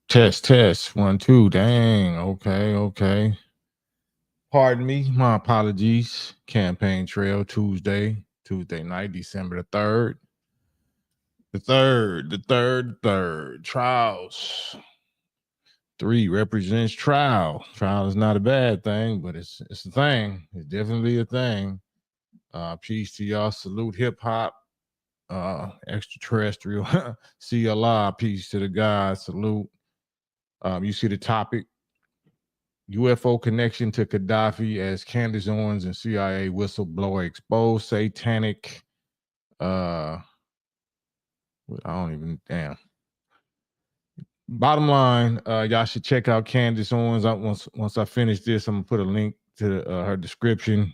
Test, test. 1, 2. Dang. Okay. Pardon me. My apologies. Campaign Trail Tuesday night, December the 3rd. The third. Trials. 3 represents trial. Trial is not a bad thing, but it's a thing. It's definitely a thing. Peace to y'all. Salute hip hop. Extraterrestrial. CLI. Peace to the gods. Salute. You see the topic. UFO connection to Gaddafi as Candace Owens and CIA whistleblower exposed. Satanic. I don't even. Damn. Bottom line, y'all should check out Candace Owens. Once I finish this, I'm gonna put a link to her description.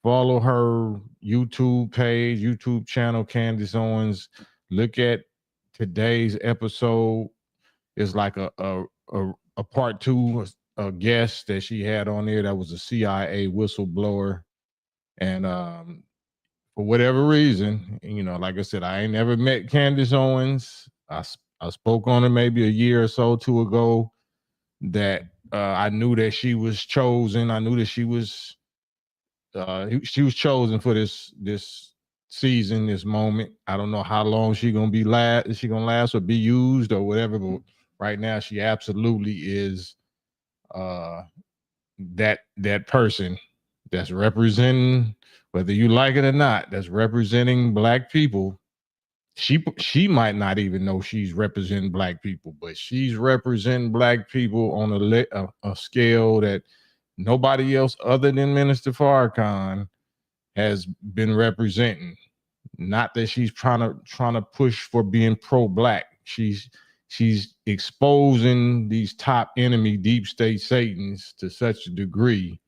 Follow her YouTube page, YouTube channel, Candace Owens. Look at today's episode. It's like a part 2. A guest that she had on there that was a CIA whistleblower, and for whatever reason, like I said, I ain't never met Candace Owens. I spoke on her maybe a year or so, 2 ago, that I knew that she was chosen. I knew that she was chosen for this season, this moment. I don't know how long she gonna last or be used or whatever, but right now she absolutely is that person that's representing, whether you like it or not, that's representing black people. She might not even know she's representing black people, but she's representing black people on a scale that nobody else other than Minister Farrakhan has been representing. Not that she's trying to push for being pro-black. She's exposing these top enemy deep state Satans to such a degree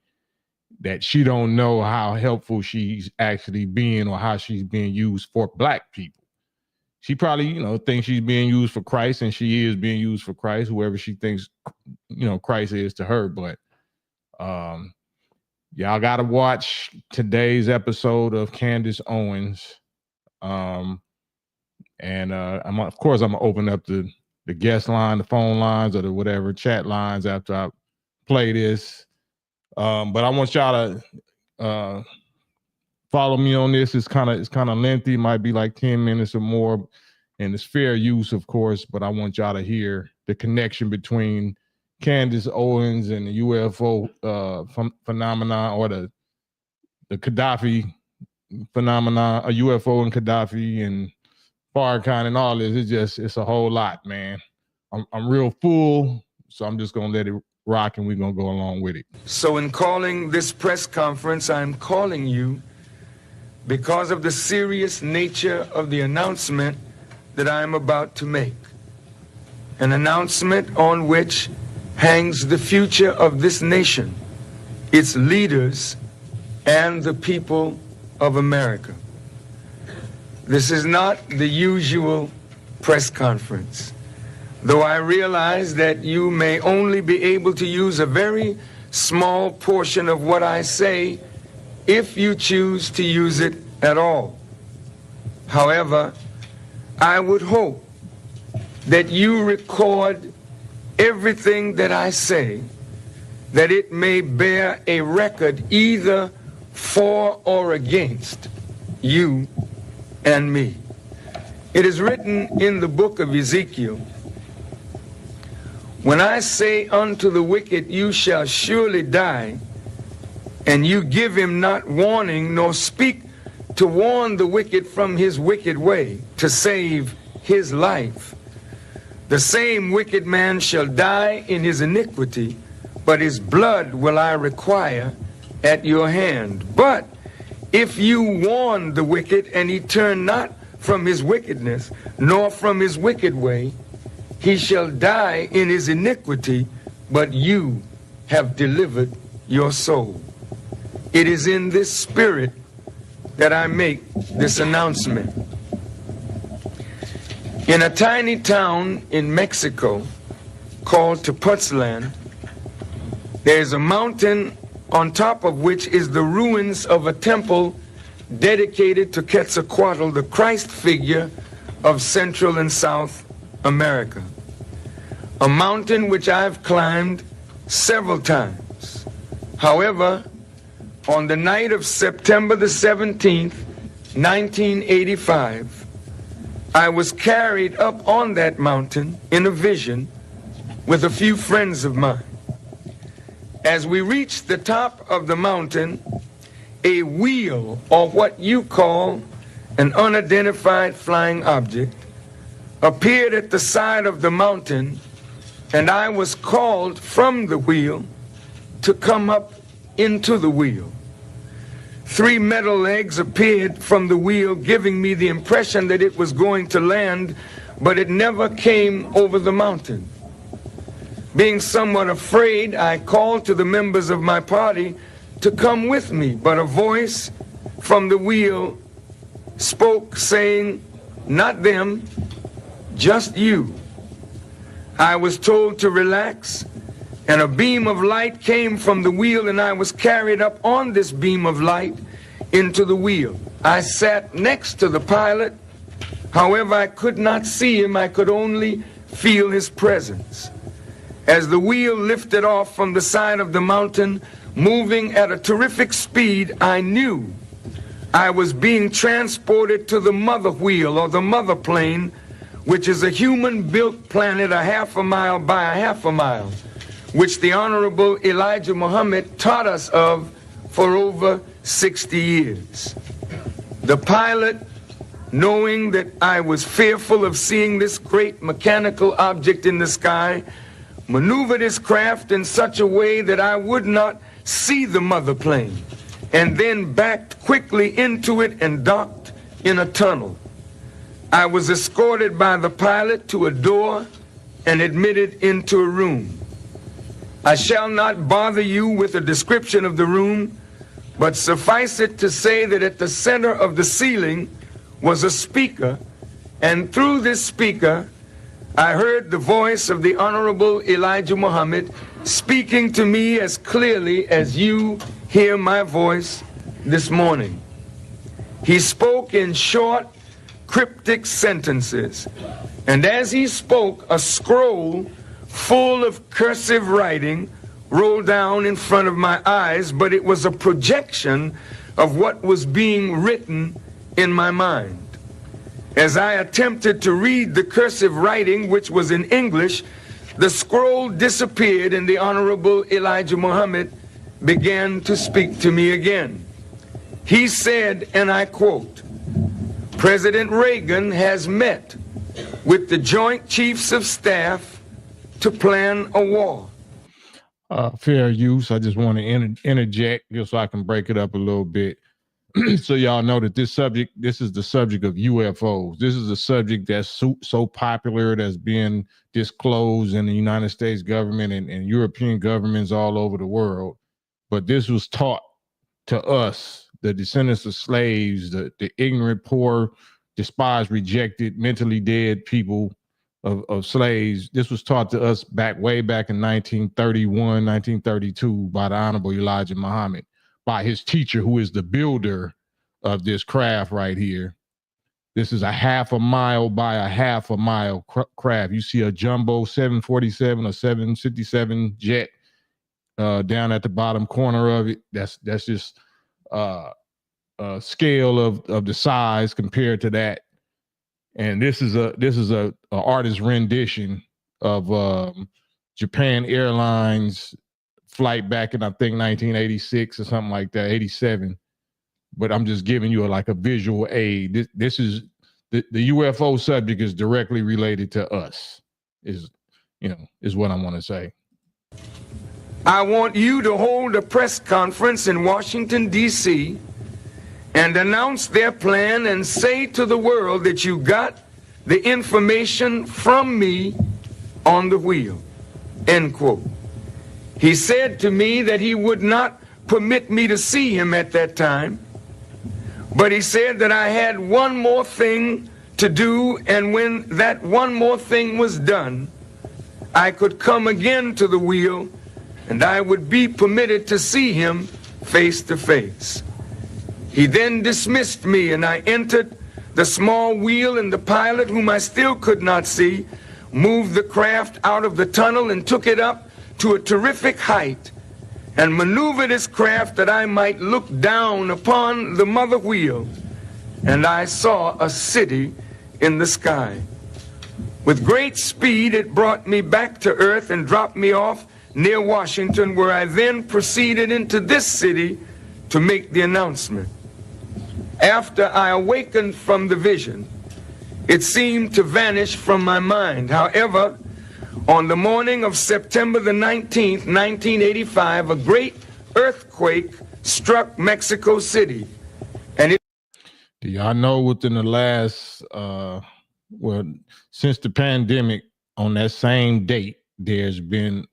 that she don't know how helpful she's actually being or how she's being used for black people. She probably, thinks she's being used for Christ, and she is being used for Christ, whoever she thinks, Christ is to her. But y'all got to watch today's episode of Candace Owens. I'm going to open up the guest line, the phone lines, or the whatever chat lines after I play this. But I want y'all to follow me on this. It's kind of lengthy. It might be like 10 minutes or more, and it's fair use, of course. But I want y'all to hear the connection between Candace Owens and the UFO phenomenon, or the Gaddafi phenomenon, a UFO and Gaddafi and Farrakhan and all this. It's a whole lot, man. I'm real full, so I'm just gonna let it rock, and we're gonna go along with it. So in calling this press conference, I'm calling you because of the serious nature of the announcement that I'm about to make. An announcement on which hangs the future of this nation, its leaders, and the people of America. This is not the usual press conference, though I realize that you may only be able to use a very small portion of what I say if you choose to use it at all. However, I would hope that you record everything that I say, that it may bear a record either for or against you and me. It is written in the book of Ezekiel, when I say unto the wicked, you shall surely die, and you give him not warning, nor speak to warn the wicked from his wicked way, to save his life, the same wicked man shall die in his iniquity, but his blood will I require at your hand. But if you warn the wicked, and he turn not from his wickedness, nor from his wicked way, he shall die in his iniquity, but you have delivered your soul. It is in this spirit that I make this announcement. In a tiny town in Mexico called Tepoztlan, there is a mountain on top of which is the ruins of a temple dedicated to Quetzalcoatl, the Christ figure of Central and South America. a mountain which I've climbed several times. However, on the night of September the 17th, 1985, I was carried up on that mountain in a vision with a few friends of mine. As we reached the top of the mountain, a wheel, or what you call an unidentified flying object, appeared at the side of the mountain, and I was called from the wheel to come up into the wheel. 3 metal legs appeared from the wheel, giving me the impression that it was going to land, but it never came over the mountain. Being somewhat afraid, I called to the members of my party to come with me, but a voice from the wheel spoke, saying, "Not them, just you." I was told to relax, and a beam of light came from the wheel, and I was carried up on this beam of light into the wheel. I sat next to the pilot. However, I could not see him. I could only feel his presence. As the wheel lifted off from the side of the mountain, moving at a terrific speed, I knew I was being transported to the mother wheel, or the mother plane, which is a human-built planet a half a mile by a half a mile, which the Honorable Elijah Muhammad taught us of for over 60 years. The pilot, knowing that I was fearful of seeing this great mechanical object in the sky, maneuvered his craft in such a way that I would not see the mother plane, and then backed quickly into it and docked in a tunnel. I was escorted by the pilot to a door and admitted into a room. I shall not bother you with a description of the room, but suffice it to say that at the center of the ceiling was a speaker, and through this speaker I heard the voice of the Honorable Elijah Muhammad speaking to me as clearly as you hear my voice this morning. He spoke in short, cryptic sentences, and as he spoke, a scroll full of cursive writing rolled down in front of my eyes, but it was a projection of what was being written in my mind. As I attempted to read the cursive writing, which was in English, the scroll disappeared, and the Honorable Elijah Muhammad began to speak to me again. He said, and I quote, "President Reagan has met with the Joint Chiefs of Staff to plan a war." Fair use. I just want to interject just so I can break it up a little bit. So y'all know that this is the subject of UFOs. This is a subject that's so popular, that's being disclosed in the United States government and European governments all over the world. But this was taught to us, the descendants of slaves, the ignorant, poor, despised, rejected, mentally dead people of slaves. This was taught to us way back in 1931, 1932 by the Honorable Elijah Muhammad, by his teacher, who is the builder of this craft right here. This is a half a mile by a half a mile craft. You see a jumbo 747 or 757 jet down at the bottom corner of it. That's just a scale of the size compared to that. And this is a artist rendition of Japan Airlines flight back in, I think, 1986 or something like that, 87. But I'm just giving you a visual aid. This is the UFO subject is directly related to us, is what I want to say. I want you to hold a press conference in Washington, D.C., and announce their plan and say to the world that you got the information from me on the wheel, end quote. He said to me that he would not permit me to see him at that time, but he said that I had one more thing to do, and when that one more thing was done, I could come again to the wheel and I would be permitted to see him face to face. He then dismissed me, and I entered the small wheel, and the pilot, whom I still could not see, moved the craft out of the tunnel and took it up to a terrific height and maneuvered its craft that I might look down upon the mother wheel, and I saw a city in the sky. With great speed, it brought me back to earth and dropped me off near Washington, where I then proceeded into this city to make the announcement. After I awakened from the vision, it seemed to vanish from my mind. However, on the morning of September the 19th, 1985, a great earthquake struck Mexico City. And it... Do y'all know within the last, since the pandemic, on that same date, there's been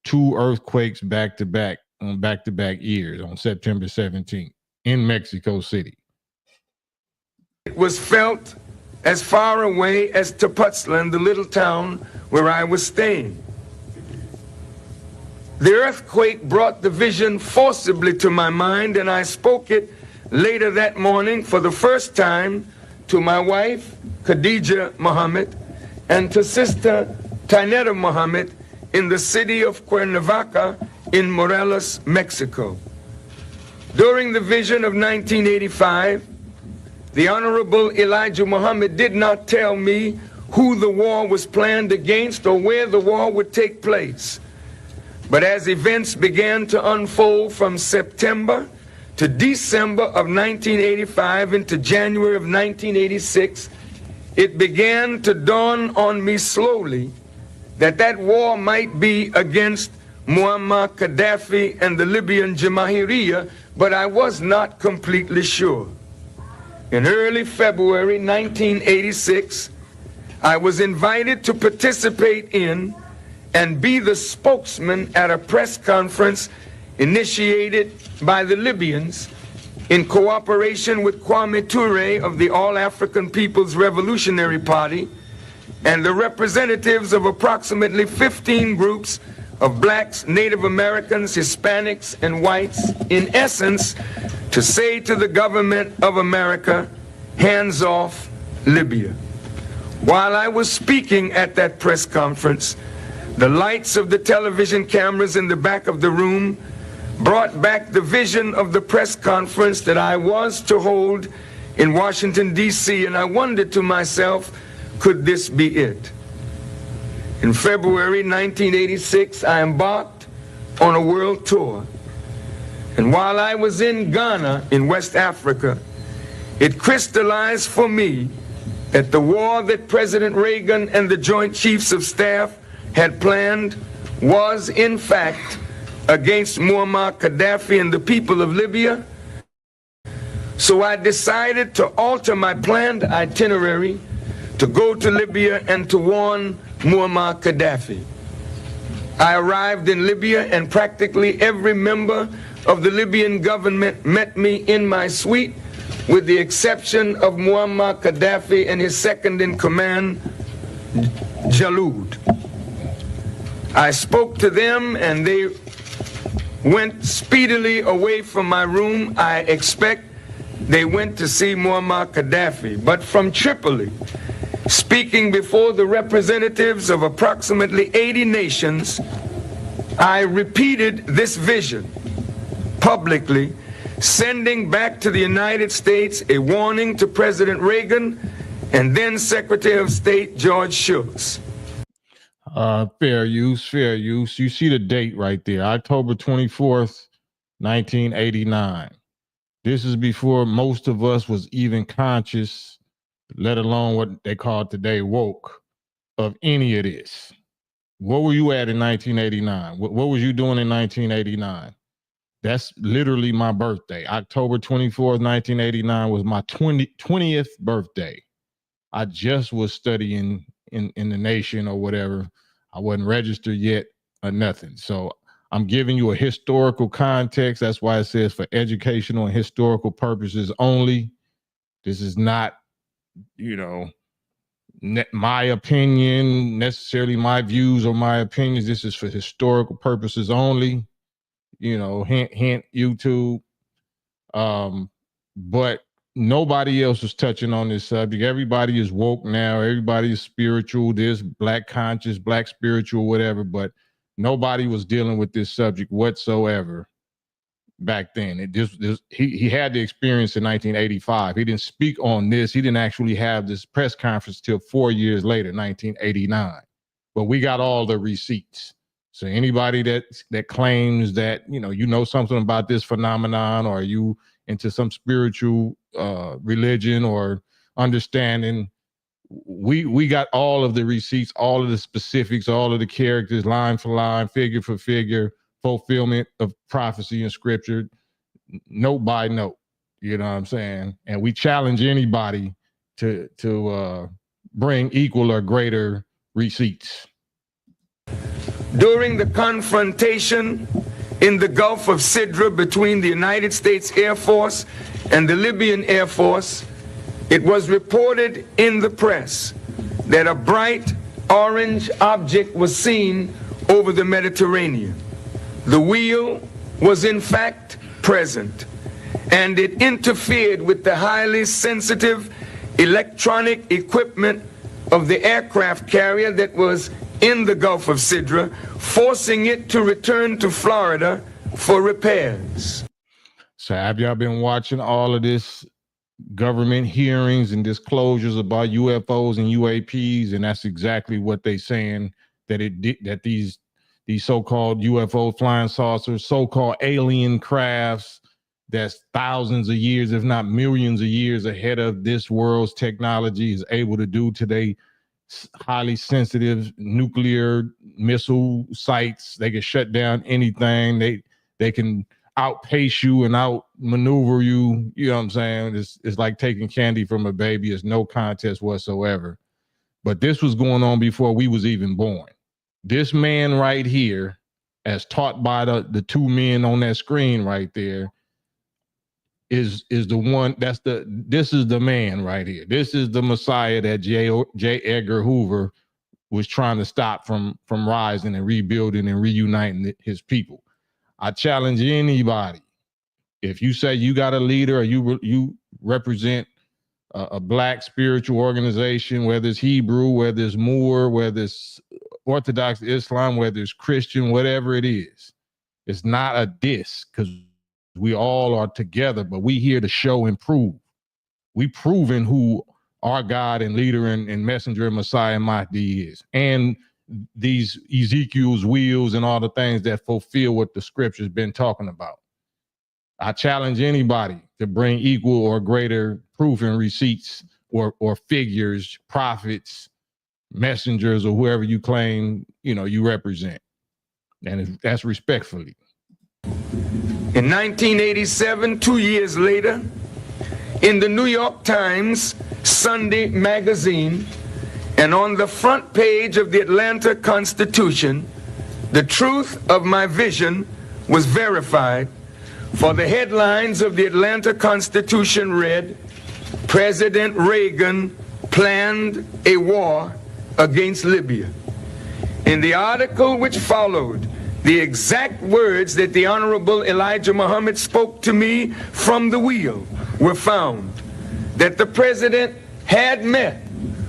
2 earthquakes back-to-back on back-to-back years on September 17th in Mexico City. It was felt as far away as Tepoztlan, the little town where I was staying. The earthquake brought the vision forcibly to my mind, and I spoke it later that morning for the first time to my wife, Khadija Muhammad, and to Sister Taineta Muhammad in the city of Cuernavaca in Morelos, Mexico. During the vision of 1985, the Honorable Elijah Muhammad did not tell me who the war was planned against or where the war would take place. But as events began to unfold from September to December of 1985 into January of 1986, it began to dawn on me slowly that that war might be against Muammar Gaddafi and the Libyan Jamahiriya, but I was not completely sure. In early February 1986, I was invited to participate in and be the spokesman at a press conference initiated by the Libyans in cooperation with Kwame Ture of the All-African People's Revolutionary Party and the representatives of approximately 15 groups of blacks, Native Americans, Hispanics, and whites, in essence, to say to the government of America, hands off Libya. While I was speaking at that press conference, the lights of the television cameras in the back of the room brought back the vision of the press conference that I was to hold in Washington, D.C., and I wondered to myself, could this be it? In February 1986, I embarked on a world tour. And while I was in Ghana, in West Africa, it crystallized for me that the war that President Reagan and the Joint Chiefs of Staff had planned was, in fact, against Muammar Gaddafi and the people of Libya. So I decided to alter my planned itinerary to go to Libya and to warn Muammar Gaddafi. I arrived in Libya, and practically every member of the Libyan government met me in my suite, with the exception of Muammar Gaddafi and his second in command, Jaloud. I spoke to them, and they went speedily away from my room. I expect they went to see Muammar Gaddafi. But from Tripoli, speaking before the representatives of approximately 80 nations, I repeated this vision publicly, sending back to the United States a warning to President Reagan and then Secretary of State George Shultz. Fair use, fair use. You see the date right there, October 24th, 1989. This is before most of us was even conscious, let alone what they call today woke, of any of this. What were you at in 1989? What was you doing in 1989? That's literally my birthday. October 24th, 1989 was my 20th birthday. I just was studying in the nation or whatever. I wasn't registered yet or nothing. So I'm giving you a historical context. That's why it says for educational and historical purposes only. This is not, my opinion, necessarily my views or my opinions. This is for historical purposes only. Hint, YouTube. But nobody else was touching on this subject. Everybody is woke now. Everybody is spiritual. There's black conscious, black spiritual, whatever, but nobody was dealing with this subject whatsoever back then. He had the experience in 1985. He didn't speak on this. He didn't actually have this press conference till 4 years later, 1989. But we got all the receipts. So anybody that claims that, you know something about this phenomenon, or you into some spiritual religion or understanding, we got all of the receipts, all of the specifics, all of the characters, line for line, figure for figure, fulfillment of prophecy in scripture, note by note. You know what I'm saying? And we challenge anybody to bring equal or greater receipts. During the confrontation in the Gulf of Sidra between the United States Air Force and the Libyan Air Force, it was reported in the press that a bright orange object was seen over the Mediterranean. The wheel was in fact present, and it interfered with the highly sensitive electronic equipment of the aircraft carrier that was in the Gulf of Sidra, forcing it to return to Florida for repairs. So have y'all been watching all of this government hearings and disclosures about UFOs and UAPs? And that's exactly what they saying, that these so-called UFO flying saucers, so-called alien crafts that's thousands of years, if not millions of years ahead of this world's technology, is able to do today. Highly sensitive nuclear missile sites. They can shut down anything. They can outpace you and outmaneuver you. You know what I'm saying? It's like taking candy from a baby. It's no contest whatsoever. But this was going on before we was even born. This man right here, as taught by the two men on that screen right there, is the one. This is the man right here. This is the Messiah that J. Edgar Hoover was trying to stop from rising and rebuilding and reuniting his people. I challenge anybody, if you say you got a leader or you represent a black spiritual organization, whether it's Hebrew, whether it's Moor, whether it's Orthodox Islam, whether it's Christian, whatever it is, it's not a diss, because we all are together, but we here to show and prove. We proving who our God and leader and messenger and Messiah Mahdi is. And these Ezekiel's wheels and all the things that fulfill what the scripture's been talking about. I challenge anybody to bring equal or greater proof and receipts or figures, prophets, messengers, or whoever you claim, you represent. And that's respectfully. In 1987, 2 years later, in the New York Times Sunday magazine, and on the front page of the Atlanta Constitution, the truth of my vision was verified, for the headlines of the Atlanta Constitution read, President Reagan planned a war against Libya. In the article which followed, the exact words that the Honorable Elijah Muhammad spoke to me from the wheel were found, that the president had met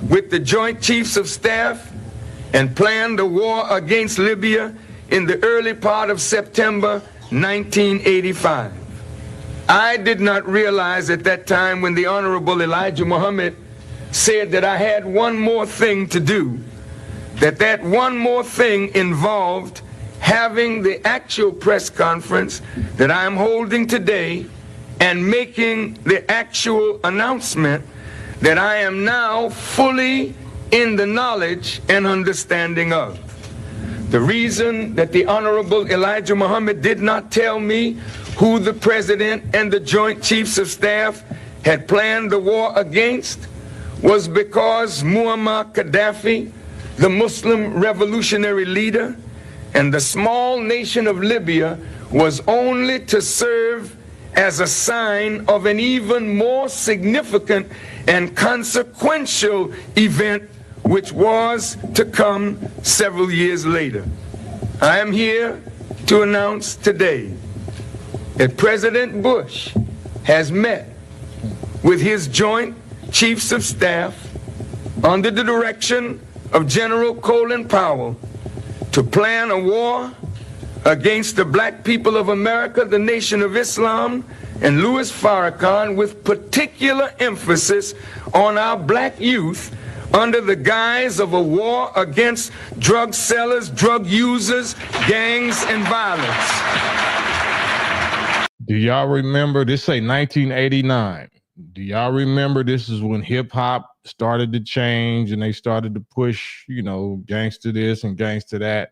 with the Joint Chiefs of Staff and planned a war against Libya in the early part of September 1985. I did not realize at that time, when the Honorable Elijah Muhammad said that I had one more thing to do, that one more thing involved having the actual press conference that I'm holding today and making the actual announcement that I am now fully in the knowledge and understanding of. The reason that the Honorable Elijah Muhammad did not tell me who the President and the Joint Chiefs of Staff had planned the war against was because Muammar Gaddafi, the Muslim revolutionary leader, and the small nation of Libya was only to serve as a sign of an even more significant and consequential event which was to come several years later. I am here to announce today that President Bush has met with his Joint Chiefs of Staff under the direction of General Colin Powell to plan a war against the black people of America, the Nation of Islam, and Louis Farrakhan, with particular emphasis on our black youth under the guise of a war against drug sellers, drug users, gangs, and violence. Do y'all remember, this say 1989. Do y'all remember this is when hip hop started to change and they started to push, you know, gangster this and gangster that.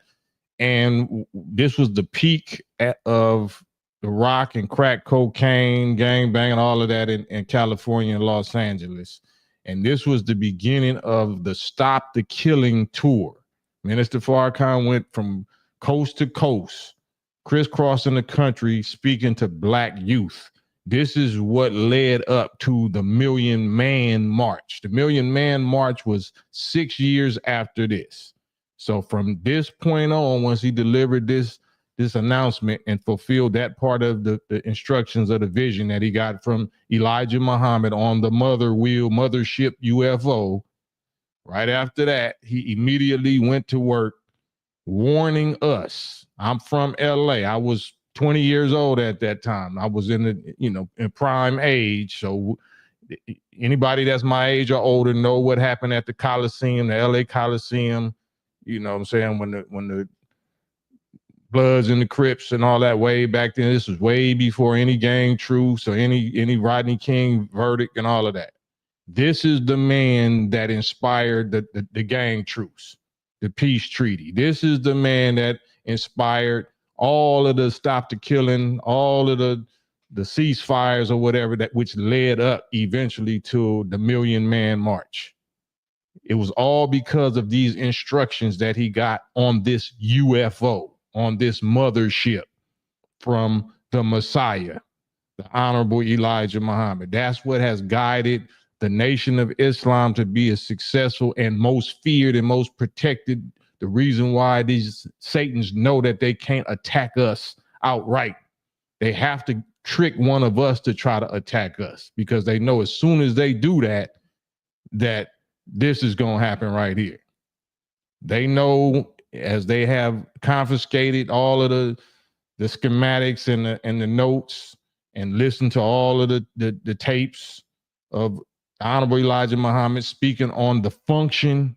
And this was the peak of the rock and crack cocaine, gang bang, and all of that in California and Los Angeles. And this was the beginning of the Stop the Killing tour. Minister Farrakhan went from coast to coast, crisscrossing the country, speaking to black youth. This is what led up to the Million Man March. The Million Man March was 6 years after this. So from this point on, once he delivered this announcement and fulfilled that part of the instructions of the vision that he got from Elijah Muhammad on the mothership UFO, right after that, he immediately went to work warning us. I'm from LA. I was 20 years old at that time. I was in prime age. So anybody that's my age or older know what happened at the Coliseum, the LA Coliseum. You know what I'm saying? When the Bloods and the Crips and all that way back then, this was way before any gang truce or any Rodney King verdict and all of that. This is the man that inspired the gang truce, the peace treaty. This is the man that inspired all of the Stop the Killing, all of the ceasefires or whatever, that which led up eventually to the Million Man March. It was all because of these instructions that he got on this UFO, on this mothership from the Messiah, the Honorable Elijah Muhammad. That's what has guided the Nation of Islam to be as successful and most feared and most protected. The reason why these Satans know that they can't attack us outright. They have to trick one of us to try to attack us, because they know as soon as they do that this is going to happen right here. They know, as they have confiscated all of the schematics and the notes and listened to all of the tapes of Honorable Elijah Muhammad speaking on the function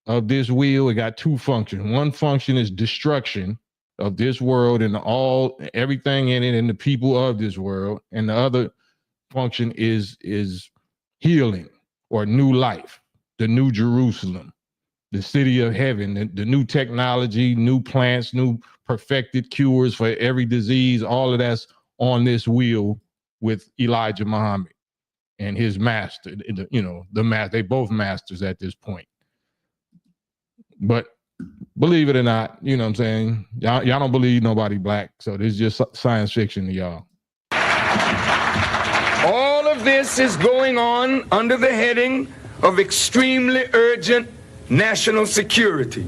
of this wheel. It got two functions. One function is destruction of this world and everything in it and the people of this world. And the other function is healing or new life, the new Jerusalem, the city of heaven, the new technology, new plants, new perfected cures for every disease. All of that's on this wheel with Elijah Muhammad and his master. They both masters at this point. But believe it or not, you know what I'm saying? Y'all don't believe nobody black, so this is just science fiction to y'all. All of this is going on under the heading of extremely urgent national security.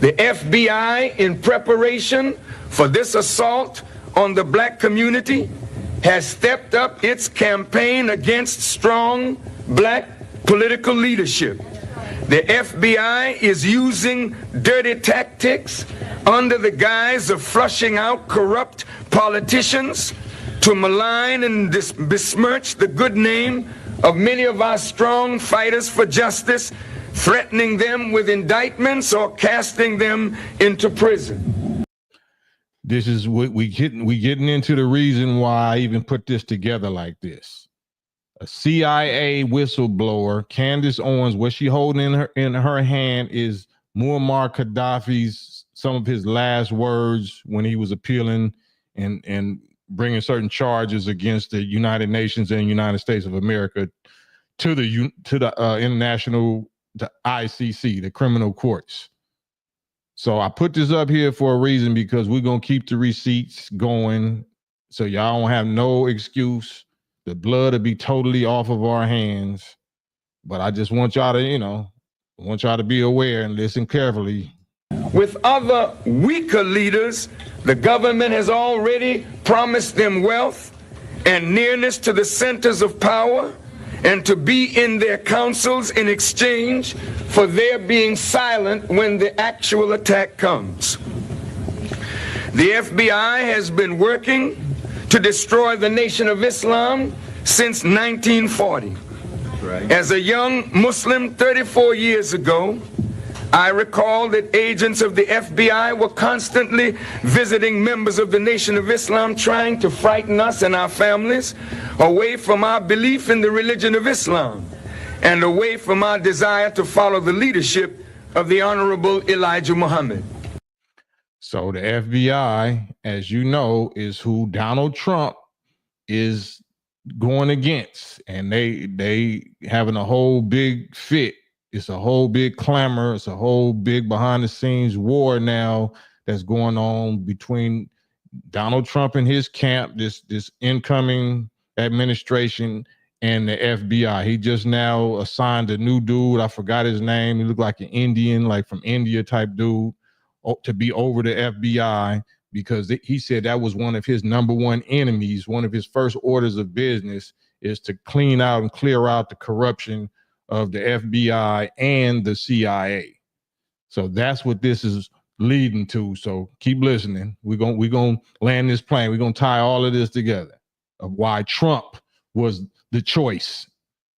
The FBI, in preparation for this assault on the black community, has stepped up its campaign against strong black political leadership. The FBI is using dirty tactics under the guise of flushing out corrupt politicians to malign and besmirch the good name of many of our strong fighters for justice, threatening them with indictments or casting them into prison. This is what we getting into the reason why I even put this together like this. A CIA whistleblower, Candace Owens, what she holding in her hand is Muammar Gaddafi's, some of his last words when he was appealing and bringing certain charges against the United Nations and United States of America to the international, the ICC, the criminal courts. So I put this up here for a reason, because we're going to keep the receipts going. So y'all don't have no excuse. The blood will be totally off of our hands. But I just want y'all to, be aware and listen carefully. With other weaker leaders, the government has already promised them wealth and nearness to the centers of power and to be in their councils in exchange for their being silent when the actual attack comes. The FBI has been working to destroy the Nation of Islam since 1940. Right. As a young Muslim 34 years ago, I recall that agents of the FBI were constantly visiting members of the Nation of Islam, trying to frighten us and our families away from our belief in the religion of Islam and away from our desire to follow the leadership of the Honorable Elijah Muhammad. So the FBI, as you know, is who Donald Trump is going against, and they having a whole big fit. It's a whole big clamor. It's a whole big behind the scenes war now that's going on between Donald Trump and his camp, this incoming administration, and the FBI. He just now assigned a new dude. I forgot his name. He looked like an Indian, like from India type dude, to be over the FBI, because he said that was one of his number one enemies. One of his first orders of business is to clean out and clear out the corruption of the FBI and the CIA. So that's what this is leading to. So keep listening. We're gonna land this plane. We're gonna tie all of this together of why Trump was the choice,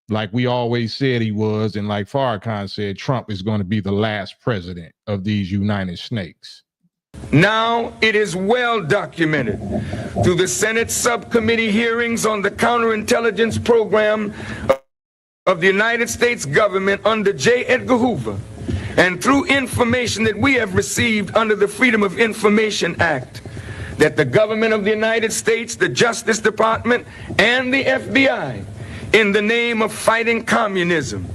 like we always said he was, and like Farrakhan said, Trump is going to be the last president of these United Snakes. Now it is well documented through the Senate subcommittee hearings on the counterintelligence program of the United States government under J. Edgar Hoover, and through information that we have received under the Freedom of Information Act, that the government of the United States, the Justice Department, and the FBI, in the name of fighting communism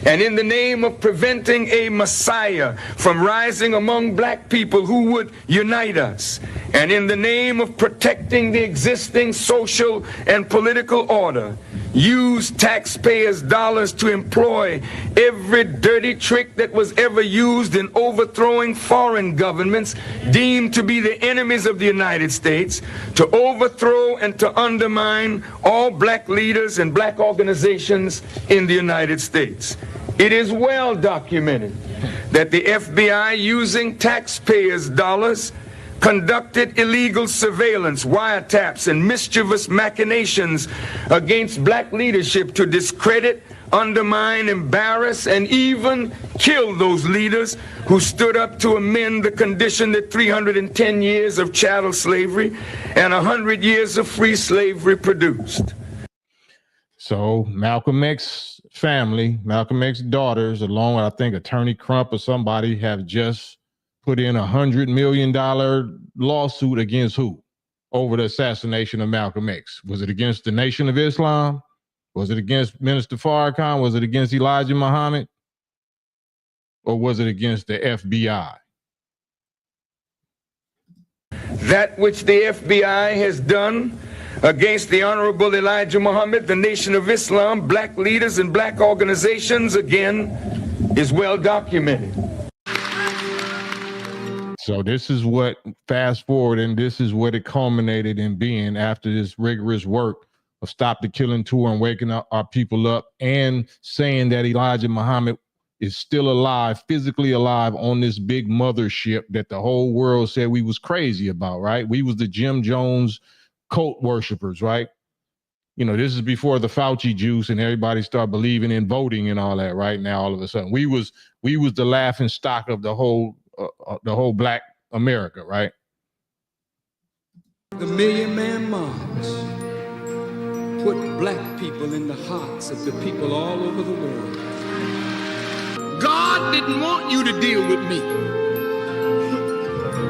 and in the name of preventing a Messiah from rising among black people who would unite us, and in the name of protecting the existing social and political order, use taxpayers' dollars to employ every dirty trick that was ever used in overthrowing foreign governments deemed to be the enemies of the United States, to overthrow and to undermine all black leaders and black organizations in the United States. It is well documented that the FBI, using taxpayers' dollars, conducted illegal surveillance, wiretaps, and mischievous machinations against black leadership to discredit, undermine, embarrass, and even kill those leaders who stood up to amend the condition that 310 years of chattel slavery and 100 years of free slavery produced. So Malcolm X family, Malcolm X daughters, along with I think Attorney Crump or somebody, have just put in $100 million lawsuit against who? Over the assassination of Malcolm X. Was it against the Nation of Islam? Was it against Minister Farrakhan? Was it against Elijah Muhammad? Or was it against the FBI? That which the FBI has done against the Honorable Elijah Muhammad, the Nation of Islam, black leaders, and black organizations, again, is well documented. So this is what, fast forward, and this is what it culminated in being after this rigorous work of Stop the Killing Tour and waking up our people up and saying that Elijah Muhammad is still alive, physically alive on this big mothership that the whole world said we was crazy about, right? We was the Jim Jones cult worshipers, right? You know, this is before the Fauci juice and everybody started believing in voting and all that. Right now, all of a sudden, we was the laughing stock of the whole black America, right? The Million Man March put black people in the hearts of the people all over the world. God didn't want you to deal with me.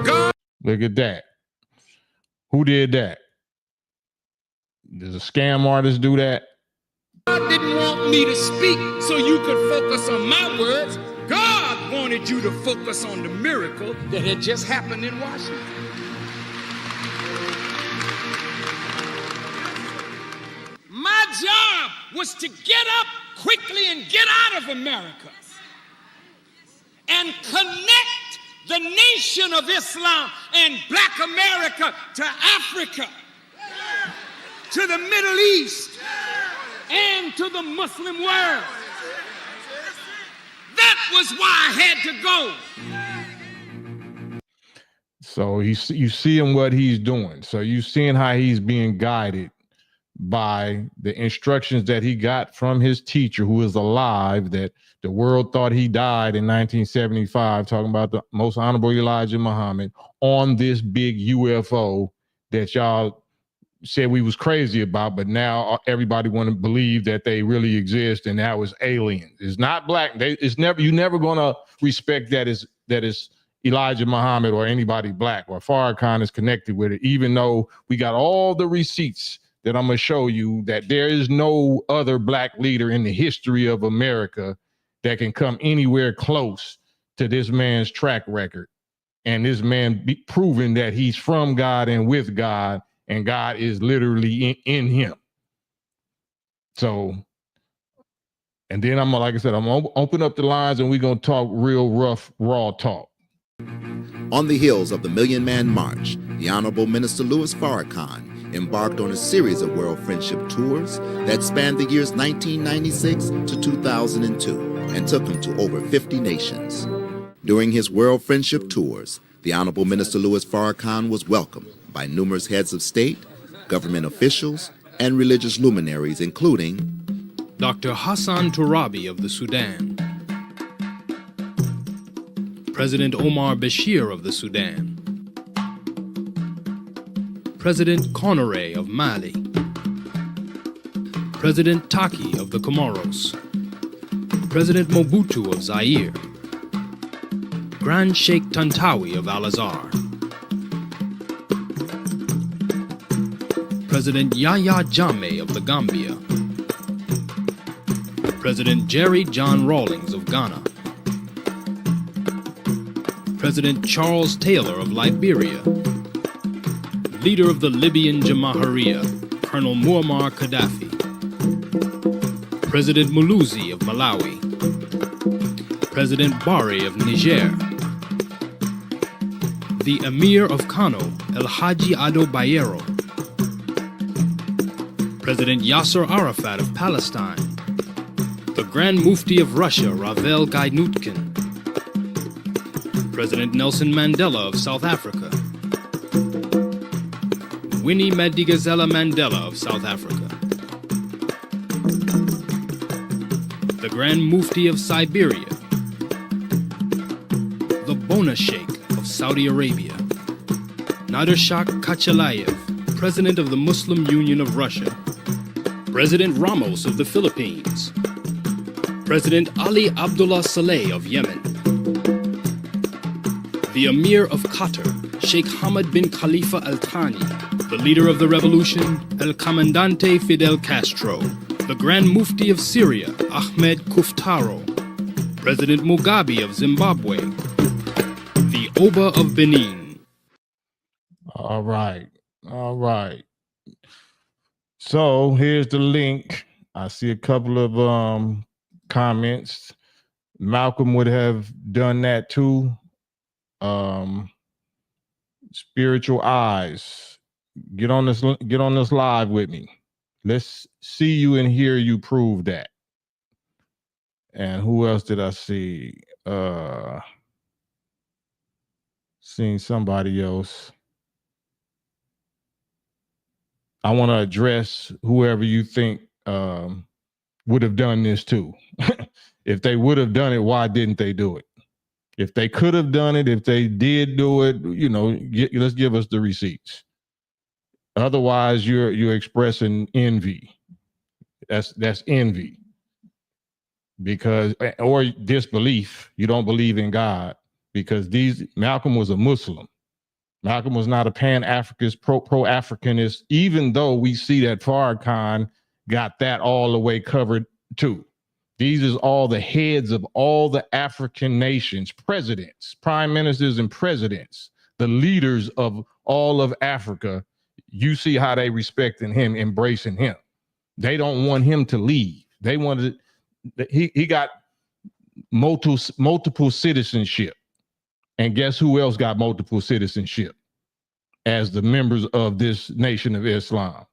God. Look at that. Who did that? Does a scam artist do that? God didn't want me to speak so you could focus on my words. God wanted you to focus on the miracle that had just happened in Washington. My job was to get up quickly and get out of America and connect the Nation of Islam and Black America to Africa, to the Middle East, and to the Muslim world. That was why I had to go. So you seeing what he's doing. So you seeing how he's being guided by the instructions that he got from his teacher, who is alive, that the world thought he died in 1975, talking about the most honorable Elijah Muhammad, on this big UFO that y'all said we was crazy about, but now everybody want to believe that they really exist, and that was aliens. It's not black. You're never gonna respect that is Elijah Muhammad or anybody black, or Farrakhan is connected with it, even though we got all the receipts that I'm gonna show you that there is no other black leader in the history of America that can come anywhere close to this man's track record, and this man proving that he's from God and with God, and God is literally in him. So, and then like I said, I'm gonna open up the lines and we're gonna talk real rough, raw talk. On the heels of the Million Man March, the Honorable Minister Louis Farrakhan embarked on a series of World Friendship Tours that spanned the years 1996 to 2002 and took him to over 50 nations. During his World Friendship Tours, the Honorable Minister Louis Farrakhan was welcomed by numerous heads of state, government officials, and religious luminaries, including Dr. Hassan Turabi of the Sudan, President Omar Bashir of the Sudan, President Conore of Mali, President Taki of the Comoros, President Mobutu of Zaire, Grand Sheikh Tantawi of Al-Azhar, President Yahya Jammeh of the Gambia, President Jerry John Rawlings of Ghana, President Charles Taylor of Liberia, leader of the Libyan Jamahiriya, Colonel Muammar Gaddafi, President Muluzi of Malawi, President Bari of Niger, the Emir of Kano, El Haji Ado Bayero, President Yasser Arafat of Palestine, the Grand Mufti of Russia, Ravel Gainutkin, President Nelson Mandela of South Africa, Winnie Madikizela Mandela of South Africa, the Grand Mufti of Siberia, the Bona Sheikh of Saudi Arabia, Nader Shah Kachalayev, President of the Muslim Union of Russia, President Ramos of the Philippines, President Ali Abdullah Saleh of Yemen, the Emir of Qatar, Sheikh Hamad bin Khalifa Al Thani, the leader of the revolution, El Comandante Fidel Castro, the Grand Mufti of Syria, Ahmed Kuftaro, President Mugabe of Zimbabwe, the Oba of Benin. All right. So here's the link. I see a couple of comments. Malcolm would have done that too. Spiritual eyes. Get on this live with me. Let's see you and hear you prove that. And who else did I see? Seeing somebody else. I want to address whoever you think would have done this too. If they would have done it, why didn't they do it? If they could have done it, if they did do it, let's give us the receipts. Otherwise, you're expressing envy. That's envy. Or disbelief. You don't believe in God, because Malcolm was a Muslim. Malcolm was not a pan-Africanist, pro-Africanist, even though we see that Farrakhan got that all the way covered too. These is all the heads of all the African nations, presidents, prime ministers and presidents, the leaders of all of Africa. You see how they respecting him, embracing him. They don't want him to leave. They wanted, he got multiple citizenship. And guess who else got multiple citizenship as the members of this Nation of Islam?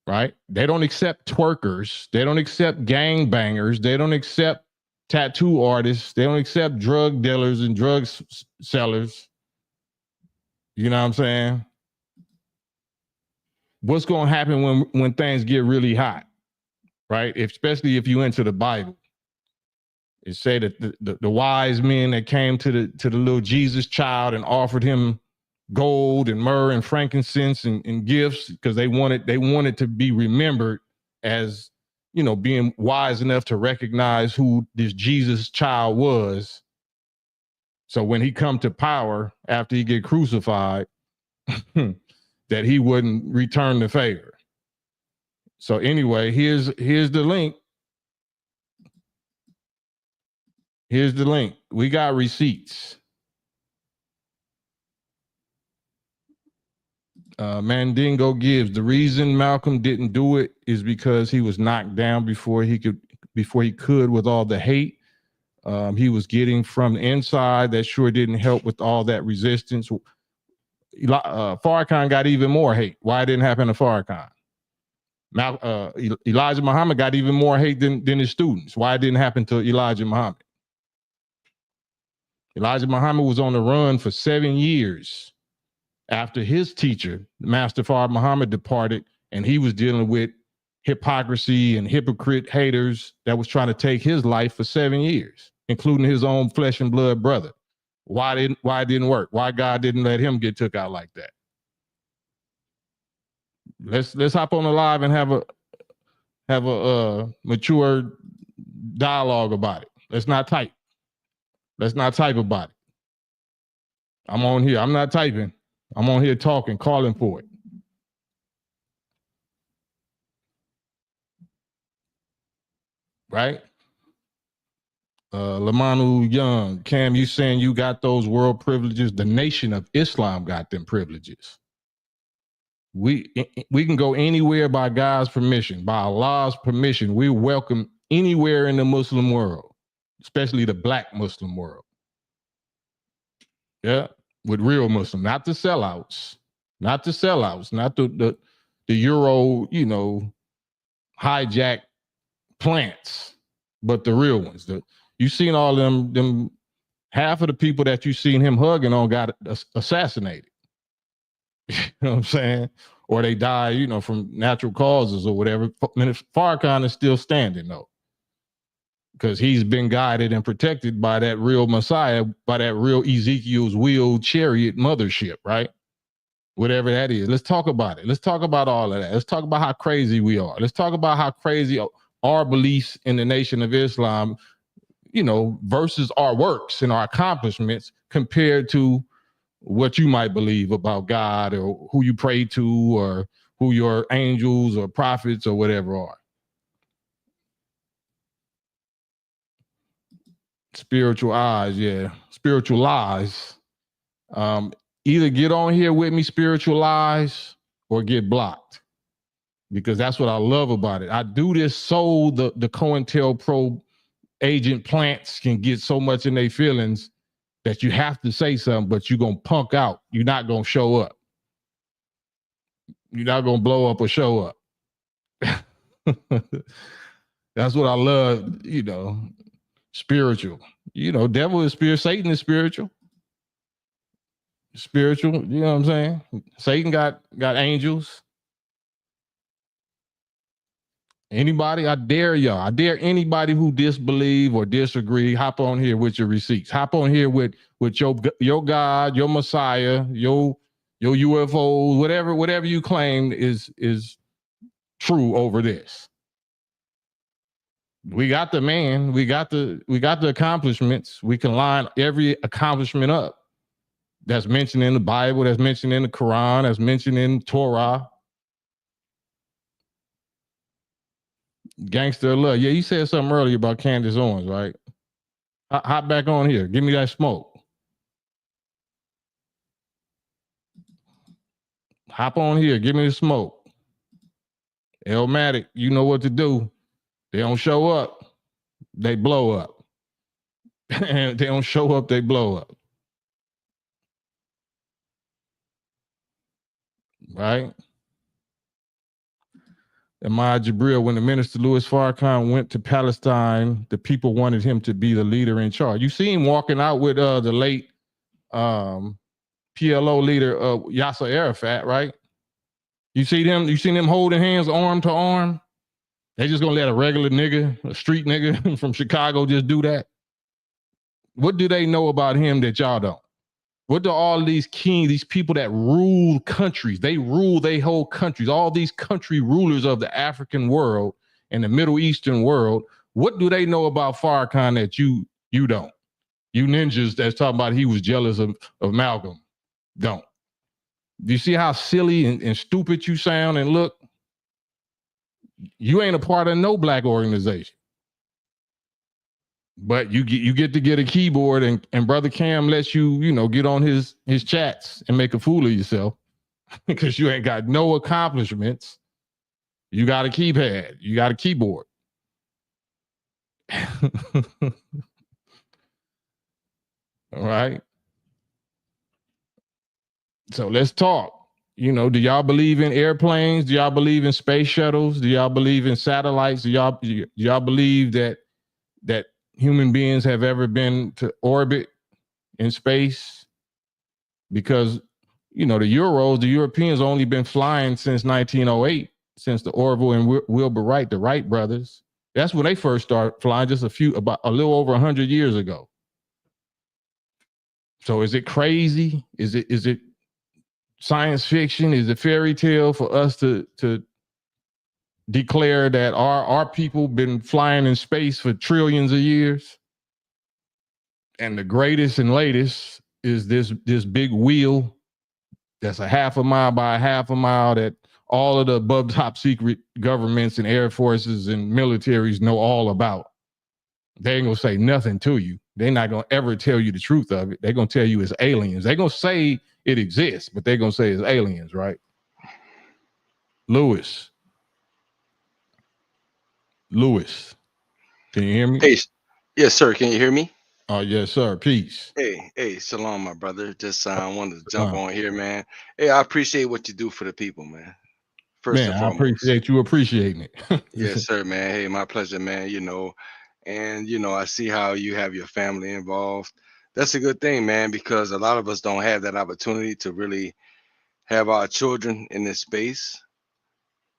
right? They don't accept twerkers. They don't accept gangbangers. They don't accept tattoo artists. They don't accept drug dealers and drug sellers. You know what I'm saying? What's going to happen when things get really hot, right? Especially if you enter the Bible. It say that the wise men that came to the little Jesus child and offered him gold and myrrh and frankincense and gifts because they wanted to be remembered as, you know, being wise enough to recognize who this Jesus child was. So when he come to power after he get crucified, that he wouldn't return the favor. So anyway, here's the link. Here's the link. We got receipts. Mandingo gives the reason Malcolm didn't do it is because he was knocked down before he could with all the hate he was getting from the inside. That sure didn't help with all that resistance. Farrakhan got even more hate. Why it didn't happen to Farrakhan? Elijah Muhammad got even more hate than his students. Why it didn't happen to Elijah Muhammad? Elijah Muhammad was on the run for 7 years after his teacher, Master Fard Muhammad, departed, and he was dealing with hypocrisy and hypocrite haters that was trying to take his life for 7 years, including his own flesh and blood brother. Why it didn't work? Why God didn't let him get took out like that? Let's hop on the live and have a mature dialogue about it. Let's not type. Let's not type about it. I'm on here. I'm not typing. I'm on here talking, calling for it. Right? Lamanu Young, Cam, you saying you got those world privileges? The Nation of Islam got them privileges. We can go anywhere by God's permission, by Allah's permission. We're welcome anywhere in the Muslim world, especially the Black Muslim world. Yeah, with real Muslims, not the sellouts, not the Euro, you know, hijack plants, but the real ones. You seen all them half of the people that you seen him hugging on got assassinated. You know what I'm saying? Or they die, you know, from natural causes or whatever. Farrakhan is still standing though, because he's been guided and protected by that real Messiah, by that real Ezekiel's wheeled chariot mothership, right? Whatever that is. Let's talk about it. Let's talk about all of that. Let's talk about how crazy we are. Let's talk about how crazy our beliefs in the Nation of Islam, you know, versus our works and our accomplishments compared to what you might believe about God or who you pray to or who your angels or prophets or whatever are. Spiritual eyes, yeah. Spiritual lies. Either get on here with me, spiritual lies, or get blocked. Because that's what I love about it. I do this so the COINTELPRO agent plants can get so much in their feelings that you have to say something, but you're going to punk out. You're not going to show up. You're not going to blow up or show up. That's what I love, you know, spiritual. You know, devil is spiritual. Satan is spiritual. Spiritual, you know what I'm saying? Satan got angels. Anybody, I dare y'all. I dare anybody who disbelieve or disagree, hop on here with your receipts. Hop on here with your God, your Messiah, your UFOs, whatever you claim is true over this. We got the man, we got the accomplishments. We can line every accomplishment up that's mentioned in the Bible, that's mentioned in the Quran, that's mentioned in Torah. Gangster love. Yeah, you said something earlier about Candace Owens, right? Hop back on here. Give me that smoke. Hop on here. Give me the smoke. Elmatic, you know what to do. They don't show up, they blow up. And they don't show up, they blow up. Right? Ahmad Jibril, when the minister Louis Farrakhan went to Palestine, the people wanted him to be the leader in charge. You see him walking out with the late PLO leader Yasser Arafat, right? You seen him holding hands arm to arm? They just gonna let a regular nigga, a street nigga from Chicago just do that? What do they know about him that y'all don't? What do all these kings, these people that rule countries, they rule their whole countries, all these country rulers of the African world and the Middle Eastern world, what do they know about Farrakhan that you don't? You ninjas that's talking about he was jealous of Malcolm don't. Do you see how silly and stupid you sound and look? You ain't a part of no black organization. But you get to get a keyboard and Brother Cam lets you get on his chats and make a fool of yourself because you ain't got no accomplishments. You got a keypad. You got a keyboard. All right. So let's talk. Do y'all believe in airplanes? Do y'all believe in space shuttles? Do y'all believe in satellites? Do y'all believe that human beings have ever been to orbit in space? Because, the Europeans only been flying since 1908, since the Orville and Wilbur Wright, the Wright brothers. That's when they first started flying, just about a little over 100 years ago. So is it crazy? Is it science fiction? Is it fairy tale for us to declare that our people been flying in space for trillions of years? And the greatest and latest is this big wheel that's a half a mile by a half a mile that all of the above top secret governments and air forces and militaries know all about. They ain't gonna say nothing to you. They're not gonna ever tell you the truth of it. They're gonna tell you it's aliens. They're gonna say it exists, but they're gonna say it's aliens, right? Lewis, can you hear me? Hey, yes, sir. Can you hear me? Oh, yes, sir. Peace. Hey, shalom, my brother. Just wanted to jump on here, man. Hey, I appreciate what you do for the people, man. First and foremost. I appreciate you appreciating it. Yes, sir, man. Hey, my pleasure, man. And I see how you have your family involved. That's a good thing, man, because a lot of us don't have that opportunity to really have our children in this space,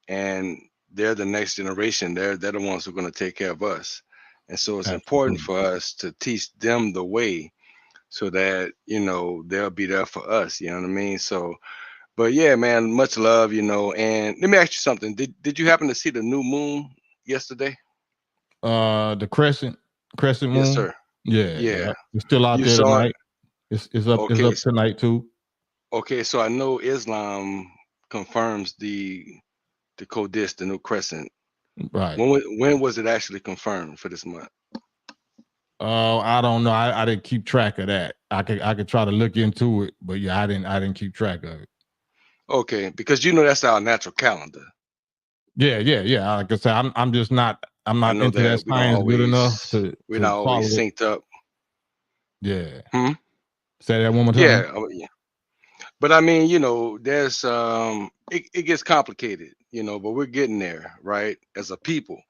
and they're the next generation. They're the ones who are going to take care of us. And so it's important for us to teach them the way so that, they'll be there for us. You know what I mean? So, but yeah, man, much love, and let me ask you something. Did you happen to see the new moon yesterday? The crescent moon? Yes, sir. Yeah. It's still out there tonight. It's up tonight too. Okay, so I know Islam confirms the Qadis, the new crescent. Right. When was it actually confirmed for this month? Oh, I don't know. I didn't keep track of that. I could try to look into it, but yeah, I didn't keep track of it. Okay, because that's our natural calendar. Yeah. Like I said, I'm just not. I'm not into that science good enough to. We're not always synced up. Yeah. Say that one more time. Yeah. But I mean, there's it gets complicated, but we're getting there, right? As a people,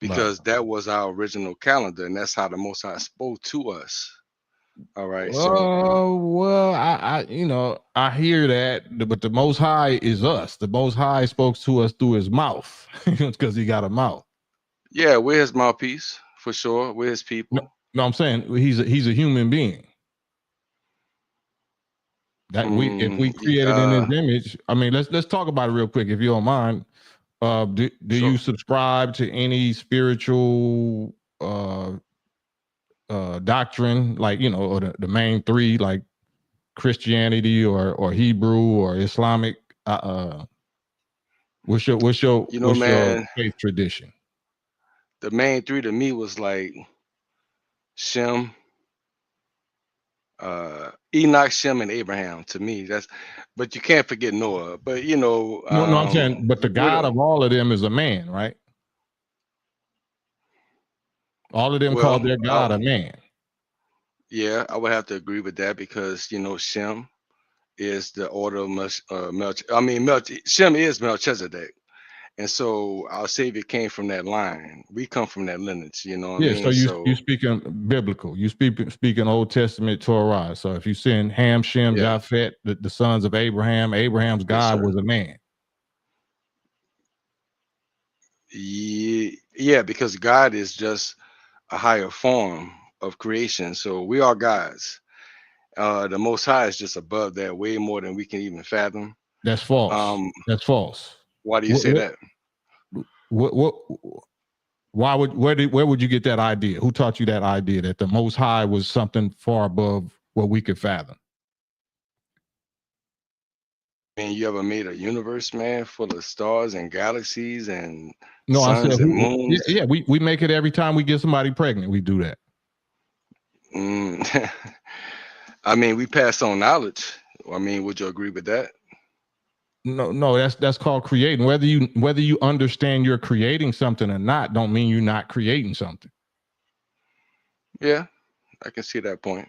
because that was our original calendar, and that's how the Most High spoke to us. All right. Well, I hear that, but the Most High is us. The Most High spoke to us through his mouth because he got a mouth. Yeah, we're his mouthpiece for sure. We're his people. No, I'm saying he's a human being. That if we created in his image, I mean, let's talk about it real quick, if you don't mind. Do you subscribe to any spiritual doctrine, like or the main three, like Christianity or Hebrew or Islamic? What's your faith tradition? The main three to me was like Shem, Enoch, Shem, and Abraham. To me, but you can't forget Noah. But no, I'm saying, but the God of all of them is a man, right? All of them called their God a man. Yeah, I would have to agree with that because Shem is the order of Shem is Melchizedek, And so our Savior came from that line. We come from that lineage, you know what I Yeah, so mean? So you speaking biblical. You speaking Old Testament Torah. So if you send Ham, Shem, yeah, Japheth, the sons of Abraham, Abraham's yes, God sir. was a man. Yeah, because God is just a higher form of creation. So we are gods. The Most High is just above that, way more than we can even fathom. That's false. Um, That's false. why do you What, say what, that? what why would where would you get that idea? Who taught you that idea that the Most High was something far above what we could fathom? I mean, you ever made a universe, man, full of stars and galaxies and No, I said suns and moons? yeah, we make it every time we get somebody pregnant. We do that. Mm. I mean, we pass on knowledge. I mean, would you agree with that? No, that's called creating. Whether you understand you're creating something or not, don't mean you're not creating something. Yeah, I can see that point.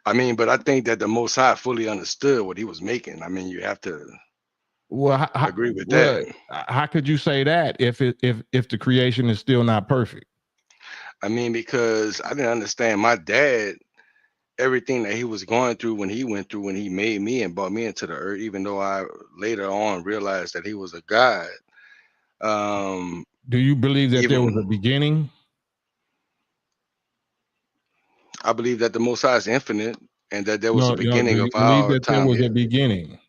I mean, but I think that the Most High fully understood what he was making. I mean, you have to Well, agree with that. how could you say that if the creation is still not perfect? I mean, because I didn't understand my dad, everything that he was going through when he went through when he made me and brought me into the earth, even though I later on realized that he was a God. Do you believe that there was Even a beginning? I believe that the Most High is infinite and that there was a No. Do beginning of you believe our that there time was a here. beginning?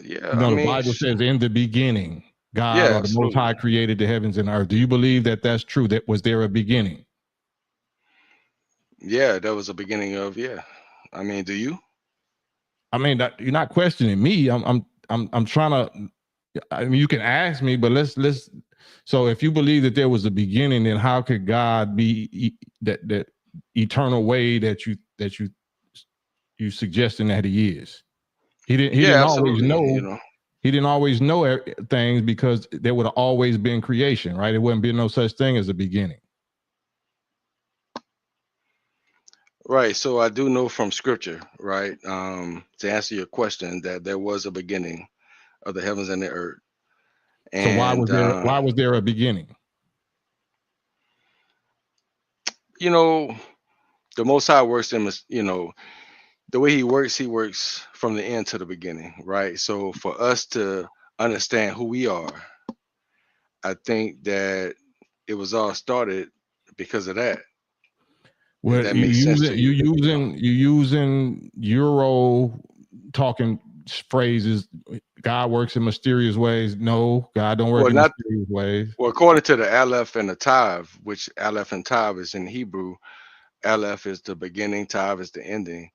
Yeah, I No, the mean, Bible says in the beginning, God yeah, or the Most absolutely. High created the heavens and earth. Do you believe that that's true? That was there a beginning? Yeah, there was a beginning of, yeah. I mean, do you? I mean, you're not questioning me. I'm trying to. I mean, you can ask me, but let's. So, if you believe that there was a beginning, then how could God be that eternal way that you suggesting that He is? He didn't Yeah, always absolutely. know. You know, He didn't always know things because there would have always been creation, right? There wouldn't be no such thing as a beginning. right. So I do know from scripture, right? To answer your question, that there was a beginning of the heavens and the earth. So And why was there a beginning? you know, the Most High works in, you know, the way he works from the end to the beginning, right? So for us to understand who we are, I think that it was all started because of that. If Well, that makes sense to you, you know. you using Euro talking phrases. God works in mysterious ways. No, God don't work Well, in not mysterious ways. well, according to the Aleph and the Tav, which Aleph and Tav is in Hebrew. Aleph is the beginning, Tav is the ending,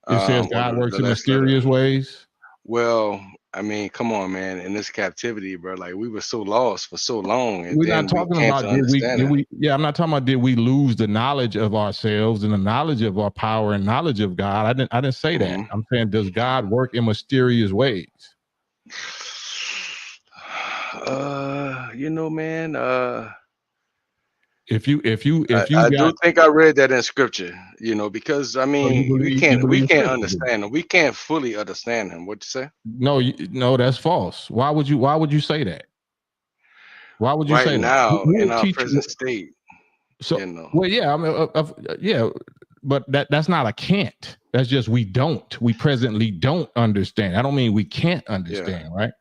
It says or God the works in last letter. mysterious ways. Well, I mean, come on, man. In this captivity, bro, like we were so lost for so long, and We're not then we talking came about to understand it. yeah, I'm not talking about did we lose the knowledge of ourselves and the knowledge of our power and knowledge of God. I didn't say that. Mhm. I'm saying does God work in mysterious ways? You know, man. If you I got do think I read that in scripture. You know, because I so mean, you we believe can't scripture. understand him. We can't fully understand him. What you say? No, that's false. Why would you say that? Why would you Right say that? now, Who in would our teach you? present state, So, you know. well, yeah, I mean, yeah, but that's not a can't. That's just we don't. We presently don't understand. I don't mean we can't Yeah. understand, right?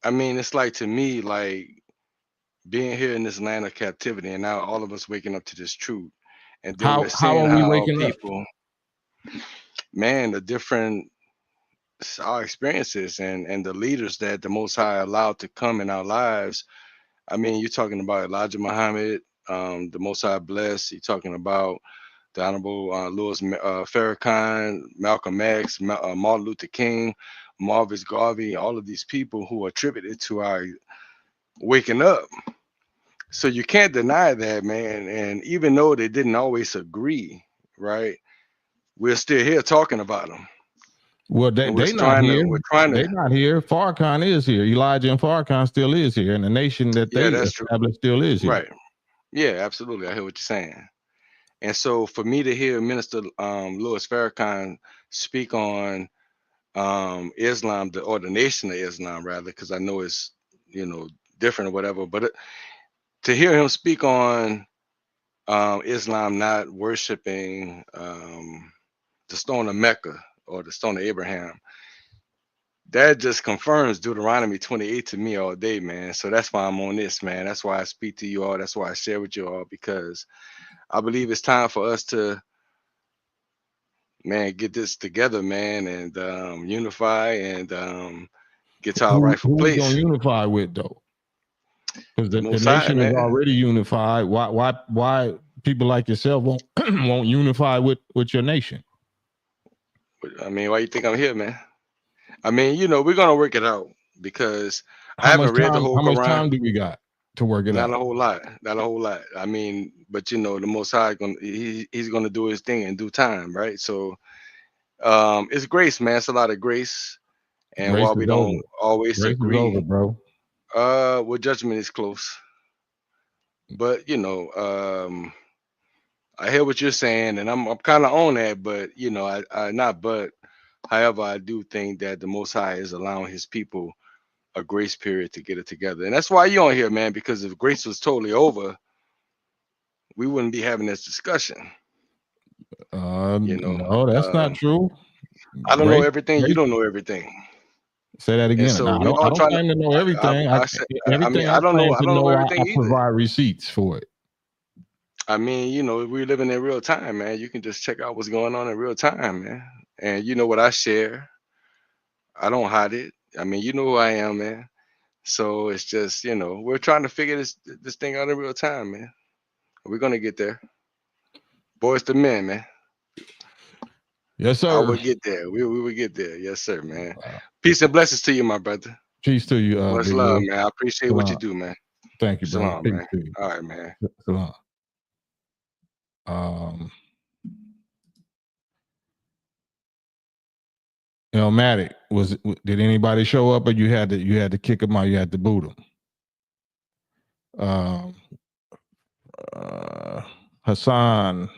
I mean, it's like to me, like being here in this land of captivity, and now all of us waking up to this truth, and then we're How seeing are we how waking up? people, man, the different our experiences and the leaders that the Most High allowed to come in our lives. I mean, you're talking about Elijah Muhammad, the Most High bless. You're talking about the Honorable Louis Farrakhan, Malcolm X, Martin Luther King, Marvis Garvey, all of these people who are attributed to our waking up. So you can't deny that, man. And even though they didn't always agree, right? We're still here talking about them, Well, and they not here. we're trying They to. not here. Farrakhan is here. Elijah and Farrakhan still is here, and the nation that Yeah, they that's true. established still is here. Right. Yeah, absolutely. I hear what you're saying. And so for me to hear Minister Louis Farrakhan speak on Islam, or the Nation of Islam, rather, because I know it's, different or whatever. But to hear him speak on Islam not worshiping the stone of Mecca or the stone of Abraham, that just confirms Deuteronomy 28 to me all day, man. So that's why I'm on this, man. That's why I speak to you all. That's why I share with you all, because I believe it's time for us to, man, get this together, man, and unify and get to our rightful Who we place. gonna unify with, though? Because the Most nation High, is man. already unified. Why people like yourself won't won't unify with your nation? I mean, why you think I'm here, man? I mean, we're gonna work it out, because I How much haven't read the time? whole How much Quran. time do we got to work it Not out? a whole lot. Not a whole lot. I mean, but the Most High he's gonna do his thing in due time, right? So it's grace, man. It's a lot of grace. And Grace while we is don't over. always Grace is agree, over, bro. well, judgment is close. But I hear what you're saying, and I'm kind of on that, but I not but however, I do think that the Most High is allowing his people a grace period to get it together. And that's why you're on here, man, because if grace was totally over, we wouldn't be having this discussion. No, that's not true. I don't know everything. You don't know everything. Say that And again. so No, we all I don't trying claim to know everything. I said, I mean, Everything I I don't claim to know know, I everything either. provide receipts for it. I mean, we're living in real time, man. You can just check out what's going on in real time, man. And you know what I share. I don't hide it. I mean, you know who I am, man. So it's just, we're trying to figure this thing out in real time, man. We're gonna get there. Boys to men, man. Yes, sir. I will get there. We will get there. Yes, sir, man. Peace and blessings to you, my brother. Peace to you. Much Big love, Will. man. I appreciate what you do, man. Thank you, brother. Shalom, man. All right, man. Shalom. Matic, did anybody show up, or you had to kick them out? You had to boot them. Hassan,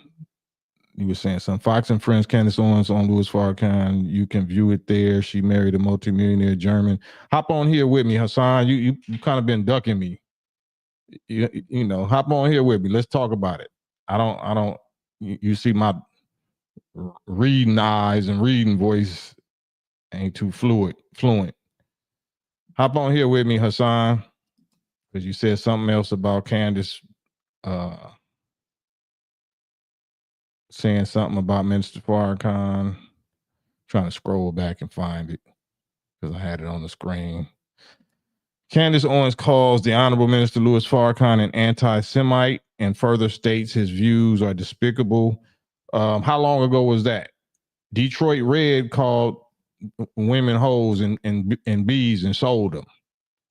you were saying some Fox and Friends, Candace Owens on Louis Farrakhan. You can view it there. She married a multimillionaire German. Hop on here with me, Hassan. You kind of been ducking me. Hop on here with me. Let's talk about it. I don't. You see my reading eyes and reading voice ain't too fluent. Hop on here with me, Hassan, because you said something else about Candace saying something about Minister Farrakhan. Trying to scroll back and find it because I had it on the screen. Candace Owens calls the Honorable Minister Louis Farrakhan an anti-Semite and further states his views are despicable. How long ago was that? Detroit Red called women hoes and bees and sold them.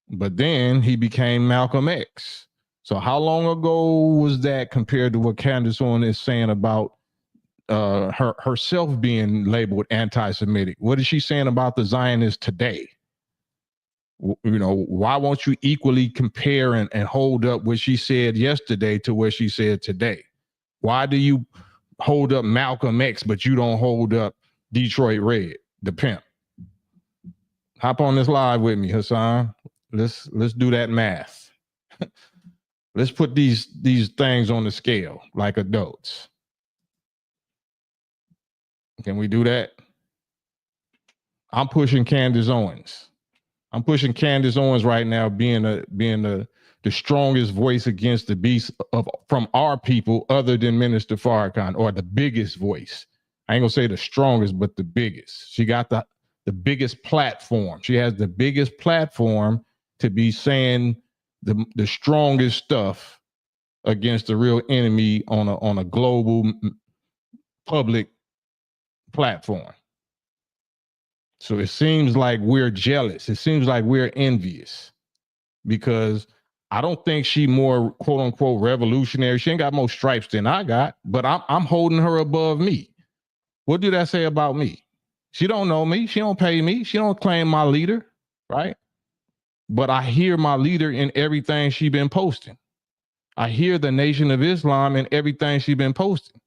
But then he became Malcolm X. So how long ago was that compared to what Candace Owens is saying about herself being labeled anti-Semitic? What is she saying about the Zionists today? Why won't you equally compare and hold up what she said yesterday to what she said today? Why do you hold up Malcolm X, but you don't hold up Detroit Red, the pimp? Hop on this live with me, Hassan. Let's do that math. Let's put these things on the scale like adults. Can we do that? I'm pushing Candace Owens. I'm pushing Candace Owens right now, being the strongest voice against the beast from our people, other than Minister Farrakhan, or the biggest voice. I ain't gonna say the strongest, but the biggest. She got the biggest platform. She has the biggest platform to be saying the strongest stuff against the real enemy on a global public platform. So it seems like we're jealous. It seems like we're envious, because I don't think she more quote unquote revolutionary. She ain't got more stripes than I got, but I'm holding her above me. What do that say about me? She don't know me. She don't pay me. She don't claim my leader, right? But I hear my leader in everything she been posting. I hear the Nation of Islam in everything she been posting.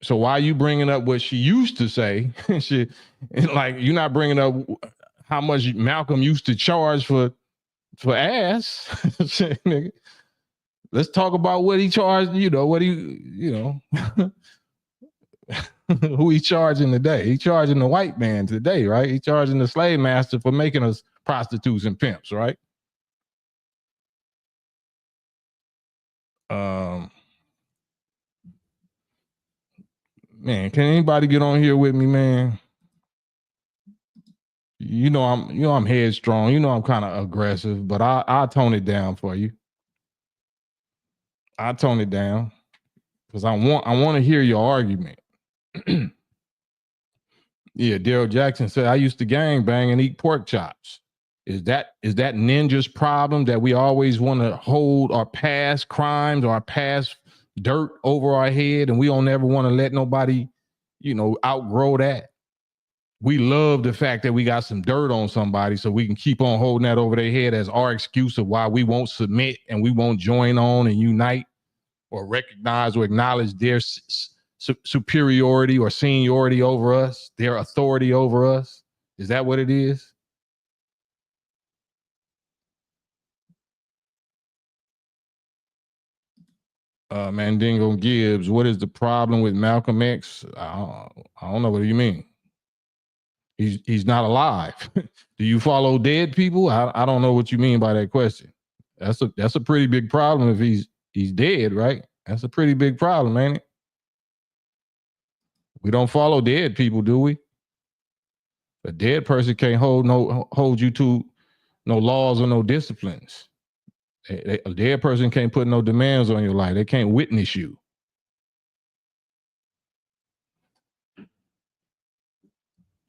So why are you bringing up what she used to say? Like, you're not bringing up how much Malcolm used to charge for ass. Nigga. Let's talk about what he charged, what he, who he charging today. He charging the white man today, right? He charging the slave master for making us prostitutes and pimps, right? Man, can anybody get on here with me, man? I'm headstrong. I'm kind of aggressive, but I'll tone it down for you. I'll tone it down because I want to hear your argument. Yeah, Daryl Jackson said, I used to gang bang and eat pork chops. Is that Ninja's problem that we always want to hold our past crimes or our past dirt over our head, and we don't ever want to let nobody, outgrow that? We love the fact that we got some dirt on somebody so we can keep on holding that over their head as our excuse of why we won't submit and we won't join on and unite or recognize or acknowledge their superiority or seniority over us, their authority over us. Is that what it is? Mandingo Gibbs, what is the problem with Malcolm X? I don't know what you mean. He's not alive. Do you follow dead people? I don't know what you mean by that question. That's a pretty big problem if he's dead, right? That's a pretty big problem, ain't it? We don't follow dead people, do we? A dead person can't hold you to no laws or no disciplines. A dead person can't put no demands on your life. They can't witness you.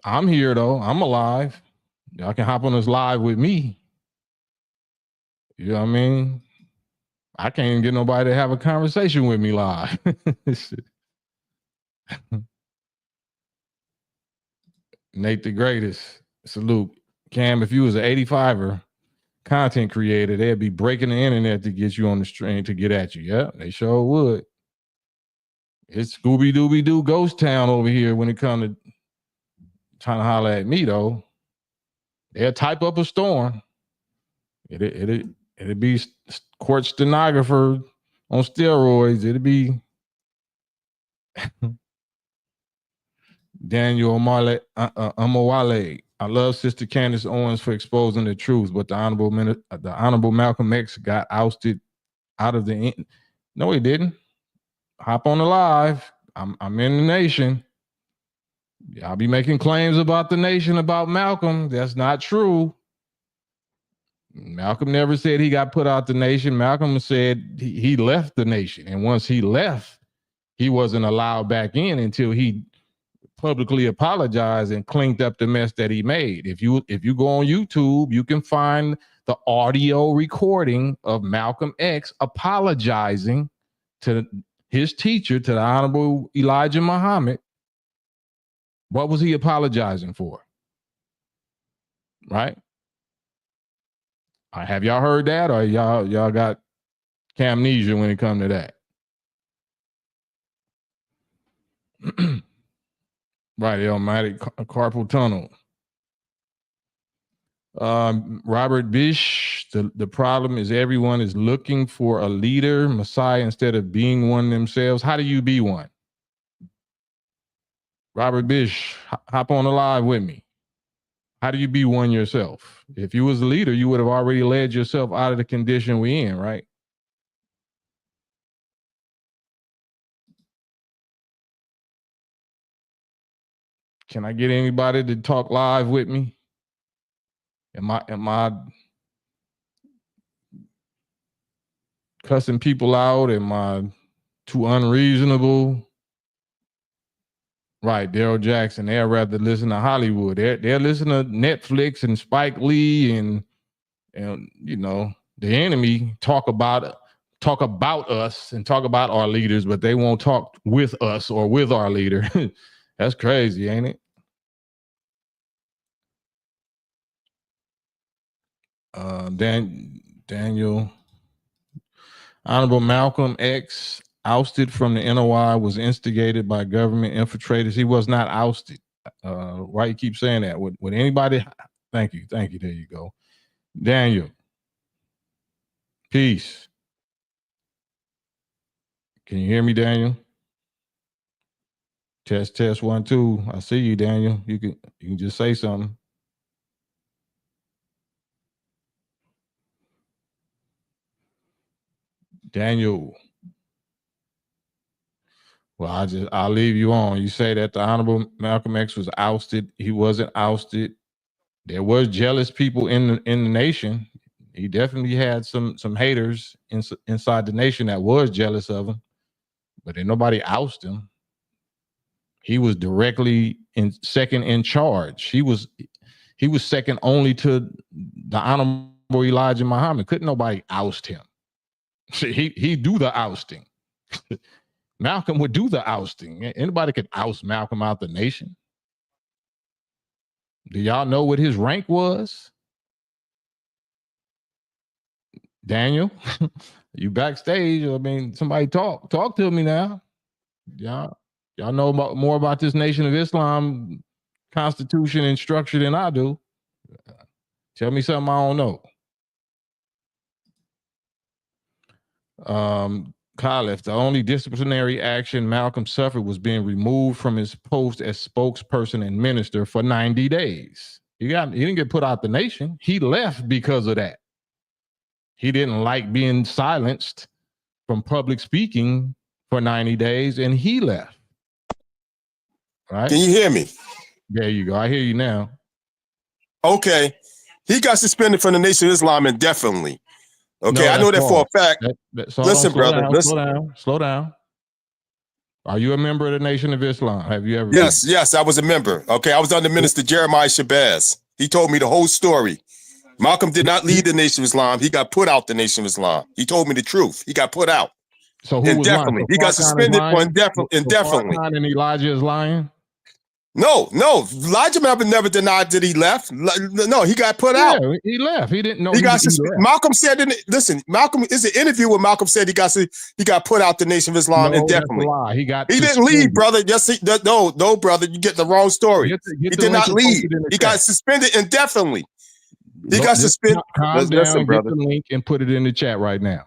I'm here though. I'm alive. Y'all can hop on this live with me. You know what I mean? I can't even get nobody to have a conversation with me live. Nate the Greatest. Salute. Cam, if you was an 85er content creator, they'd be breaking the internet to get you on the stream to get at you. Yeah, they sure would. It's Scooby-Dooby-Doo ghost town over here when it comes to trying to holler at me, though. They'll type up a storm. It'd be court stenographer on steroids. It'd be Daniel Amawale. I love Sister Candace Owens for exposing the truth, but the Honorable Malcolm X got ousted out of the. No, he didn't. Hop on the live. I'm in the nation. I'll be making claims about the nation about Malcolm. That's not true. Malcolm never said he got put out the nation. Malcolm said he left the nation, and once he left, he wasn't allowed back in until he publicly apologized and cleaned up the mess that he made. If you go on YouTube, you can find the audio recording of Malcolm X apologizing to his teacher, to the Honorable Elijah Muhammad. What was he apologizing for? Right? Have y'all heard that, or y'all got amnesia when it comes to that? Right, the almighty carpal tunnel. Robert Bish, the problem is everyone is looking for a leader, Messiah, instead of being one themselves. How do you be one? Robert Bish, hop on the live with me. How do you be one yourself? If you was a leader, you would have already led yourself out of the condition we in, right? Can I get anybody to talk live with me? Am I cussing people out? Am I too unreasonable? Right, Daryl Jackson. They'd rather listen to Hollywood. They're listening to Netflix and Spike Lee and the enemy talk about us and talk about our leaders, but they won't talk with us or with our leader. That's crazy, ain't it? Daniel, Honorable Malcolm X, ousted from the NOI was instigated by government infiltrators. He was not ousted. Why you keep saying that? Would anybody? Thank you. There you go. Daniel. Peace. Can you hear me, Daniel? Test 1 2. I see you, Daniel. You can just say something. Daniel. Well, I'll leave you on. You say that the Honorable Malcolm X was ousted. He wasn't ousted. There was jealous people in the nation. He definitely had some haters inside the nation that was jealous of him, but ain't nobody ousted him. He was directly second in charge. He was second only to the Honorable Elijah Muhammad. Couldn't nobody oust him. He do the ousting. Malcolm would do the ousting. Anybody could oust Malcolm out the nation. Do y'all know what his rank was? Daniel, you backstage. I mean, somebody talk to me now. Y'all know more about this Nation of Islam constitution and structure than I do. Tell me something I don't know. Khalif, the only disciplinary action Malcolm suffered was being removed from his post as spokesperson and minister for 90 days. He didn't get put out the nation. He left because of that. He didn't like being silenced from public speaking for 90 days, and he left. Right? Can you hear me? There you go. I hear you now. Okay. He got suspended from the Nation of Islam indefinitely. Okay, no, I know that for a fact. Listen, brother. Slow down. Are you a member of the Nation of Islam? Have you ever? Yes, I was a member. Okay, I was under Minister Jeremiah Shabazz. He told me the whole story. Malcolm did not lead the Nation of Islam. He got put out the Nation of Islam. He told me the truth. He got put out. So who indefinitely. He got suspended for indefinitely. And Elijah is lying? No. Elijah never denied that he left. No, he got put out. He left. He didn't know. He got suspended. Malcolm said, Malcolm is an interview where Malcolm said he got put out the Nation of Islam indefinitely. That's a lie. He didn't leave, brother. No, brother. You get the wrong story. He did not leave. He got suspended indefinitely. He got suspended. Calm down, brother. Get the link and put it in the chat right now.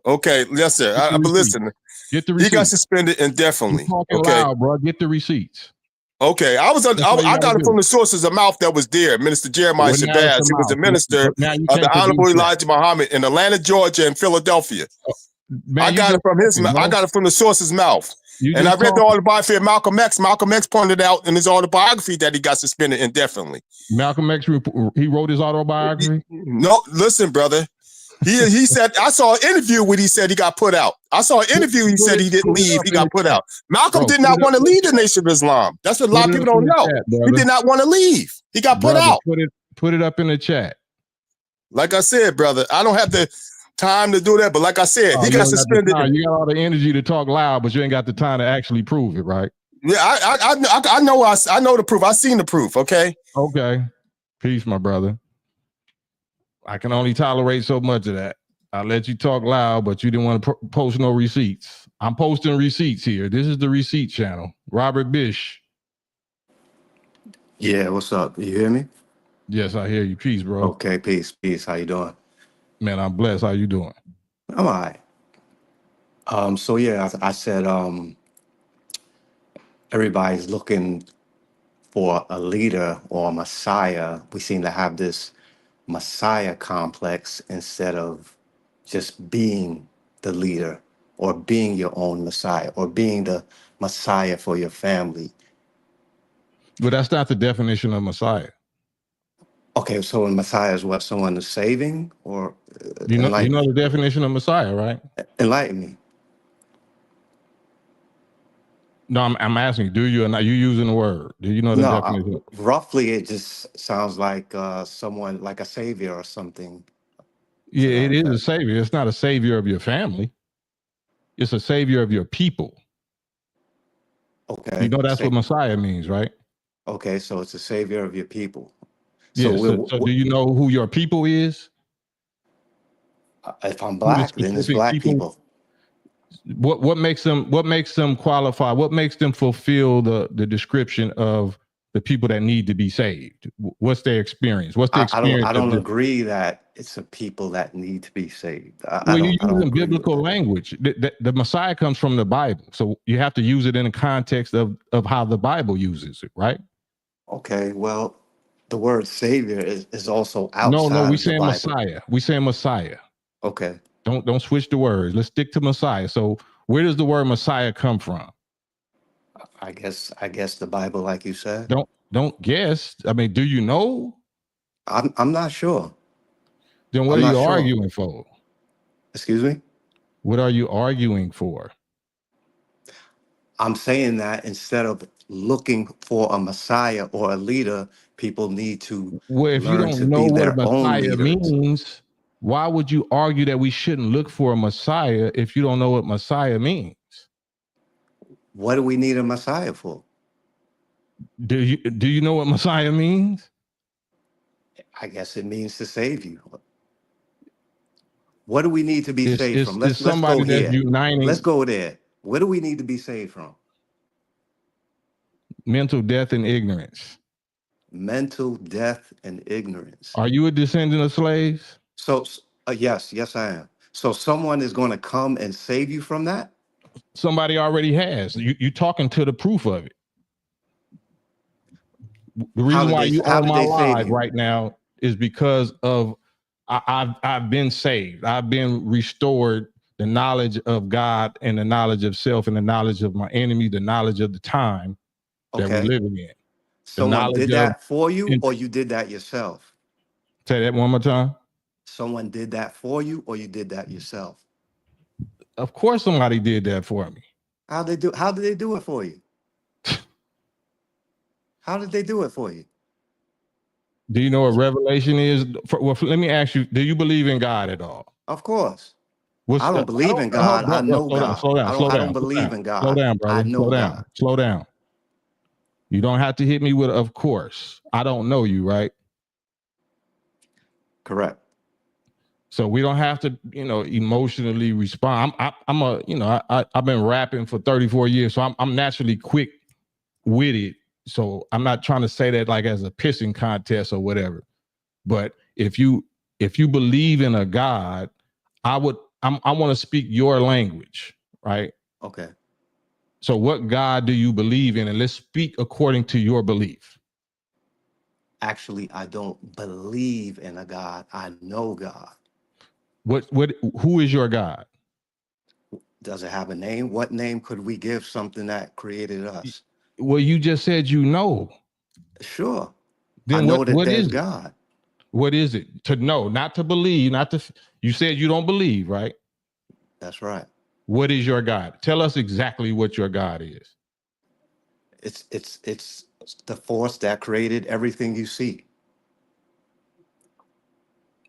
Okay, yes, sir. But listen, get the receipts. He got suspended indefinitely. Okay, loud, bro. Get the receipts. Okay, I got it from the sources of mouth that was there. Minister Jeremiah Shabazz, he was a minister of the Honorable Elijah Muhammad in Atlanta, Georgia, and Philadelphia. I got it from his mouth. I got it from the source's mouth. And I read the autobiography of Malcolm X. Malcolm X pointed out in his autobiography that he got suspended indefinitely. Malcolm X, he wrote his autobiography? No, listen, brother. He said, I saw an interview where he said he got put out. I saw an interview he said he didn't leave. He got put out. Malcolm did not want to lead the Nation of Islam. That's what a lot of people don't know. He did not want to leave. He got put out. Put it up in the chat. Like I said, brother, I don't have the time to do that. But like I said, he got suspended. You got all the energy to talk loud, but you ain't got the time to actually prove it, right? Yeah, I know. I know the proof. I seen the proof. Okay. Okay. Peace, my brother. I can only tolerate so much of that. I'll let you talk loud, but you didn't want to post no receipts. I'm posting receipts here. This is the receipt channel. Robert Bish. Yeah, what's up? You hear me? Yes, I hear you. Peace, bro. Okay, peace. How you doing? Man, I'm blessed. How you doing? I'm all right. So yeah, I said everybody's looking for a leader or a messiah. We seem to have this messiah complex instead of just being the leader or being your own messiah or being the messiah for your family. But that's not the definition of messiah. Okay, so a messiah is what? Someone is saving or you know the definition of messiah, right? Enlighten me. No, I'm asking you, do you or not? You using the word. Do you know the definition? Roughly, it just sounds like someone like a savior or something. Yeah, it is a savior. It's not a savior of your family. It's a savior of your people. Okay. You know that's what messiah means, right? Okay, so it's a savior of your people. Yeah, so do you know who your people is? If I'm black, then it's black people. What makes them qualify? What makes them fulfill the description of the people that need to be saved? What's their experience? What's the experience? I don't agree that it's the people that need to be saved. Well, you're using biblical language. The Messiah comes from the Bible, so you have to use it in the context of how the Bible uses it, right? Okay, well, the word Savior is also No, outside we of the saying Bible. Messiah. We saying Messiah. Okay. Don't switch the words. Let's stick to Messiah. So where does the word Messiah come from? I guess the Bible, like you said. Don't guess. I mean, do you know? I'm not sure. Then what are you arguing for? Excuse me? What are you arguing for? I'm saying that instead of looking for a Messiah or a leader, people need to if you learn to don't know be what a their own Messiah leaders. means, why would you argue that we shouldn't look for a Messiah if you don't know what Messiah means? What do we need a Messiah for? Do you know what Messiah means? I guess it means to save you. What do we need to be saved from? Let's go here. Let's go there. What do we need to be saved from? Mental death and ignorance. Mental death and ignorance. Are you a descendant of slaves? So yes, I am. So someone is going to come and save you from that? Somebody already has. You talking to the proof of it. The reason why you on my live right now is because of I've been saved. I've been restored the knowledge of God and the knowledge of self and the knowledge of my enemy, the knowledge of the time that we're living in. Someone did that for you, or you did that yourself? Say that one more time. Someone did that for you, or you did that yourself? Of course somebody did that for me. How did they do it for you? How did they do it for you? Do you know what revelation is? Let me ask you, do you believe in God at all? Of course. I don't believe in God. I know God. Slow down. I don't believe in God. Slow down, brother. I know God. Slow down. You don't have to hit me with, of course. I don't know you, right? Correct. So we don't have to, emotionally respond. I've been rapping for 34 years, so I'm naturally quick witted. So I'm not trying to say that like as a pissing contest or whatever. But if you believe in a God, I want to speak your language, right? Okay. So what God do you believe in? And let's speak according to your belief. Actually, I don't believe in a God. I know God. Who is your God? Does it have a name? What name could we give something that created us? Well, you just said you know. Sure. Then I know that what there's is God. What is it? To know, not to believe, you said you don't believe, right? That's right. What is your God? Tell us exactly what your God is. It's the force that created everything you see.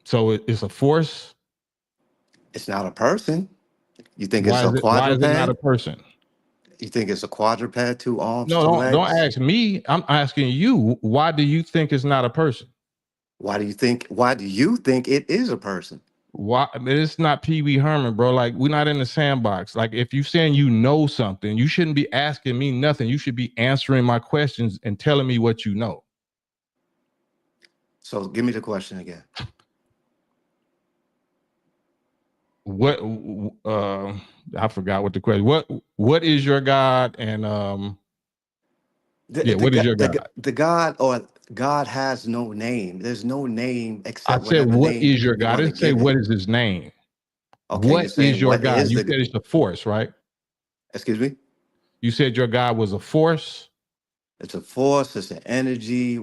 So it's a force? It's not a person. You think it's a quadruped? Why is it not a person? You think it's a quadruped, 2 arms, No, 2 legs? don't ask me. I'm asking you. Why do you think it's not a person? Why do you think it is a person? Why? It's not Pee Wee Herman, bro. Like, we're not in the sandbox. Like, if you're saying you know something, you shouldn't be asking me nothing. You should be answering my questions and telling me what you know. So give me the question again. What? I forgot what the question. What is your God? And what is your God? The God, or God has no name. There's no name except I said, what is your God? I didn't say what is his name. Okay, what is your God? You said it's a force, right? Excuse me? You said your God was a force? It's a force, it's an energy.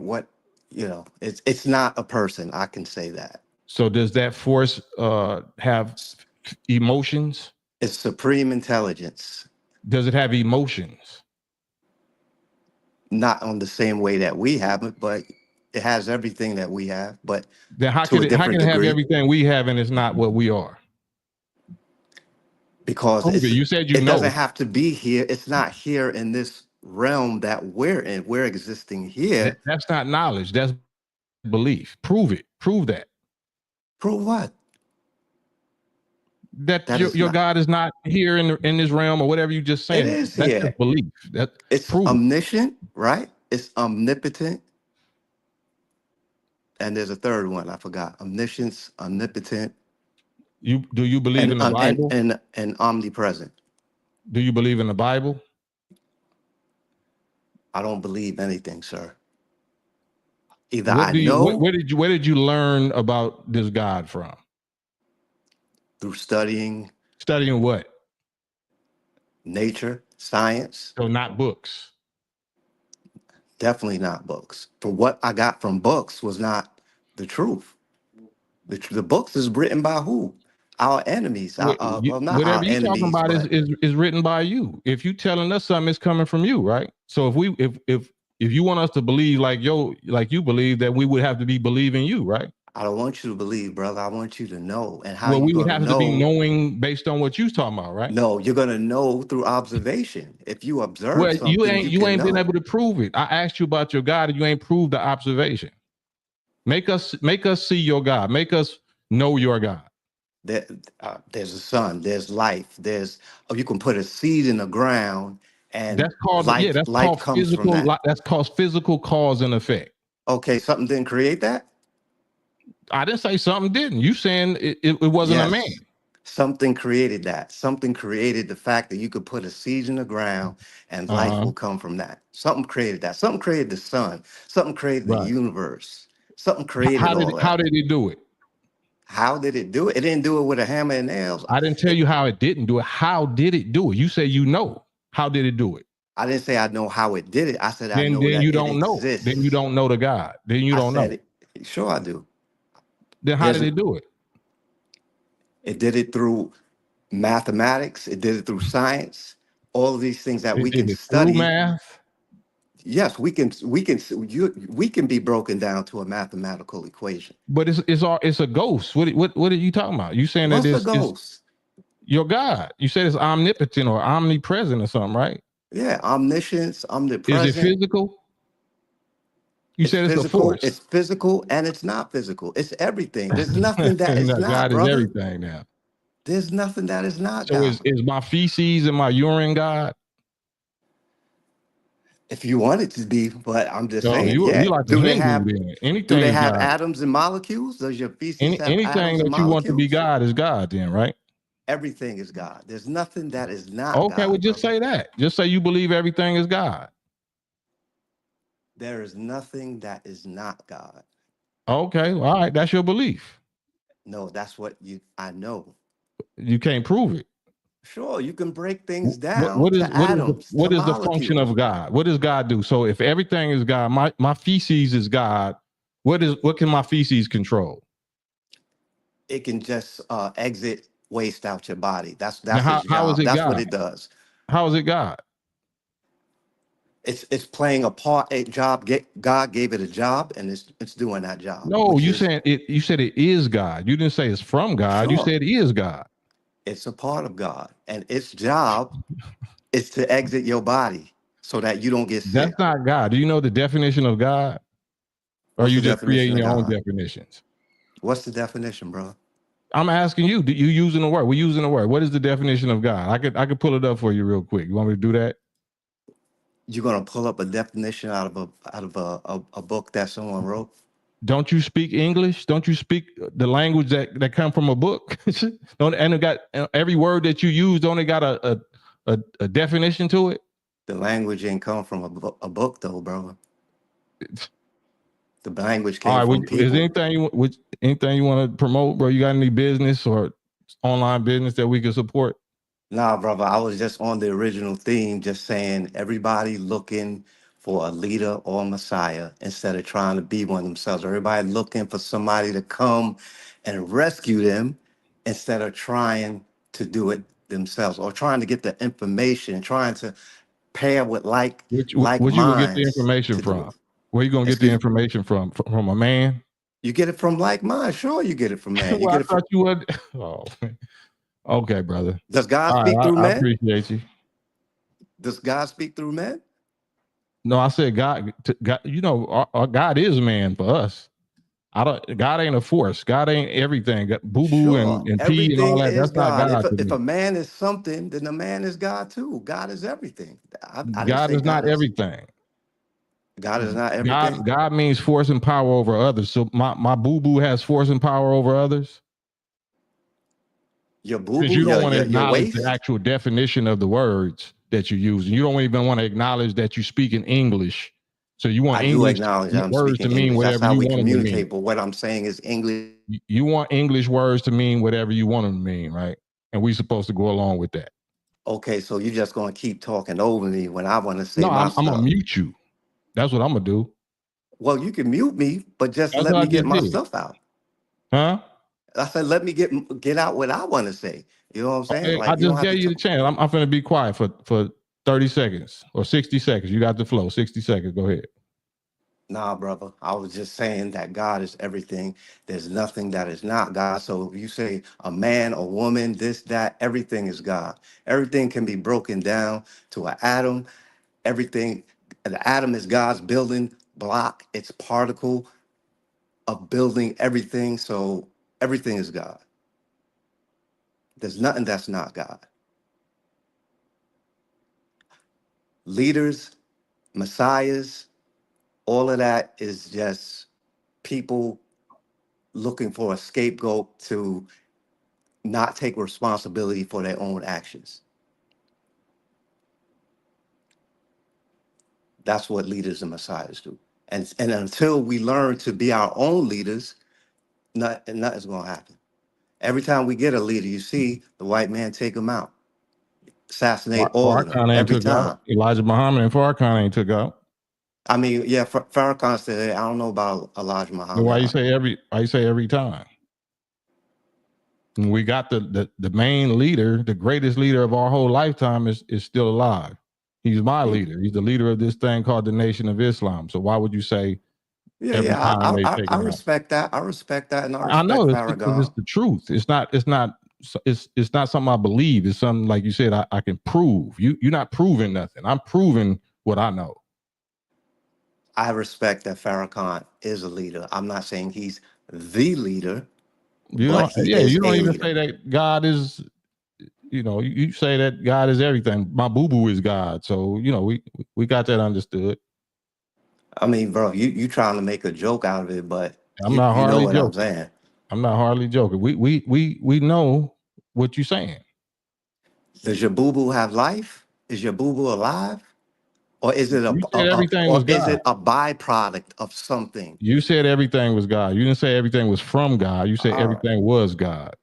It's not a person. I can say that. So does that force have emotions? It's supreme intelligence. Does it have emotions? Not on the same way that we have it, but it has everything that we have. But then how can it have everything we have and it's not what we are? Because you said it doesn't have to be here. It's not here in this realm that we're in. We're existing here. That's not knowledge. That's belief. Prove it. Prove that. Prove what? That your God is not here in this realm or whatever you just saying. It is That's here. just belief. It's omniscient, right? It's omnipotent. And there's a third one I forgot. Omniscience, omnipotent. Do you believe in the Bible? And omnipresent. Do you believe in the Bible? I don't believe anything, sir. Either I know. Where did you learn about this God from? Through studying. Studying what? Nature, science. So not books. Definitely not books. For what I got from books was not the truth. The books is written by who? Our enemies. Not whatever our you're talking enemies, about but is written by you. If you telling us something, it's coming from you, right? So if you want us to believe like you believe, that we would have to be believing you, right? I don't want you to believe, brother. I want you to know. And how well, you we would gonna have know, to be knowing based on what you're talking about, right? No, you're gonna know through observation. If you observe something, you ain't been know. able to prove it. I asked you about your God, and you ain't proved the observation. Make us see your God. Make us know your God. There's a sun. There's life. You can put a seed in the ground, and that's called life, that's life called comes physical. from that. That's called physical cause and effect. Okay, something didn't create that. I didn't say something didn't. You saying it wasn't a man. Something created that. Something created the fact that you could put a seed in the ground and life will come from that. Something created that. Something created the sun. Something created the universe. Something created all that. How did it do it? How did it do it? It didn't do it with a hammer and nails. I didn't tell you how it didn't do it. How did it do it? You say you know. How did it do it? I didn't say I know how it did it. I said I know then that you it don't know. exists. Then you don't know the God. Then you don't know. Sure I do. Then how did it do it? It did it through mathematics. It did it through science. All of these things that we can study. Through math? Yes, we can be broken down to a mathematical equation. But it's a ghost. What are you talking about? You saying that it's a ghost? Your God. You said it's omnipotent or omnipresent or something, right? Yeah, omniscience, omnipresent. Is it physical? You said it's a force. It's physical and it's not physical. It's everything. There's nothing that is not, God brother. is everything now. There's nothing that is not. So God. is my feces and my urine God? If you want it to be, but I'm just saying. You like do they have anything? Do they have atoms and molecules? Does your feces have anything that you want to be God is God? Then, right? Everything is God. There's nothing that is not. Okay, God, well, just say that. Just say you believe everything is God. There is nothing that is not God. Okay, all right, that's your belief. No, that's what I know. You can't prove it. Sure, you can break things down. What is the function of God? What does God do? So if everything is God, my feces is God. What can my feces control? It can just exit waste out your body. That's how is it that's God? What it does. How is it God? It's playing a part. A job. God gave it a job, and it's doing that job. No, you said it. You said it is God. You didn't say it's from God. Sure. You said it is God. It's a part of God, and its job is to exit your body so that you don't get sick. That's not God. Do you know the definition of God? Or are you just creating your own definitions? What's the definition, bro? I'm asking you. You using the word? We're using the word. What is the definition of God? I could pull it up for you real quick. You want me to do that? You're gonna pull up a definition out of a book that someone wrote? Don't you speak English? Don't you speak the language that come from a book? And it got every word that you use. Don't it got a definition to it? The language ain't come from a book though, bro. The language came from people. Is anything you want to promote, bro? You got any business or online business that we can support? Nah, brother. I was just on the original theme, just saying everybody looking for a leader or a messiah instead of trying to be one themselves. Everybody looking for somebody to come and rescue them instead of trying to do it themselves or trying to get the information, trying to pair with like where you gonna get the information from? Where you gonna get the information from? From a man? You get it from like mind. Sure, you get it from man. Well, I thought you would. Oh, okay, brother. Does God speak through men? I appreciate you. Does God speak through men? No, I said God. God, you know, our God is man for us. God ain't a force. God ain't everything. Boo boo Sure, and pee and all everything that. is That's not God. God to If me. a man is something, then the man is God too. God is everything. I didn't God say is not God is. everything. God is not everything. God means force and power over others. So my boo boo has force and power over others. Your boo Because boo, you don't want to your acknowledge the waist. actual definition of the words that you use. And you don't even want to acknowledge that you speak in English. So you want I do English acknowledge I'm words to speaking mean English. That's whatever how you we want them to mean. communicate. But what I'm saying is English. You want English words to mean whatever you want them to mean, right? And we're supposed to go along with that. Okay, so you're just gonna keep talking over me when I want to say No, my I'm gonna stuff. mute you. That's what I'm gonna do. Well, you can mute me, but just That's let what I me get just my did. stuff out. Huh? I said, let me get out what I want to say. You know what I'm saying? Okay, I Like you don't just have gave to you the talk. chance. I'm gonna be quiet for 30 seconds or 60 seconds. You got the flow. 60 seconds. Go ahead. Nah, brother. I was just saying that God is everything. There's nothing that is not God. So if you say a man, a woman, this, that, everything is God. Everything can be broken down to an atom. Everything, the atom is God's building block. It's particle of building everything. So everything is God. There's nothing that's not God. Leaders, messiahs, all of that is just people looking for a scapegoat to not take responsibility for their own actions. That's what leaders and messiahs do. And until we learn to be our own leaders, nothing's going to happen. Every time we get a leader, you see the white man take them out, assassinate all of them Farrakhan ain't every took out. time. Elijah Muhammad and Farrakhan ain't took out. I mean, yeah, Farrakhan said, I don't know about Elijah Then why Muhammad. you say every time? When we got the main leader, the greatest leader of our whole lifetime is still alive. He's my leader. He's the leader of this thing called the Nation of Islam. So why would you say every time they take I him out? respect that. I respect that, and I I know respect it's Farrakhan. the truth. It's not something I believe. It's something like you said. I can prove. You're not proving nothing. I'm proving what I know. I respect that Farrakhan is a leader. I'm not saying he's the leader, but he is You don't a even leader. say that God is. You say that God is everything. My boo boo is God. So we got that understood. I mean, bro, you trying to make a joke out of it, but I'm not you know hardly what I'm joking. saying. I'm not hardly joking. We know what you're saying. Does your boo boo have life? Is your boo boo alive, or is it You said everything was God. a byproduct of something? You said everything was God. You didn't say everything was from God. You said All right, everything was God.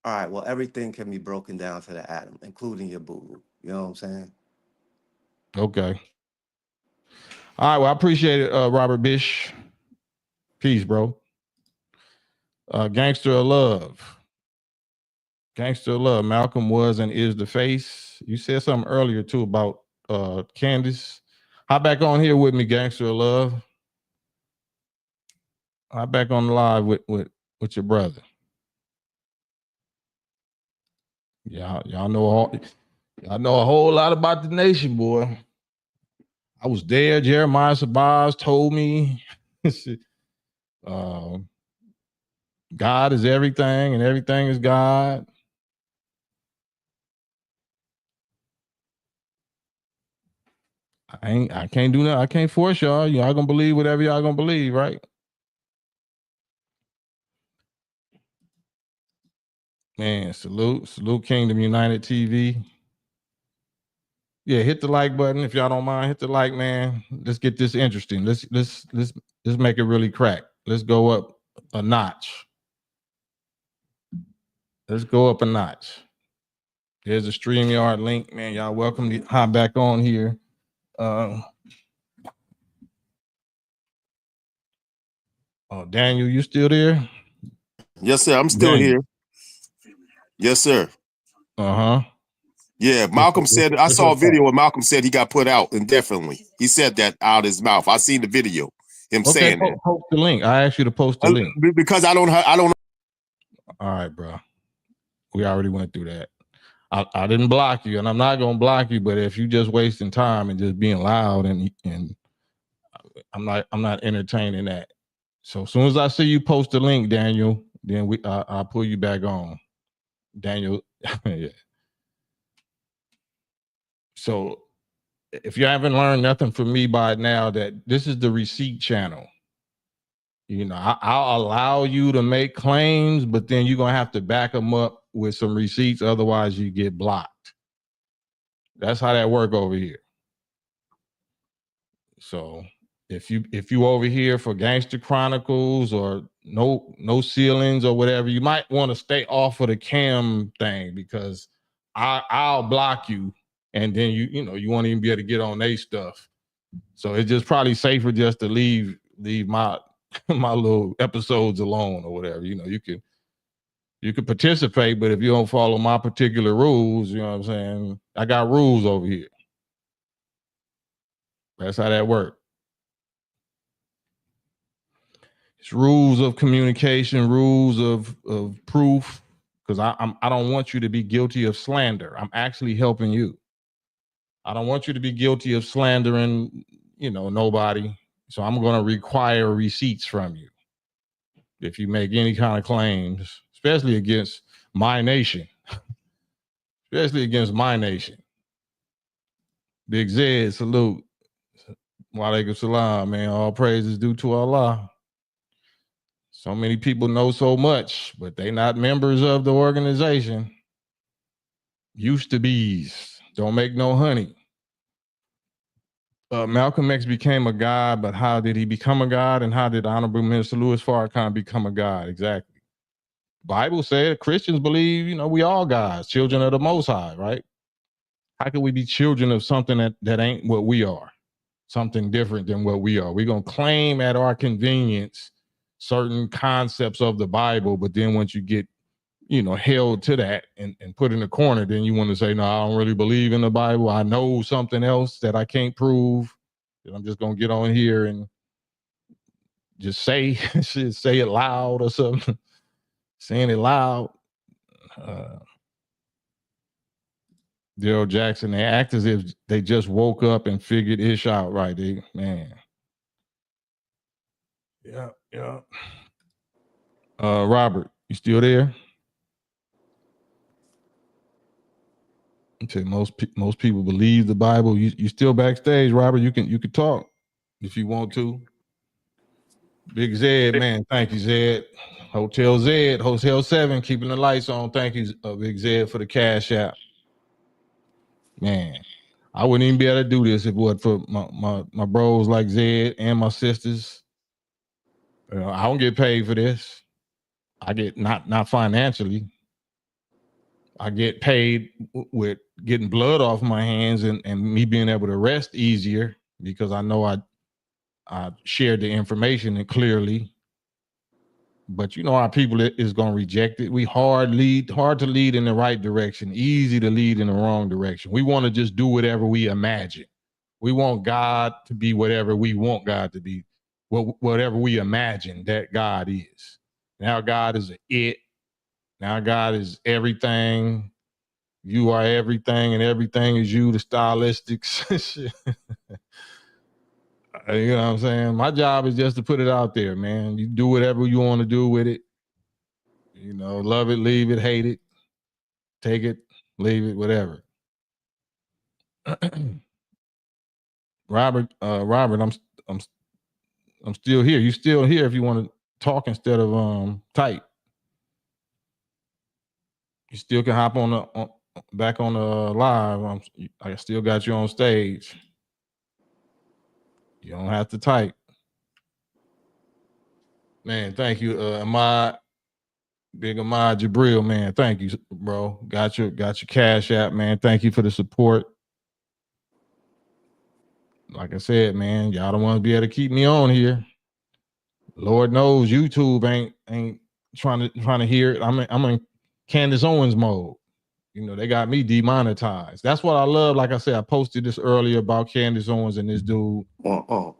all right. Well, everything can be broken down to the atom, including your boo boo. You know what I'm saying? Okay. All right. Well, I appreciate it, Robert Bish. Peace, bro. Gangster of Love. Gangster of Love. Malcolm was and is the face. You said something earlier too about Candace. Hop back on here with me, Gangster of Love. Hop back on the live with your brother. Y'all know a whole lot about the nation, boy. I was there. Jeremiah Sabaz told me God is everything and everything is God. I can't do that. I can't force y'all. Y'all gonna believe whatever y'all gonna believe, right? Man, salute Kingdom United TV. Yeah, hit the like button if y'all don't mind. Hit the like, man. Let's get this interesting. Let's make it really crack. Let's go up a notch. Let's go up a notch. There's a StreamYard link, man. Y'all welcome to hop back on here. Daniel, you still there? Yes, sir. I'm still here. Yes, sir. Uh-huh. Yeah, Malcolm said, I saw a video where Malcolm said he got put out indefinitely. He said that out of his mouth. I seen the video, him saying that. Post the link. I asked you to post the link. Because I don't know. All right, bro. We already went through that. I didn't block you, and I'm not gonna block you, but if you just wasting time and just being loud and I'm not entertaining that. So as soon as I see you post the link, Daniel, then I'll pull you back on. Daniel, yeah. So if you haven't learned nothing from me by now, that this is the receipt channel. You know, I'll allow you to make claims, but then you're going to have to back them up with some receipts. Otherwise, you get blocked. That's how that work over here. So if you over here for Gangster Chronicles or no ceilings or whatever, you might want to stay off of the cam thing, because I'll block you, and then you won't even be able to get on their stuff. So it's just probably safer just to leave my my little episodes alone or whatever. You can participate, but if you don't follow my particular rules, you know what I'm saying? I got rules over here. That's how that works. It's rules of communication, rules of proof, because I don't want you to be guilty of slander. I'm actually helping you. I don't want you to be guilty of slandering, nobody. So I'm going to require receipts from you if you make any kind of claims, especially against my nation. Especially against my nation. Big Zed, salute. Wa alaikum salam, man. All praise is due to Allah. So many people know so much, but they not members of the organization. Used to be's. Don't make no honey. Malcolm X became a god, but how did he become a god? And how did Honorable Minister Louis Farrakhan become a god? Exactly. Bible said Christians believe, we all gods, children of the Most High, right? How can we be children of something that ain't what we are? Something different than what we are. We're going to claim at our convenience certain concepts of the Bible, but then once you get, held to that and put in a corner, then you want to say, no, I don't really believe in the Bible. I know something else that I can't prove. I'm just going to get on here and just say it loud or something. Saying it loud. Daryl Jackson, they act as if they just woke up and figured ish out, right? Man. Yeah. Robert, you still there? Okay, most people believe the Bible. You still backstage, Robert? You can talk if you want to. Big Zed, man, thank you, Zed. Hotel 7, keeping the lights on. Thank you, Big Zed, for the cash app. Man, I wouldn't even be able to do this if it wasn't for my bros like Zed and my sisters. I don't get paid for this. I get not financially. I get paid with getting blood off my hands and me being able to rest easier, because I know I shared the information and clearly. But our people is going to reject it. We hard to lead in the right direction, easy to lead in the wrong direction. We want to just do whatever we imagine. We want God to be whatever we want God to be, whatever we imagine that God is. Now God is it. Now God is everything. You are everything, and everything is you, the stylistics. You know what I'm saying? My job is just to put it out there, man. You do whatever you want to do with it. Love it, leave it, hate it, take it, leave it, whatever. Robert, I'm still here. You still here if you want to talk instead of type. You still can hop back on the live. I still got you on stage. You don't have to type. Man, thank you, Ahmad. Big Ahmad Jabril, man. Thank you, bro. Got your cash app, man. Thank you for the support. Like I said, man, y'all don't want to be able to keep me on here. Lord knows YouTube ain't trying to hear it. I'm in Candace Owens mode. They got me demonetized. That's what I love. Like I said, I posted this earlier about Candace Owens and this dude. You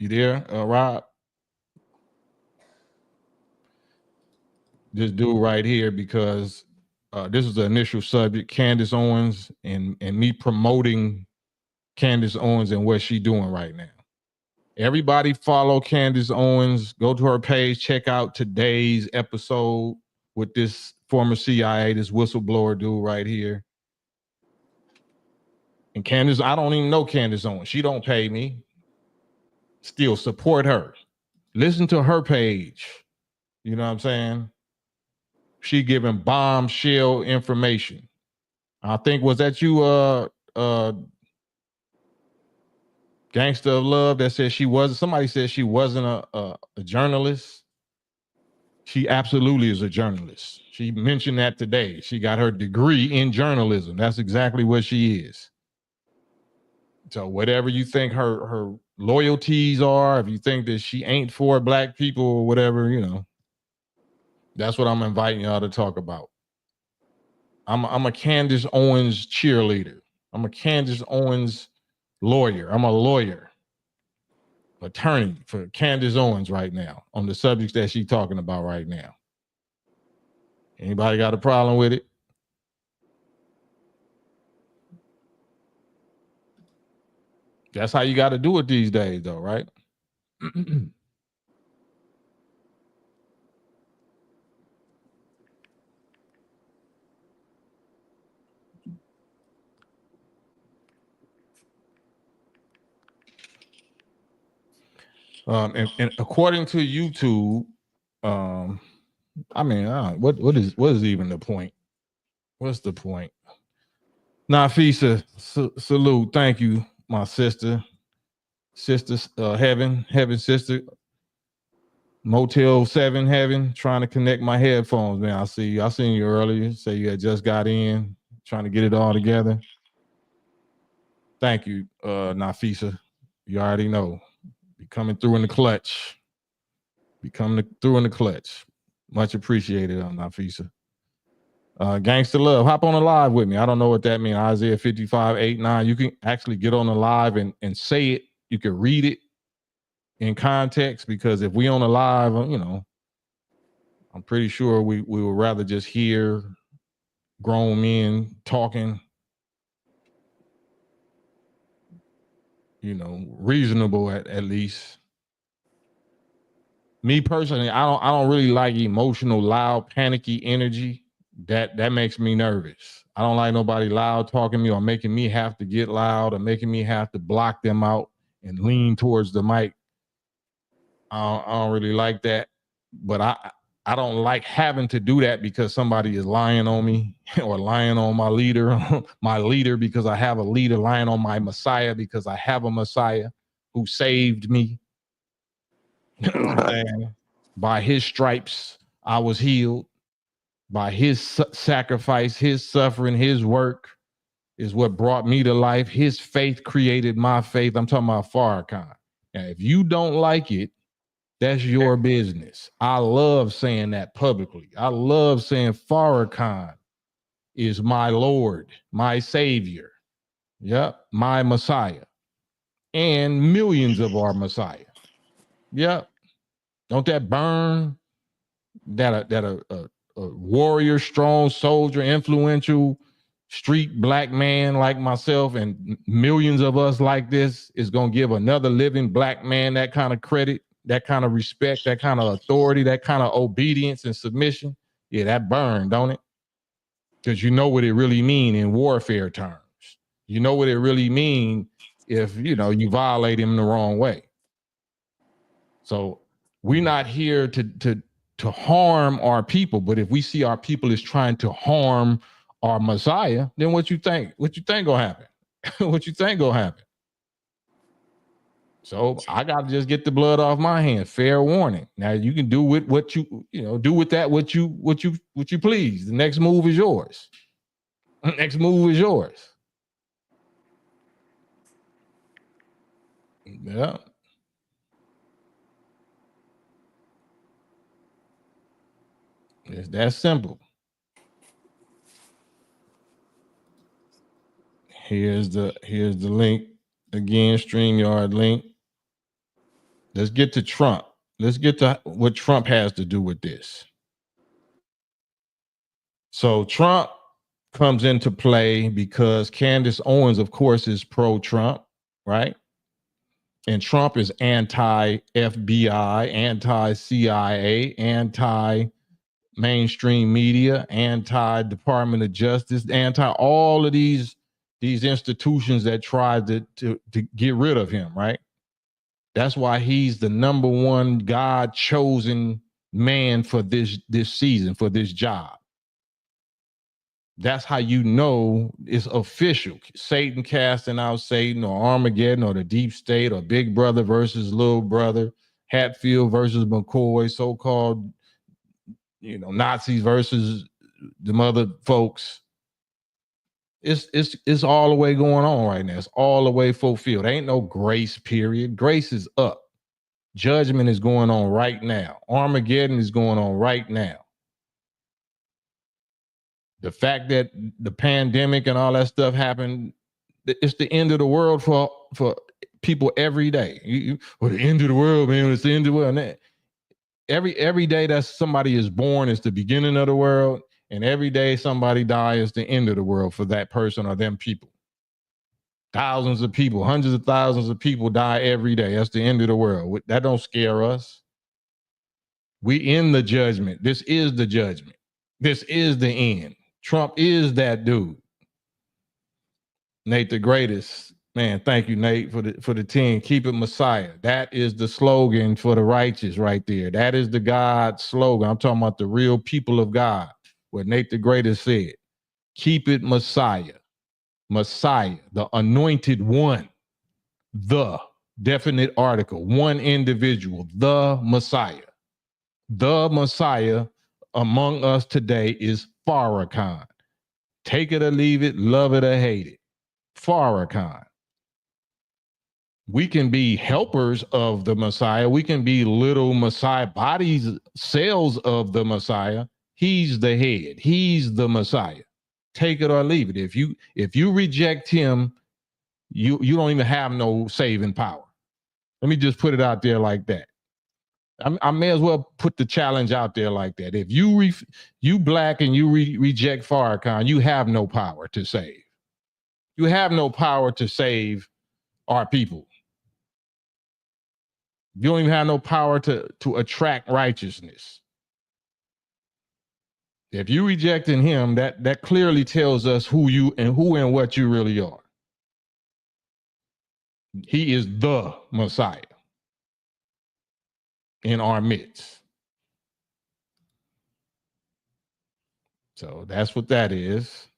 there, Rob? This dude right here, because this is the initial subject, Candace Owens, and me promoting Candace Owens and what she's doing right now. Everybody follow Candace Owens. Go to her page. Check out today's episode with this former CIA, this whistleblower dude right here. And Candace, I don't even know Candace Owens. She don't pay me. Still support her. Listen to her page. You know what I'm saying? She giving bombshell information. I think, was that you, Gangster of Love, that said somebody said she wasn't a journalist. She absolutely is a journalist. She mentioned that today. She got her degree in journalism. That's exactly what she is. So whatever you think her loyalties are, if you think that she ain't for black people or whatever, you know, that's what I'm inviting y'all to talk about. I'm a Candace Owens cheerleader. I'm a Candace Owens lawyer. I'm a lawyer, attorney for Candace Owens right now on the subjects that she's talking about right now. Anybody got a problem with it? That's how you got to do it these days, though, right? And according to YouTube, I mean, what is even the point? What's the point? Nafisa, salute. Thank you, my sister. Heaven sister. Motel 7 Heaven, trying to connect my headphones, man. I see you. I seen you earlier. Say you had just got in, trying to get it all together. Thank you, Nafisa. You already know. Be coming through in the clutch. Much appreciated, Nafisa. Gangster Love, hop on the live with me. I don't know what that means. Isaiah 55:8-9. You can actually get on the live and say it. You can read it in context, because if we on the live, you know, I'm pretty sure we would rather just hear grown men talking, you know, reasonable at least. Me personally, I don't really like emotional, loud, panicky energy. That makes me nervous. I don't like nobody loud talking to me or making me have to get loud or making me have to block them out and lean towards the mic. I don't really like that. But I don't like having to do that because somebody is lying on me or lying on my leader because I have a leader, lying on my Messiah because I have a Messiah who saved me. And by his stripes, I was healed. By his sacrifice, his suffering, his work is what brought me to life. His faith created my faith. I'm talking about Farrakhan. And if you don't like it, that's your business. I love saying that publicly. I love saying Farrakhan is my Lord, my Savior. Yep, my Messiah. And millions of our Messiah. Yep. Don't that burn? That a warrior, strong soldier, influential street black man like myself and millions of us like this is going to give another living black man that kind of credit, that kind of respect, that kind of authority, that kind of obedience and submission. Yeah, that burn, don't it? Because you know what it really mean in warfare terms. You know what it really mean if, you know, you violate him the wrong way. So we're not here to harm our people, but if we see our people is trying to harm our Messiah, then what you think? What you think gonna happen? What you think gonna happen? So I got to just get the blood off my hand. Fair warning. Now you can do with what you do with that what you please. The next move is yours. Next move is yours. Yeah. It's that simple. Here's the link again, StreamYard link. Let's get to Trump. Let's get to what Trump has to do with this. So Trump comes into play because Candace Owens, of course, is pro-Trump, right? And Trump is anti-FBI, anti-CIA, anti-mainstream media, anti-Department of Justice, anti all of these institutions that tried to get rid of him, right? That's why he's the number one God-chosen man for this season, for this job. That's how you know it's official. Satan casting out Satan, or Armageddon, or the deep state, or Big Brother versus Little Brother, Hatfield versus McCoy, so-called, Nazis versus the mother folks. It's all the way going on right now. It's all the way fulfilled. Ain't no grace period. Grace is up. Judgment is going on right now. Armageddon is going on right now. The fact that the pandemic and all that stuff happened, it's the end of the world for people every day. Well, the end of the world, man, it's the end of the world. Every day that somebody is born is the beginning of the world, and every day somebody dies is the end of the world for that person or them people. Thousands of people, hundreds of thousands of people die every day. That's the end of the world. That don't scare us. We in the judgment. This is the judgment. This is the end. Trump is that dude. Nate the greatest. Man, thank you, Nate, for the 10. Keep it Messiah. That is the slogan for the righteous right there. That is the God slogan. I'm talking about the real people of God. What Nate the greatest said. Keep it Messiah. Messiah, the anointed one. The definite article. One individual. The Messiah. The Messiah among us today is Farrakhan. Take it or leave it, love it or hate it. Farrakhan. We can be helpers of the Messiah. We can be little Messiah bodies, cells of the Messiah. He's the head. He's the Messiah. Take it or leave it. If you reject him, you don't even have no saving power. Let me just put it out there like that. I may as well put the challenge out there like that. If you black and you reject Farrakhan, you have no power to save. You have no power to save our people. You don't even have no power to attract righteousness. If you rejecting him, that clearly tells us who and what you really are. He is the Messiah in our midst. So that's what that is.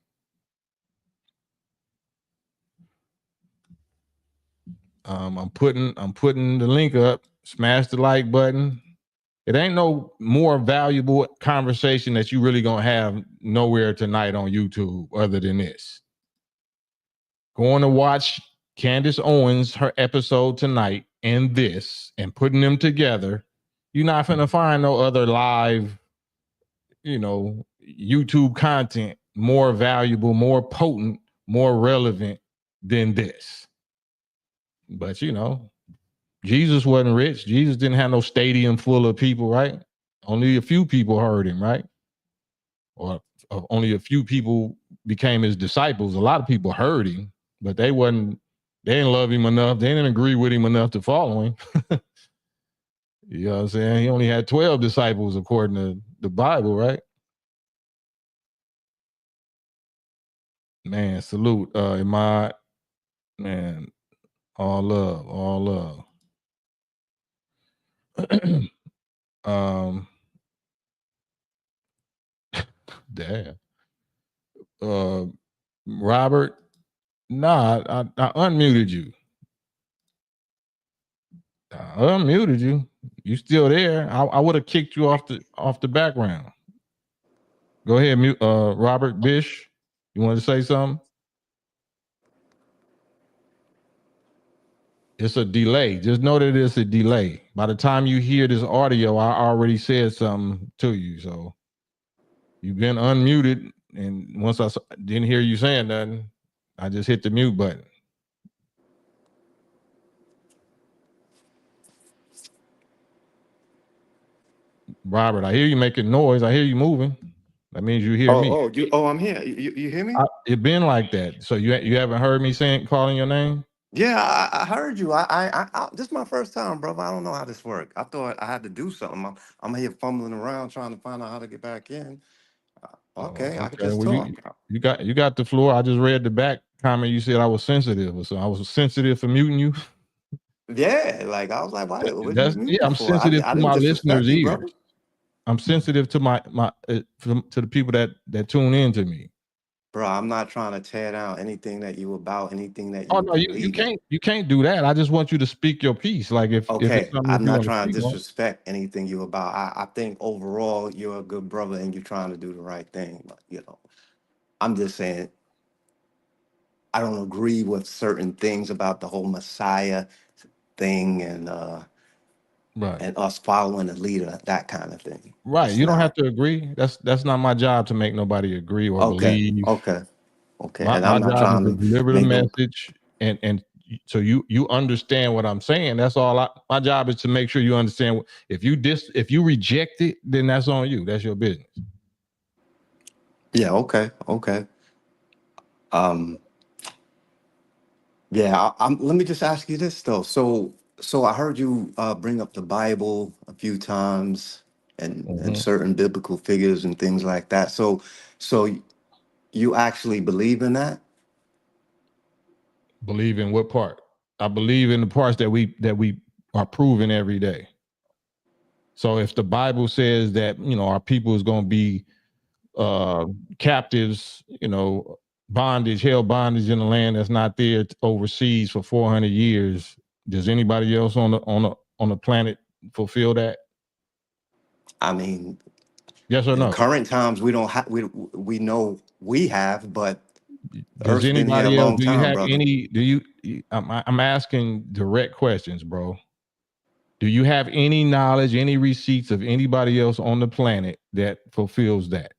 I'm putting the link up. Smash the like button. It ain't no more valuable conversation that you really gonna have nowhere tonight on YouTube other than this. Going to watch Candace Owens, her episode tonight, and this, and putting them together. You're not gonna find no other live, YouTube content more valuable, more potent, more relevant than this. But Jesus wasn't rich. Jesus didn't have no stadium full of people, right? Only a few people heard him, right? Or only a few people became his disciples. A lot of people heard him, but they didn't love him enough. They didn't agree with him enough to follow him. You know what I'm saying? He only had 12 disciples according to the Bible, right? Man, salute. Imad. Man, all love. Damn. Robert, nah, I unmuted you. I unmuted you. You still there? I would have kicked you off the background. Go ahead, mute. Robert Bish, you want to say something? It's a delay. Just know that it's a delay. By the time you hear this audio, I already said something to you. So you've been unmuted, and once I didn't hear you saying nothing, I just hit the mute button. Robert, I hear you making noise. I hear you moving. That means you hear me. I'm here. You hear me? It been like that. So you haven't heard me calling your name? Yeah, I heard you. This is my first time, brother. I don't know how this works. I thought I had to do something. I'm here fumbling around trying to find out how to get back in. Okay, I could Okay. just Well, talk. you got the floor. I just read the back comment. You said I was sensitive, so I was sensitive for muting you. Yeah, like I was like, why? What did you That's mute yeah. me I'm for? sensitive I to didn't my disrespect listeners' you, ears. brother. I'm sensitive to to the people that tune in to me. Bro, I'm not trying to tear down anything that you about, anything that Oh you no, believe in. you can't do that. I just want you to speak your piece. Like if it's Okay, something that I'm you not want to trying to speak on. disrespect anything you about. I think overall you're a good brother and you're trying to do the right thing. But I'm just saying I don't agree with certain things about the whole Messiah thing Right. and us following a leader, that kind of thing. Right. It's You don't have not to agree. That's not my job to make nobody agree or okay, believe. okay, okay. And My I'm not job is trying to to deliver the make no. message and so you understand what I'm saying. That's all my job is to make sure you understand. If you reject it, then that's on you. That's your business. Yeah, okay, okay. Um, yeah. Let me just ask you this though. So I heard you bring up the Bible a few times and Mhm. certain biblical figures and things like that. So you actually believe in that? Believe in what part? I believe in the parts that we are proving every day. So if the Bible says that our people is going to be captives, held bondage in the land that's not there overseas for 400 years, does anybody else on the planet fulfill that? I mean, Yes or in no? current times, we don't have we know we have, but the Does Earth's been here a anybody else? long Do you time, have brother. any? I'm asking direct questions, bro. Do you have any knowledge, any receipts of anybody else on the planet that fulfills that?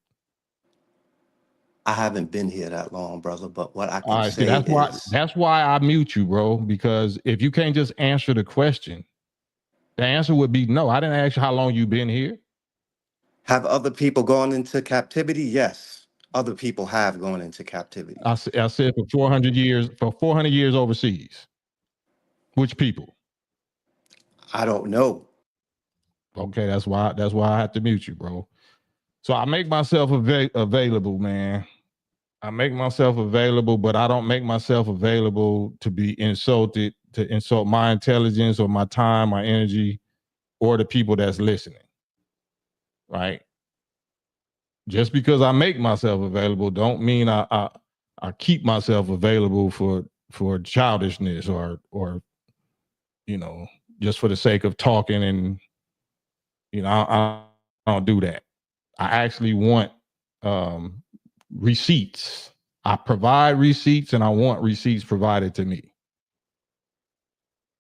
I haven't been here that long, brother, but what I All can right, see, say is, that's why I mute you, bro. Because if you can't just answer the question, the answer would be no. I didn't ask you how long you been here. have other people gone into captivity? Yes, other people have gone into captivity. I said for 400 years, overseas. Which people? I don't know. Okay, that's why I have to mute you, bro. So I make myself available, man. I make myself available, but I don't make myself available to be insulted, to insult my intelligence or my time, my energy, or the people that's listening. Right? Just because I make myself available, don't mean I keep myself available for childishness or just for the sake of talking and I don't do that. I actually want receipts. I provide receipts and I want receipts provided to me.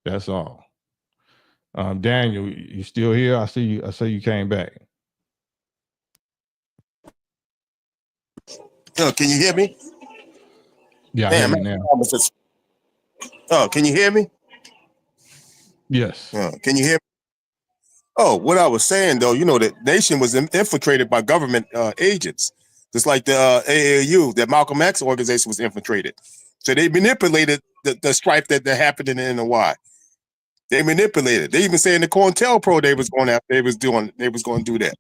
That's all. Daniel, you still here? I see you. I see you came back. Can you hear me? Yeah, I hear Damn. you now. Oh, can you hear me? Yes. Can you hear me? Oh, what I was saying though, the nation was infiltrated by government agents, just like the AAU, that Malcolm X organization was infiltrated. So they manipulated the strife that happened in the NOI. They manipulated. They even saying the COINTELPRO they was going to do that.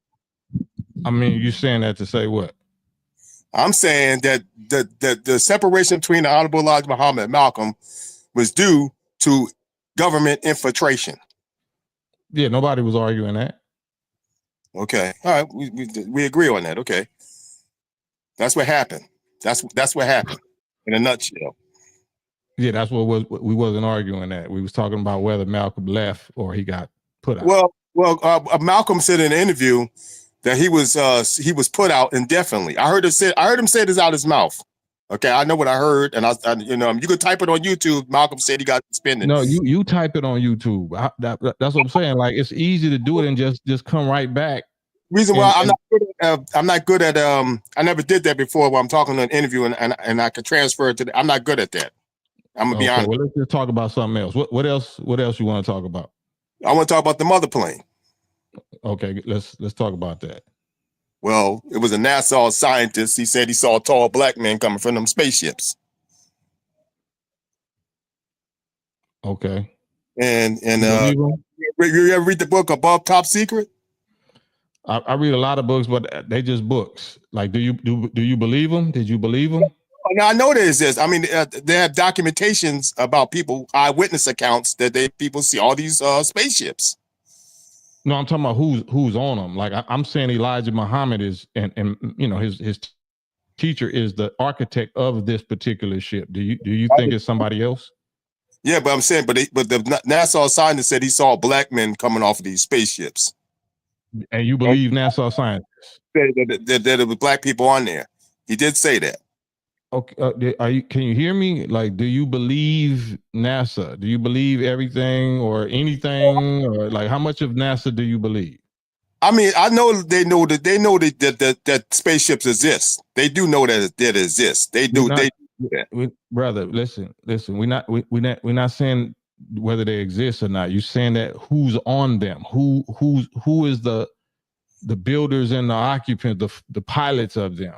I mean, you saying that to say what? I'm saying that the separation between the Honorable Elijah Muhammad and Malcolm was due to government infiltration. Yeah, nobody was arguing that. Okay, all right, we agree on that. Okay, that's what happened. That's what happened in a nutshell. Yeah, that's what we wasn't arguing that. We was talking about whether Malcolm left or he got put out. Well, Malcolm said in an interview that he was put out indefinitely. I heard him say this out his mouth. Okay, I know what I heard, and you could type it on YouTube. Malcolm said he got suspended. No, you type it on YouTube. That's what I'm saying. Like it's easy to do it and just come right back. Reason why I'm not good at I never did that before. Where I'm talking in an interview and I can transfer it to. I'm not good at that. I'm gonna be honest. Well, let's just talk about something else. What else? What else you want to talk about? I want to talk about the mother plane. Okay, let's talk about that. Well, it was a NASA scientist. He said he saw a tall black man coming from them spaceships. Okay. And you ever read the book Above Top Secret? I read a lot of books, but they just books. Like, do you believe them? Did you believe them? Now, I know there exist. I mean, they have documentations about people, eyewitness accounts that people see all these spaceships. No, I'm talking about who's on them. Like I'm saying, Elijah Muhammad is, and you know his teacher is the architect of this particular ship. Do you think it's somebody else? Yeah, but I'm saying, but the NASA scientist said he saw black men coming off of these spaceships. And you believe NASA scientists? That there were black people on there. He did say that. Okay, can you hear me? Like, do you believe NASA? Do you believe everything or anything, or like how much of NASA do you believe? I mean, I know they know that spaceships exist. They do know that it exists. They do. Brother, listen. We're not saying whether they exist or not. You're saying that who's on them? Who is the builders and the occupants, the pilots of them?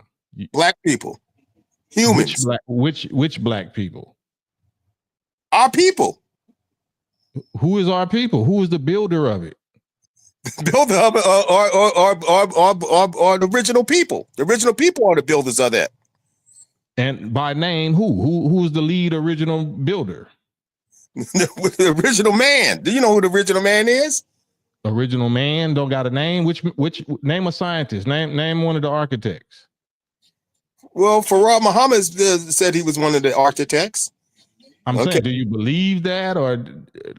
Black people. Humans. Which black people? Our people. Who is our people? Who is the builder of it? Builder of it or the original people. The original people are the builders of that. And by name, who's the lead original builder? The original man. Do you know who the original man is? Original man don't got a name. Which name a scientist? Name one of the architects. Well, Farah Muhammad said he was one of the architects. I'm saying, do you believe that, or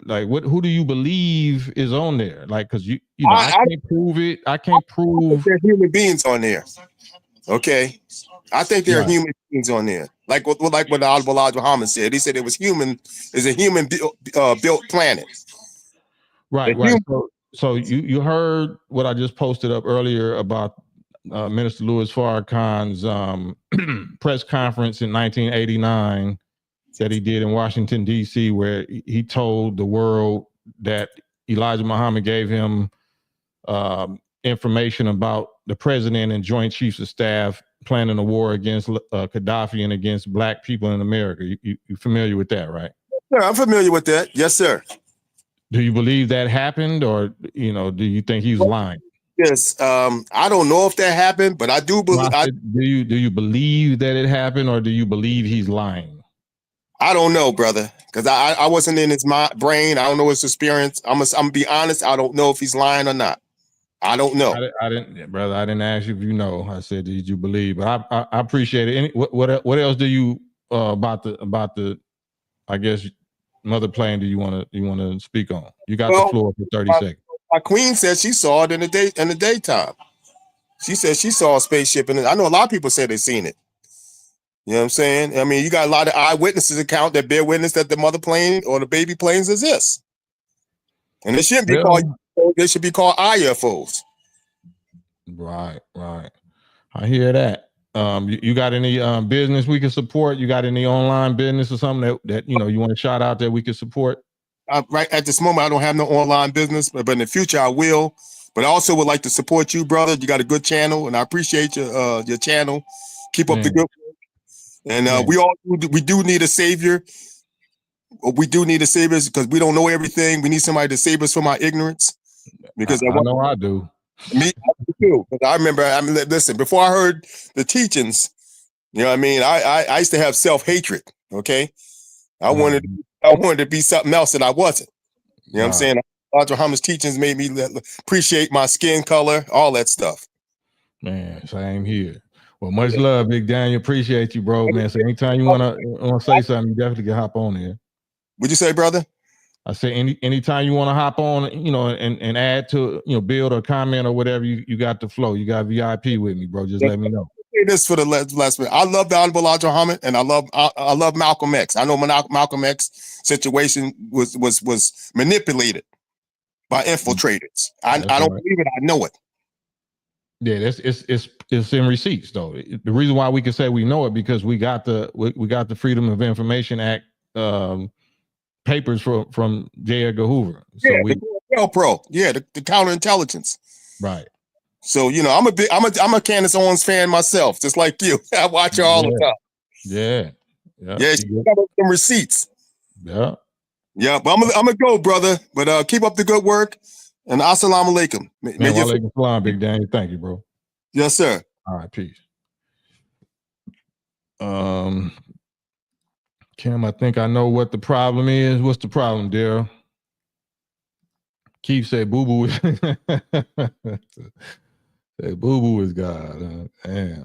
like who do you believe is on there? Like, because you know, I can't prove it. I can't prove there are human beings on there. Okay, I think there are human beings on there. Like what Honorable Elijah Muhammad said. He said it was human. Is a human built planet. Right. So you heard what I just posted up earlier about Minister Louis Farrakhan's press conference in 1989 that he did in Washington, D.C., where he told the world that Elijah Muhammad gave him information about the president and Joint Chiefs of Staff planning a war against Gaddafi and against black people in America. You familiar with that, right? Yeah, I'm familiar with that. Yes, sir. Do you believe that happened, or do you think he's lying? Yes, I don't know if that happened, but I do believe. Do you believe that it happened, or do you believe he's lying? I don't know, brother, because I wasn't in his brain. I don't know his experience. I'm gonna be honest. I don't know if he's lying or not. I don't know. I didn't, brother. I didn't ask you if you know. I said, did you believe? But I appreciate it. What else do you about the I guess mother plane do you want to speak on? You got the floor for 30 seconds. My queen said she saw it in the daytime. She said she saw a spaceship, and I know a lot of people say they've seen it. You know what I'm saying? I mean, you got a lot of eyewitnesses account that bear witness that the mother plane or the baby planes exist, and it shouldn't be called. They should be called IFOs. Right. I hear that. You got any business we can support? You got any online business or something that you want to shout out that we can support? Right at this moment, I don't have no online business, but in the future I will. But I also would like to support you, brother. You got a good channel, and I appreciate your channel. Keep up the good work. And we do need a savior. We do need a savior because we don't know everything. We need somebody to save us from our ignorance. Because I know I do. Me too. Because I remember. Listen. Before I heard the teachings, you know what I mean. I used to have self-hatred. Okay, I wanted to be something else that I wasn't. You know what I'm saying? Elijah Muhammad's teachings made me appreciate my skin color, all that stuff. Man, same here. Well, much love, Big Daniel. Appreciate you, bro, man. So anytime you wanna say something, you definitely can hop on here. What'd you say, brother? I say anytime you want to hop on, and add to, build or comment or whatever, you got the flow. You got VIP with me, bro. Just let me know. This for the last minute. I love the Honorable Elijah Muhammad, and I love Malcolm X. I know Malcolm X situation was manipulated by infiltrators. I don't believe it. I know it. Yeah, it's in receipts though. The reason why we can say we know it because we got the Freedom of Information Act papers from J. Edgar Hoover. So the counterintelligence. Right. So I'm a Candace Owens fan myself, just like you. I watch her all the time. Yeah. Yeah, she got some receipts. Yeah. Yeah, but I'm gonna go, brother. But keep up the good work. And assalamu alaikum. Walaikum salam, Big Danny. Thank you, bro. Yes, sir. All right, peace. Kim, I think I know what the problem is. What's the problem, Daryl? Keith said boo boo. Say boo boo is God. Damn.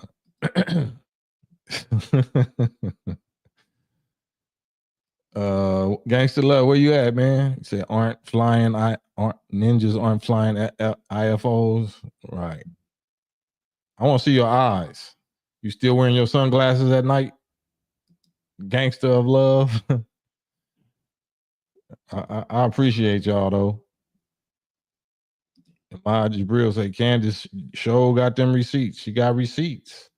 Gangster Love, where you at, man? You said ninjas aren't flying IFOs. Right. I want to see your eyes. You still wearing your sunglasses at night? Gangster of love. I appreciate y'all though. Maya Jabril say Candace show got them receipts. She got receipts.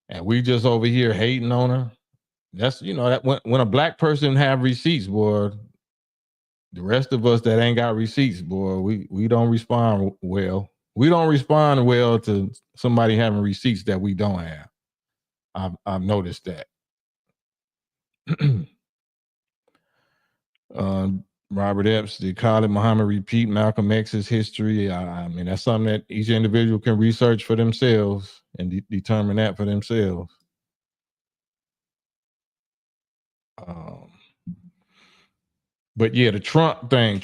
And we just over here hating on her. That's, that when a black person have receipts, boy, the rest of us that ain't got receipts, boy, we don't respond well. We don't respond well to somebody having receipts that we don't have. I've noticed that. Robert Epps, did Khalid Muhammad repeat Malcolm X's history? I mean, that's something that each individual can research for themselves and determine that for themselves. But yeah, the Trump thing.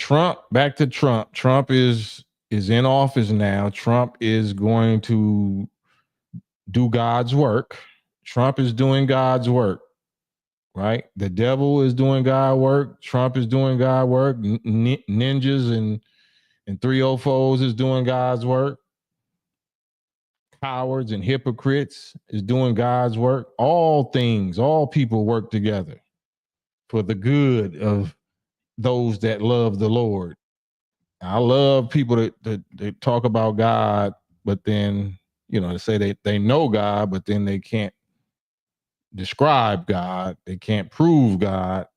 Back to Trump. Trump is in office now. Trump is going to do God's work. Trump is doing God's work, right? The devil is doing God work. Trump is doing God work. Ninjas and 304s is doing God's work. Cowards and hypocrites is doing God's work. All people work together for the good of those that love the Lord. I love people that talk about God, but then, they say they know God, but then they can't describe God. They can't prove God.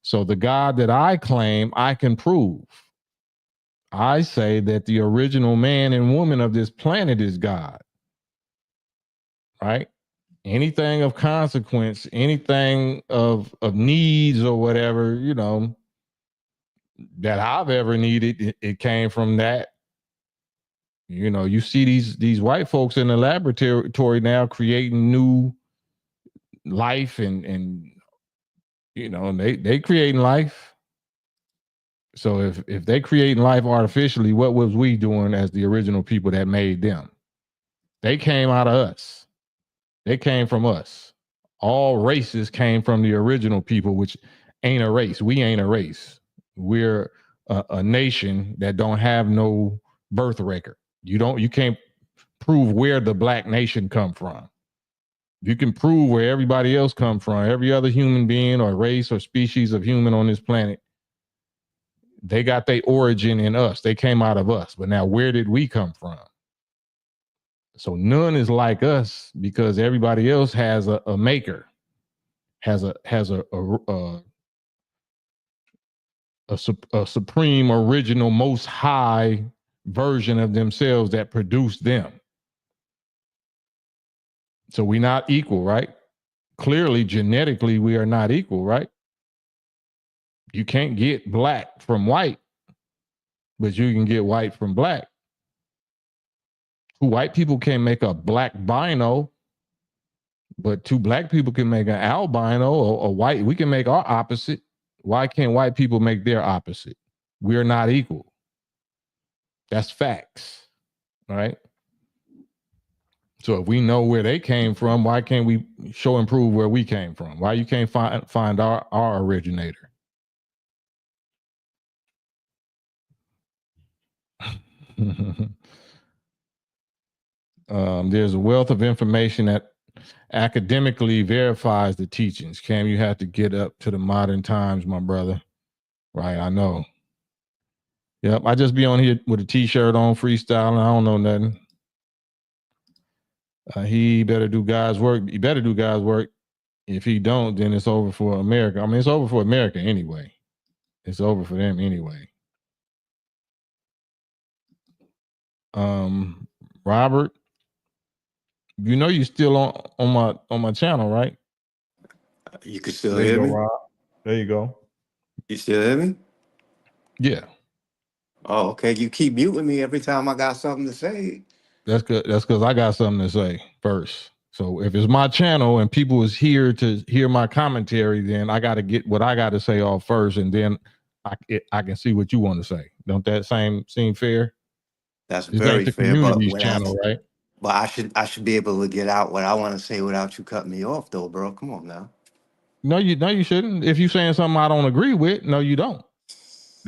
So the God that I claim, I can prove. I say that the original man and woman of this planet is God. Right? Anything of consequence, anything of needs or whatever, that I've ever needed, it came from that. You see these white folks in the laboratory now creating new life and they creating life. So if they creating life artificially, what was we doing as the original people that made them? They came out of us. They came from us. All races came from the original people, which ain't a race. We ain't a race. We're a nation that don't have no birth record. You can't prove where the black nation come from. You can prove where everybody else come from. Every other human being or race or species of human on this planet, they got their origin in us. They came out of us. But now where did we come from? So none is like us because everybody else has a maker, has a supreme, original, most high version of themselves that produced them. So we're not equal, right? Clearly, genetically, we are not equal, right? You can't get black from white, but you can get white from black. Two white people can't make a black bino, but two black people can make an albino or white. We can make our opposite. Why can't white people make their opposite? We're not equal. That's facts, right? So if we know where they came from, why can't we show and prove where we came from? Why you can't find our originator? There's a wealth of information that academically verifies the teachings. Cam, you have to get up to the modern times, my brother. Right, I know. Yep, I just be on here with a t-shirt on, freestyling. I don't know nothing. He better do God's work. He better do God's work. If he don't, then it's over for America. I mean, it's over for America anyway. It's over for them anyway. Robert, you're still on my channel, right? You can still hear me. Rob. There you go. You still hear me? Yeah. Oh, okay. You keep muting me every time I got something to say. That's good. That's because I got something to say first. So if it's my channel and people is here to hear my commentary, then I got to get what I got to say off first, and then I can see what you want to say. Don't that seem fair? That's This ain't very the fair, but community's channel, right? But I should be able to get out what I want to say without you cutting me off, though, bro. Come on now. No, you shouldn't. If you're saying something I don't agree with, no, you don't.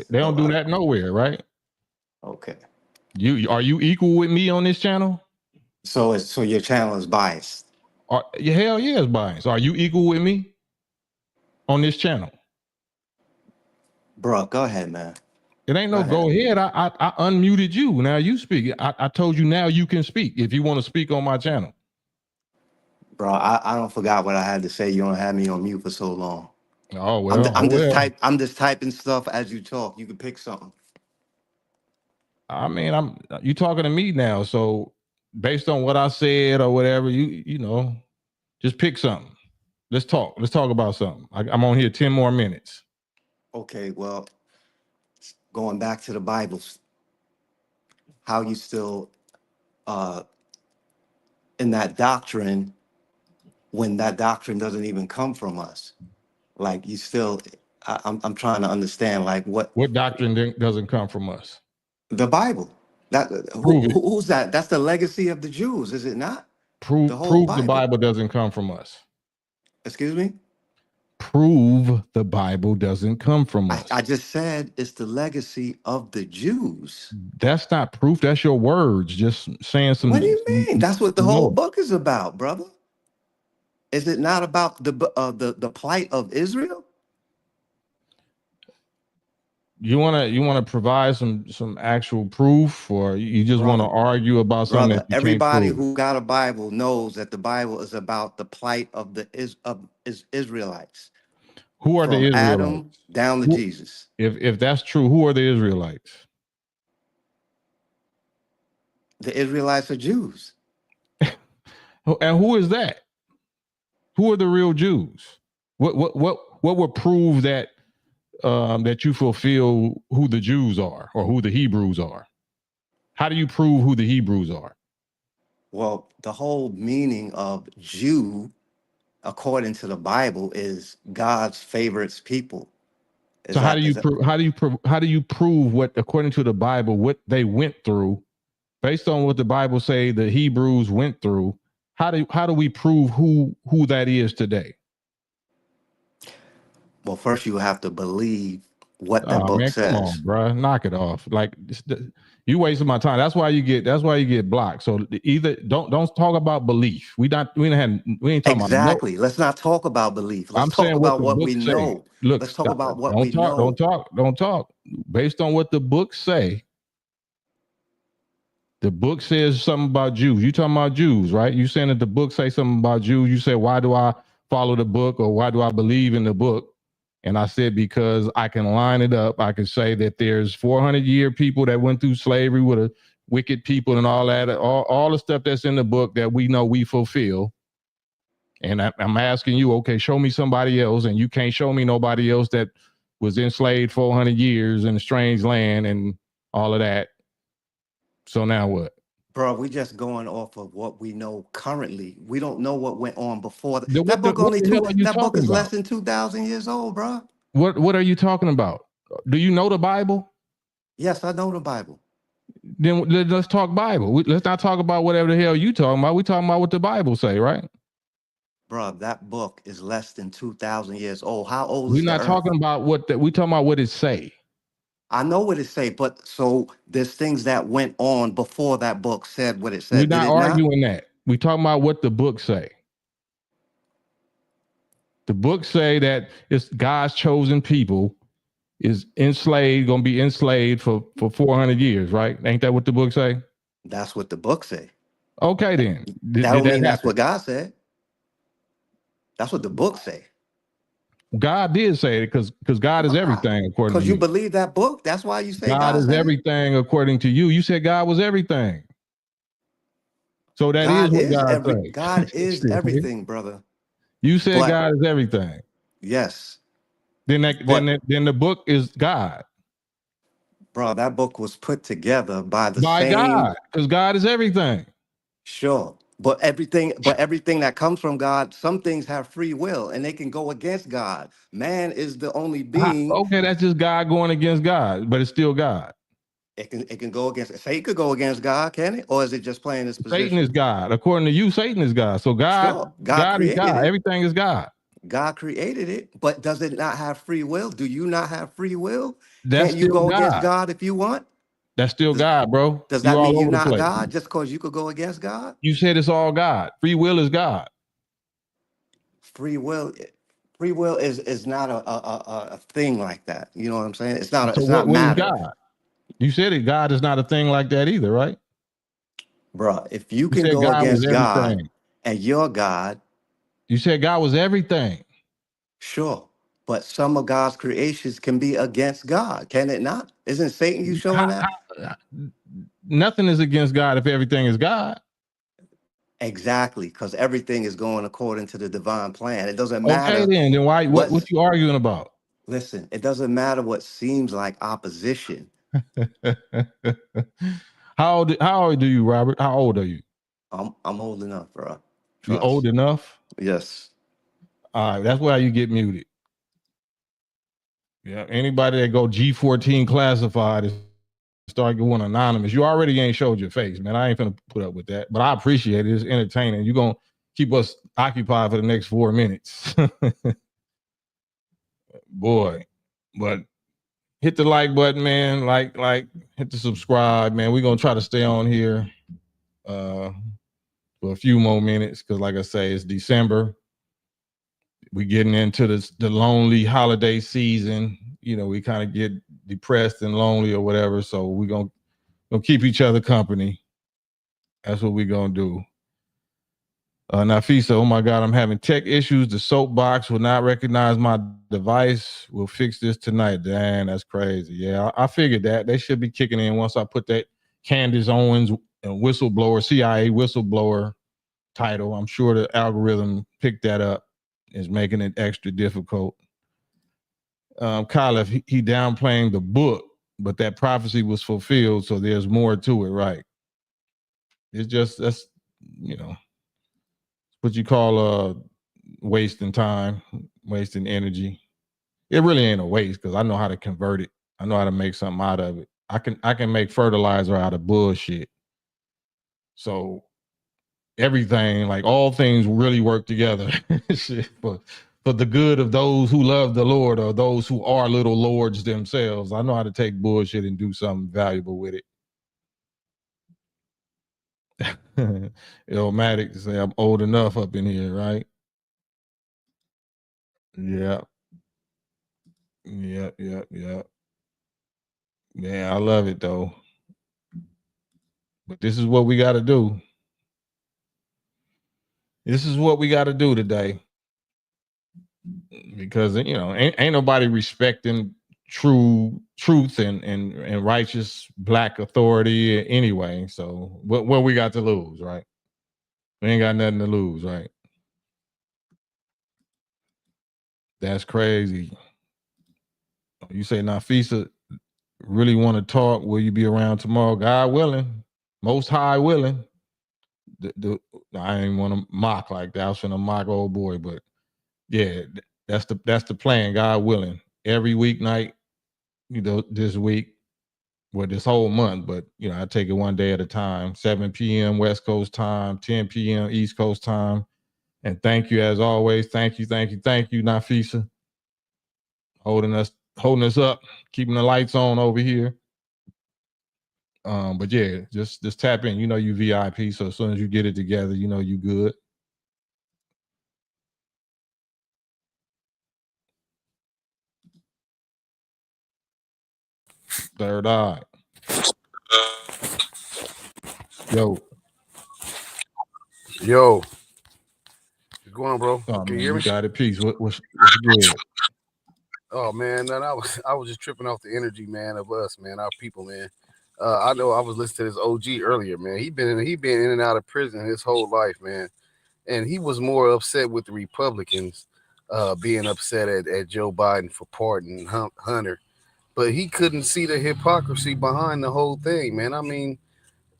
They don't do that nowhere, right? Okay. Are you equal with me on this channel? So your channel is biased. Hell yeah, it's biased. Are you equal with me on this channel? Bro, go ahead, man. It ain't no go ahead. I unmuted you. Now you speak. I told you now you can speak if you want to speak on my channel. Bro, I don't forgot what I had to say. You don't have me on mute for so long. Oh well. I'm just typing stuff as you talk. You can pick something. I mean, you talking to me now, so based on what I said or whatever, you know, just pick something. Let's talk. Let's talk about something. I'm on here 10 more minutes. Okay, well, going back to the Bible, how you still in that doctrine when that doctrine doesn't even come from us? Like you still, I'm trying to understand like what doctrine doesn't come from us? The Bible. Who's that? That's the legacy of the Jews, is it not? Prove the Bible doesn't come from us. Excuse me? Prove the Bible doesn't come from us. I just said it's the legacy of the Jews. That's not proof. That's your words. Just saying some. What do you mean? That's what the whole book is about, brother. Is it not about the plight of Israel? You wanna provide some actual proof, or you just want to argue about something that you everybody can't prove? who got a Bible knows that the Bible is about the plight of the Israelites. Who are the Israelites? Adam down to Jesus. If that's true, who are the Israelites? The Israelites are Jews. And who is that? Who are the real Jews? What would prove that that you fulfill who the Jews are or who the Hebrews are? How do you prove who the Hebrews are? Well, the whole meaning of Jew, according to the Bible, is God's favorites people. So how do you prove what, according to the Bible, what they went through, based on what the Bible say the Hebrews went through? How do we prove who that is today? Well, first you have to believe what that book says. Come on, bro, knock it off. Like you wasting my time. That's why you get blocked. So either don't talk about belief. We ain't talking exactly. About Let's not talk about belief. Let's talk about what we know. Look, let's talk about what we know. Don't talk. Based on what the books say. The book says something about Jews. You talking about Jews, right? You saying that the book say something about Jews. You say, why do I follow the book, or why do I believe in the book? And I said, because I can line it up. I can say that there's 400-year people that went through slavery with a wicked people and all that, all the stuff that's in the book that we know we fulfill. And I'm asking you, okay, show me somebody else, and you can't show me nobody else that was enslaved 400 years in a strange land and all of that. So now what? Bro, we just going off of what we know currently. We don't know what went on before. That book is less than 2,000 years old, bro. What are you talking about? Do you know the Bible? Yes, I know the Bible. Then let's talk Bible. Let's not talk about whatever the hell you talking about. We talking about what the Bible say, right? Bro, that book is less than 2,000 years old. How old is We're not talking about we talking about what it say. I know what it say, but so there's things that went on before that book said what it said. We're not arguing that. We talking about what the book say. The book say that it's God's chosen people is enslaved, gonna be enslaved for 400 years, right? Ain't that what the book say? That's what the book say. Okay, then. That don't mean that's what God said. That's what the book say. God did say it because God is everything according to you. Because you believe that book. That's why you say God is everything according to you. You said God was everything. So that is what God said. God is everything, brother. You said God is everything. Yes. then the book is God. Bro, that book was put together by the by same God, because God is everything. Sure. But everything that comes from God, some things have free will and they can go against God. Man is the only being. Okay, that's just God going against God, but it's still God. It can go against Satan could go against God, can it? Or is it just playing this position? Satan is God. According to you, Satan is God. So God, sure. God is God. It. Everything is God. God created it, but does it not have free will? Do you not have free will? That's Can't you still go God. against God if you want? That's still God, bro. Does that mean you're not place. God just because you could go against God? You said it's all God. Free will is God. Free will is not a thing like that. You know what I'm saying? It's not. So It's not matter. God? You said it. God is not a thing like that either, right? Bro, if you can go against God and you're God. You said God was everything. Sure. But some of God's creations can be against God, can it not? Isn't Satan you showing that? Nothing is against God if everything is God. Exactly, because everything is going according to the divine plan. It doesn't matter. Okay, then why? What you arguing about? Listen, it doesn't matter what seems like opposition. How old are you, Robert? How old are you? I'm old enough, bro. You old enough? Yes. All right, that's why you get muted. Yeah, anybody that go G14 classified is start going anonymous. You already ain't showed your face, man. I ain't gonna put up with that, but I appreciate it. It's entertaining. You're gonna keep us occupied for the next 4 minutes. Boy, but hit the like button, man. Like, hit the subscribe, man. We're gonna try to stay on here for a few more minutes because, like I say, it's December. We're getting into the lonely holiday season. You know, we kind of get depressed and lonely or whatever. So we're gonna keep each other company. That's what we're gonna do. Nafisa, oh my God, I'm having tech issues. The soapbox will not recognize my device. We'll fix this tonight. Damn, that's crazy. Yeah, I figured that. They should be kicking in once I put that Candace Owens whistleblower, CIA whistleblower title. I'm sure the algorithm picked that up. Is making it extra difficult. Kyle, he downplaying the book, but that prophecy was fulfilled, so there's more to it, right? It's just that's what you call wasting time, wasting energy. It really ain't a waste because I know how to convert it. I know how to make something out of it. I can make fertilizer out of bullshit. So everything, like all things, really work together for the good of those who love the Lord or those who are little lords themselves. I know how to take bullshit and do something valuable with it. Illmatic to say I'm old enough up in here, right? Yeah. Yeah. Man, I love it though. But this is what we got to do. This is what we got to do today. Because ain't nobody respecting truth and righteous black authority anyway. So what we got to lose, right? We ain't got nothing to lose, right? That's crazy. You say Nafisa really want to talk? Will you be around tomorrow? God willing, Most High willing. I ain't want to mock like that. I was finna mock old boy, but yeah, that's the plan. God willing, every weeknight. This week, this whole month, but I take it one day at a time. 7 p.m. West Coast time, 10 p.m. East Coast time. And thank you as always. Thank you, Nafisa. Holding us up, keeping the lights on over here. But yeah, just tap in. You VIP, so as soon as you get it together, you good. Third eye. Yo. What's going on, bro? Oh, Can man, you hear me? Got it. Peace. What's good? Oh man, I was just tripping off the energy, man, of us, man, our people, man. I know I was listening to this OG earlier, man. He been in and out of prison his whole life, man. And he was more upset with the Republicans being upset at Joe Biden for pardoning Hunter, but he couldn't see the hypocrisy behind the whole thing, man. I mean,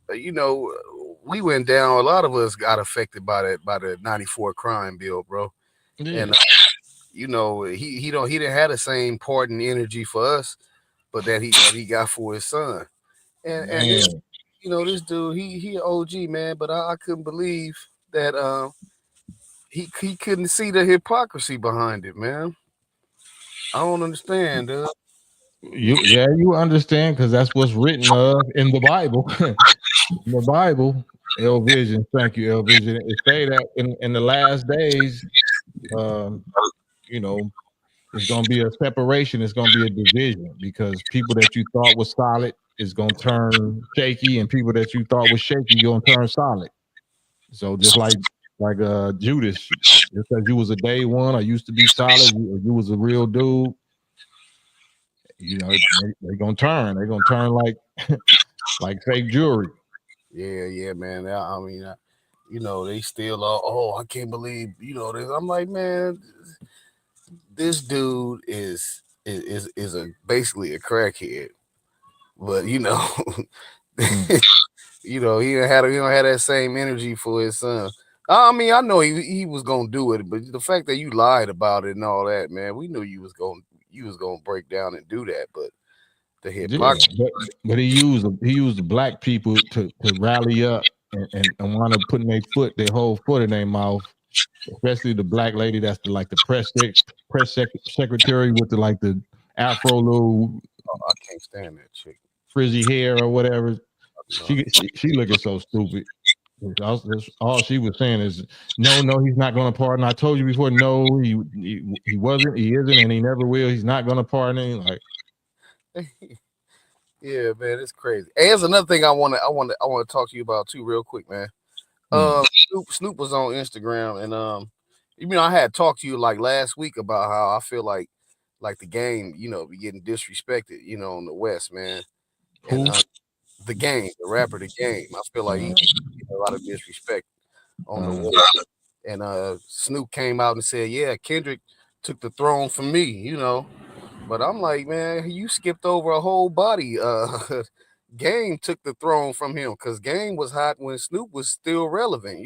we went down. A lot of us got affected by the '94 crime bill, bro. Yeah. And he didn't have the same pardon energy for us, but that he got for his son. And this, this dude, he an OG, man. But I couldn't believe that he couldn't see the hypocrisy behind it, man. I don't understand, dude. You understand, because that's what's written in the Bible. In the Bible, El Vision, thank you, El Vision. It say that in the last days, it's going to be a separation. It's going to be a division, because people that you thought was solid is going to turn shaky, and people that you thought was shaky going to turn solid. So just like Judas, just because you was a day one or used to be solid, you was a real dude. They're gonna turn. They're gonna turn like like fake jewelry. Yeah, man. I mean, they still I can't believe this. I'm like, man, this dude is basically a crackhead, but he don't have that same energy for his son. I mean, I know he was gonna do it, but the fact that you lied about it and all that, man, we knew you was gonna break down and do that. But the hypocrisy. Yeah, but he used the black people to rally up and wind up putting their whole foot in their mouth, especially the black lady that's the press secretary with the afro little. I can't stand that chick. Frizzy hair or whatever. She looking so stupid. All she was saying is, no, he's not going to pardon. I told you before, no, he wasn't, he isn't, and he never will. He's not going to pardon. Like, yeah, man, it's crazy. Hey, here's another thing I want to talk to you about too, real quick, man. Snoop was on Instagram, and I had talked to you like last week about how I feel like the game, be getting disrespected, in the West, man. And the game, the rapper, the game. I feel like he a lot of disrespect on the West. And Snoop came out and said, yeah, Kendrick took the throne from me, But I'm like, man, you skipped over a whole body. Game took the throne from him because Game was hot when Snoop was still relevant,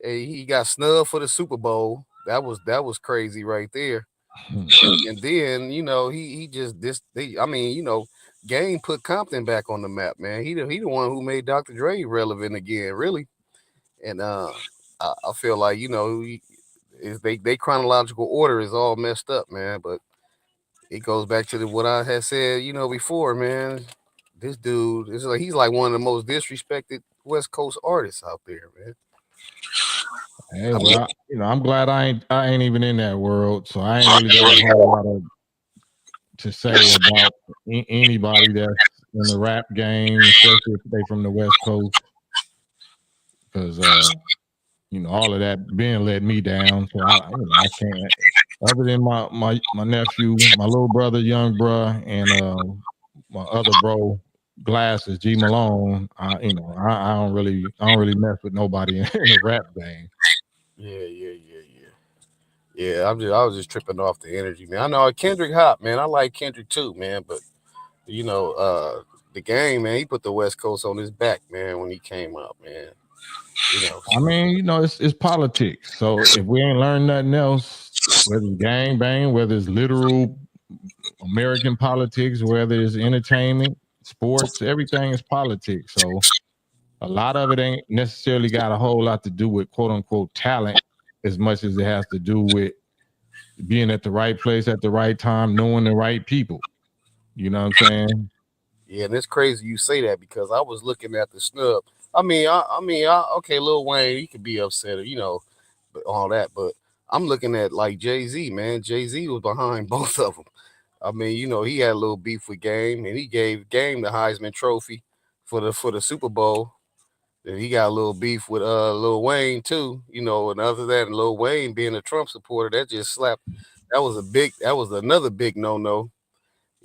He got snubbed for the Super Bowl. That was crazy right there. And then, he just Game put Compton back on the map, man. He the one who made Dr. Dre relevant again, really. And I feel like, they chronological order is all messed up, man. But it goes back to what I had said, before, man. This dude is he's like one of the most disrespected West Coast artists out there, man. Hey, well, I'm glad I ain't even in that world, so I ain't really got a whole lot to say about anybody that's in the rap game, especially if they from the West Coast, because all of that being let me down. So I can't. Other than my nephew, my little brother, young bruh, and my other bro, Glasses, G Malone. I don't really mess with nobody in the rap game. Yeah, I was just tripping off the energy, man. I know Kendrick hot, man. I like Kendrick too, man. But the game, man, he put the West Coast on his back, man, when he came out, man. I mean, it's politics. So if we ain't learned nothing else, whether it's gang bang, whether it's literal American politics, whether it's entertainment, sports, everything is politics. So a lot of it ain't necessarily got a whole lot to do with quote unquote talent as much as it has to do with being at the right place at the right time, knowing the right people. You know what I'm saying? Yeah, and it's crazy you say that because I was looking at the snub. Okay, Lil Wayne, he could be upset, but all that. But I'm looking at like Jay-Z, man. Jay-Z was behind both of them. I mean, he had a little beef with Game, and he gave Game the Heisman Trophy for the Super Bowl. And he got a little beef with Lil Wayne too, and other than that, Lil Wayne being a Trump supporter, that just slapped. That was another big no-no.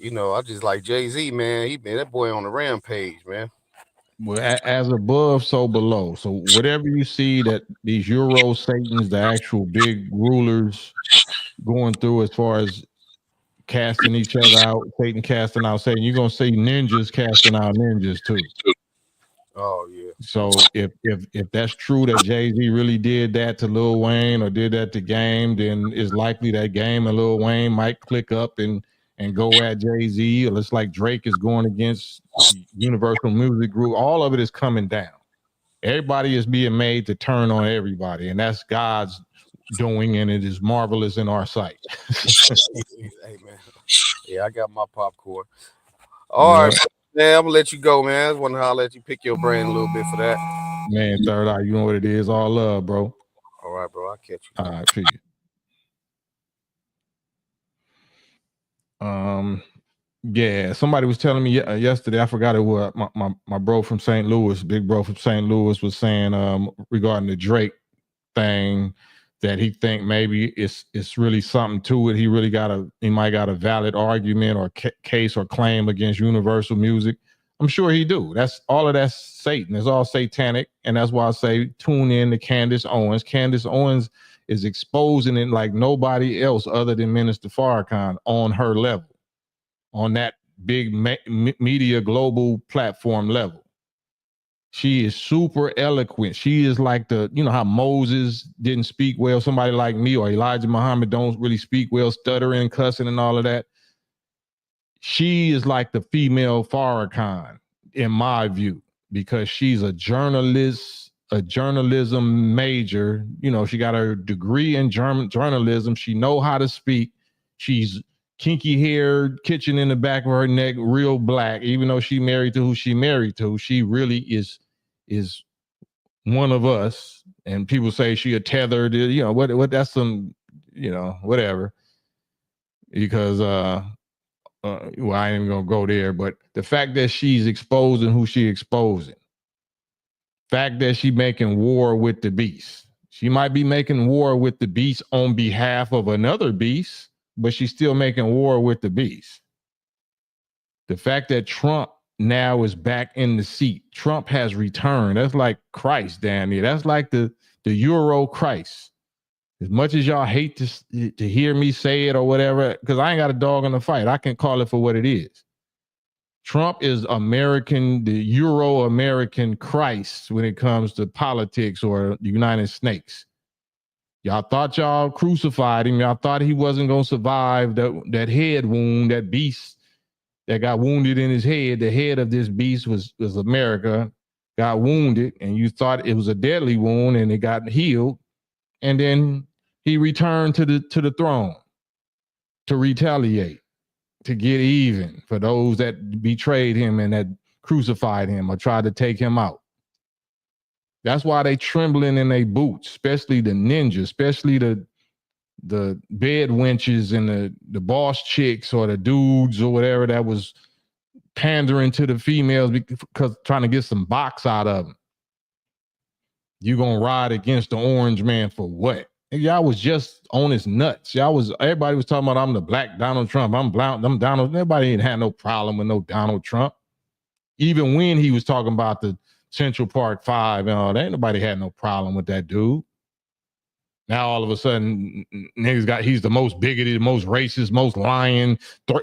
I just like Jay-Z, man. That boy on the rampage, man. Well, as above, so below. So whatever you see that these Euro Satans, the actual big rulers, going through as far as casting each other out, Satan casting out Satan. You're gonna see ninjas casting out ninjas too. Oh yeah. So if that's true that Jay-Z really did that to Lil Wayne or did that to Game, then it's likely that Game and Lil Wayne might click up and go at Jay-Z. Or it's like Drake is going against Universal Music Group. All of it is coming down. Everybody is being made to turn on everybody, and that's God's doing, and it is marvelous in our sight. Hey man, yeah, I got my popcorn. All right, man, I'm gonna let you go, man. I just want to let you pick your brain a little bit for that. Man, Third Eye, you know what it is. All love, bro. All right, bro. I'll catch you. All right, peace. Yeah, somebody was telling me yesterday, I forgot it was my bro from St. Louis, big bro from St. Louis was saying regarding the Drake thing that he think maybe it's really something to it. He might got a valid argument or case or claim against Universal Music. I'm sure he do. That's all of that's Satan. It's all satanic, and that's why I say tune in to Candace Owens. Candace Owens is exposing it like nobody else other than Minister Farrakhan on her level, on that big media global platform level. She is super eloquent. She is like how Moses didn't speak well. Somebody like me or Elijah Muhammad don't really speak well, stuttering, cussing, and all of that. She is like the female Farrakhan, in my view, because she's a journalist, a journalism major. She got her degree in journalism. She know how to speak. She's kinky hair, kitchen in the back of her neck, real black. Even though she married to who she married to, she really is one of us. And people say she a tethered, what that's some, whatever. Because well, I ain't even gonna go there, but the fact that she's exposing who she exposing, fact that she making war with the beast. She might be making war with the beast on behalf of another beast, but she's still making war with the beast. The fact that Trump now is back in the seat, Trump has returned. That's like Christ, damn it. That's like the Euro Christ. As much as y'all hate to hear me say it or whatever, because I ain't got a dog in the fight. I can call it for what it is. Trump is American, the Euro-American Christ when it comes to politics or the United Snakes. Y'all thought y'all crucified him. Y'all thought he wasn't going to survive that head wound, that beast that got wounded in his head. The head of this beast was America, got wounded, and you thought it was a deadly wound and it got healed. And then he returned to the throne to retaliate, to get even for those that betrayed him and that crucified him or tried to take him out. That's why they trembling in their boots, especially the ninjas, especially the bed wenches and the boss chicks or the dudes or whatever that was pandering to the females because trying to get some box out of them. You gonna ride against the orange man for what? Y'all was just on his nuts. Everybody was talking about I'm the black Donald Trump. I'm Donald. Everybody ain't had no problem with no Donald Trump. Even when he was talking about the Central Park 5 and all that, nobody had no problem with that dude. Now all of a sudden, he's the most bigoted, most racist, most lying,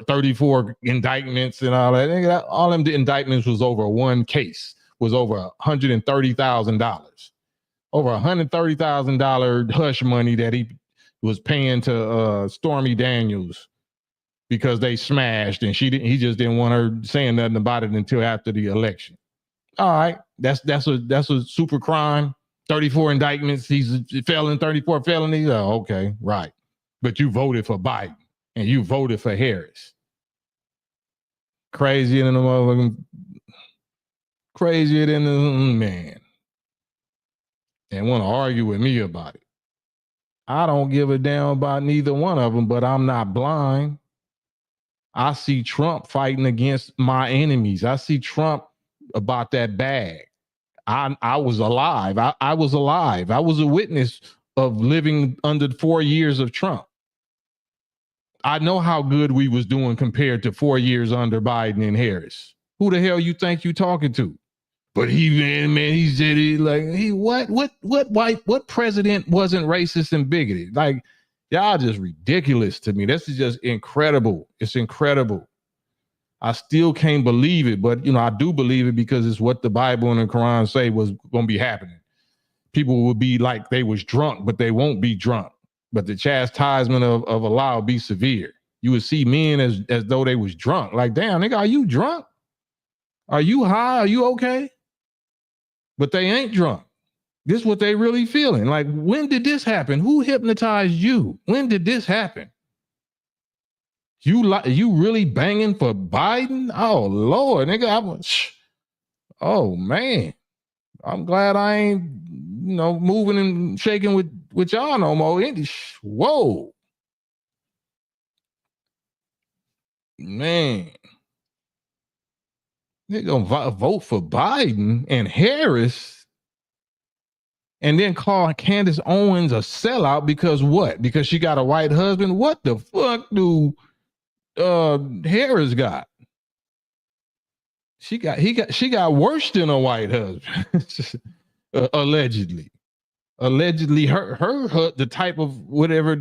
34 indictments and all that. All them indictments was over one case, was over $130,000. Over $130,000 hush money that he was paying to Stormy Daniels because they smashed and he just didn't want her saying nothing about it until after the election. All right, that's a super crime. 34 indictments. He's a felon, 34 felonies. Oh, okay, right. But you voted for Biden and you voted for Harris. Crazier than the man. And want to argue with me about it. I don't give a damn about neither one of them, but I'm not blind. I see Trump fighting against my enemies. I see Trump about that bag. I was alive. I was alive. I was a witness of living under 4 years of Trump. I know how good we was doing compared to 4 years under Biden and Harris. Who the hell you think you talking to? But he said what president wasn't racist and bigoted? Like, Y'all just ridiculous to me. This is just incredible. It's incredible. I still can't believe it, but I do believe it because it's what the Bible and the Quran say was going to be happening. People will be like they was drunk, but they won't be drunk. But the chastisement of Allah will be severe. You would see men as though they was drunk. Like, damn, nigga, are you drunk? Are you high? Are you okay? But they ain't drunk. This is what they really feeling. Like, when did this happen? Who hypnotized you? When did this happen? You really banging for Biden? Oh Lord, nigga! Oh man, I'm glad I ain't moving and shaking with y'all no more. Whoa, man, they gonna vote for Biden and Harris, and then call Candace Owens a sellout because what? Because she got a white husband? What the fuck do Harris got? She got worse than a white husband. Allegedly her the type of whatever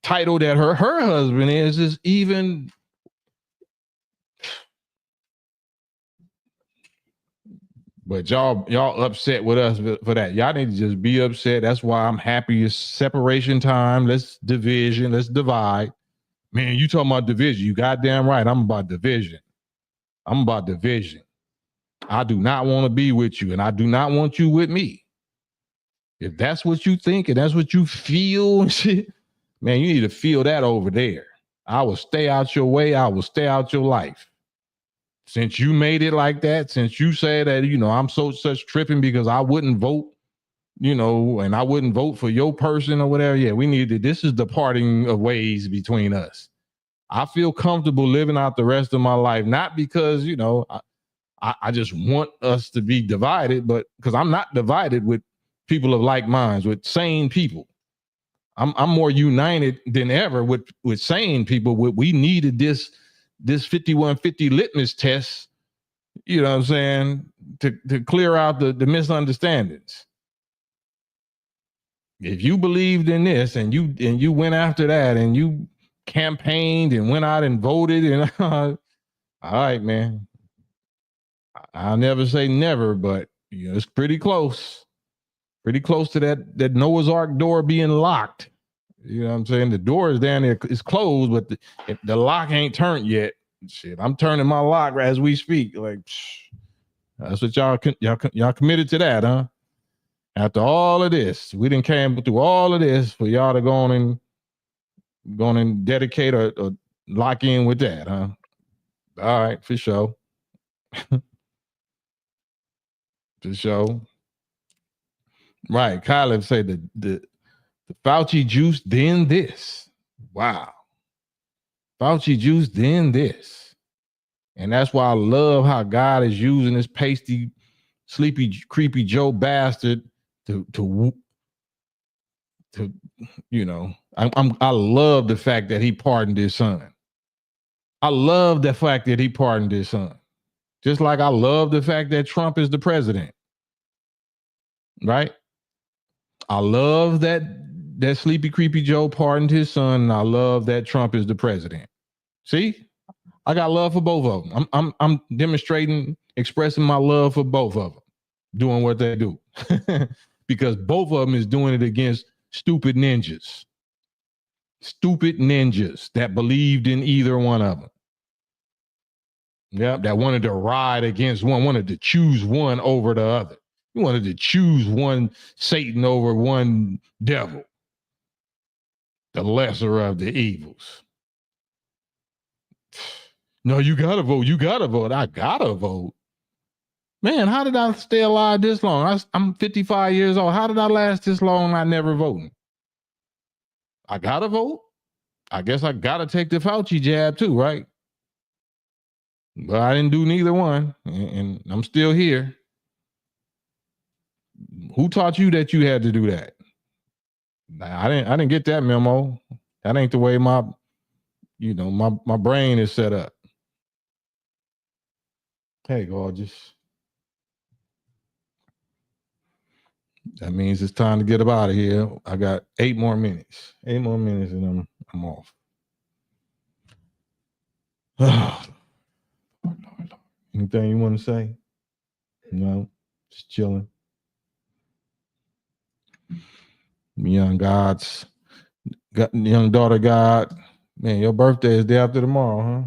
title that her husband is even. But y'all upset with us for that. Y'all need to just be upset. That's why I'm happy it's separation time. Let's divide. Man, you talking about division. You goddamn right. I'm about division. I do not want to be with you, and I do not want you with me. If that's what you think and that's what you feel and shit, man, you need to feel that over there. I will stay out your way. I will stay out your life. Since you made it like that, since you said that, I'm such tripping because I wouldn't vote, and I wouldn't vote for your person or whatever. Yeah, this is the parting of ways between us. I feel comfortable living out the rest of my life, not because, I just want us to be divided, but because I'm not divided with people of like minds, with sane people. I'm more united than ever with sane people. We needed this 5150 litmus test, you know what I'm saying, to clear out the misunderstandings. If you believed in this and you went after that and you campaigned and went out and voted and all right, man. I'll never say never, but it's pretty close. Pretty close to that Noah's Ark door being locked. You know what I'm saying? The door is down there, it's closed, but the lock ain't turned yet. Shit, I'm turning my lock as we speak. Like, that's what y'all committed to that, huh? After all of this, we didn't came through all of this for y'all to go on and dedicate or lock in with that, huh? All right, for sure. For sure. Right. Kyle say the Fauci juice, then this. Wow. Fauci juice, then this. And that's why I love how God is using this pasty, sleepy, creepy Joe bastard to I love the fact that he pardoned his son. I love the fact that he pardoned his son. Just like I love the fact that Trump is the president. Right? I love that sleepy, creepy Joe pardoned his son, and I love that Trump is the president. See? I got love for both of them. I'm demonstrating, expressing my love for both of them, doing what they do. Because both of them is doing it against stupid ninjas. Stupid ninjas that believed in either one of them. Yeah, that wanted to ride against one, wanted to choose one over the other. You wanted to choose one Satan over one devil. The lesser of the evils. No, you gotta vote. You gotta vote. I gotta vote. Man, how did I stay alive this long? I'm 55 years old. How did I last this long not never voting? I gotta vote. I guess I gotta take the Fauci jab too, right? But I didn't do neither one, and I'm still here. Who taught you that you had to do that? I didn't get that memo. That ain't the way my brain is set up. Hey, gorgeous. That means it's time to get up out of here. I got 8 more minutes. 8 more minutes and I'm off. Anything you want to say? No, just chilling. Young daughter God. Man, your birthday is day after tomorrow, huh?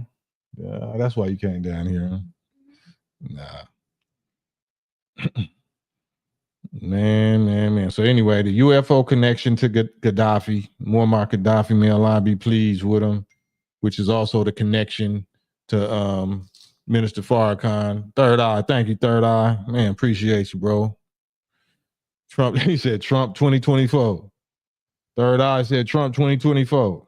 Yeah, that's why you came down here. Huh? Nah. Man. So anyway, the UFO connection to Gaddafi, Muammar Gaddafi, may Allah be pleased with him, which is also the connection to Minister Farrakhan. Third Eye, thank you, Third Eye. Man, appreciate you, bro. Trump, he said Trump 2024. Third Eye said Trump 2024.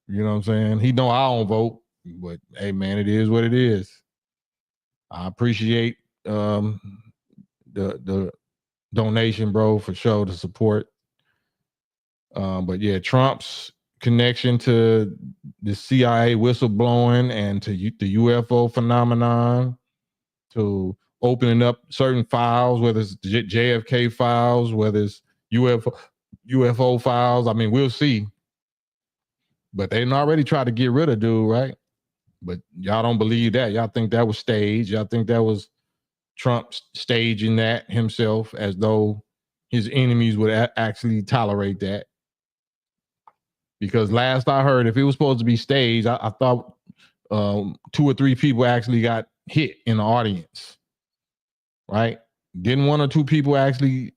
You know what I'm saying? He know I don't vote, but hey, man, it is what it is. I appreciate the donation, bro, for sure, the support. But yeah, Trump's connection to the CIA whistleblowing and to the UFO phenomenon, to opening up certain files, whether it's JFK files, whether it's UFO files. I mean, we'll see. But they already tried to get rid of dude, right? But y'all don't believe that. Y'all think that was staged. Y'all think that was Trump staging that himself, as though his enemies would actually tolerate that. Because last I heard, if it was supposed to be staged, I thought 2 or 3 people actually got hit in the audience, right? Didn't 1 or 2 people actually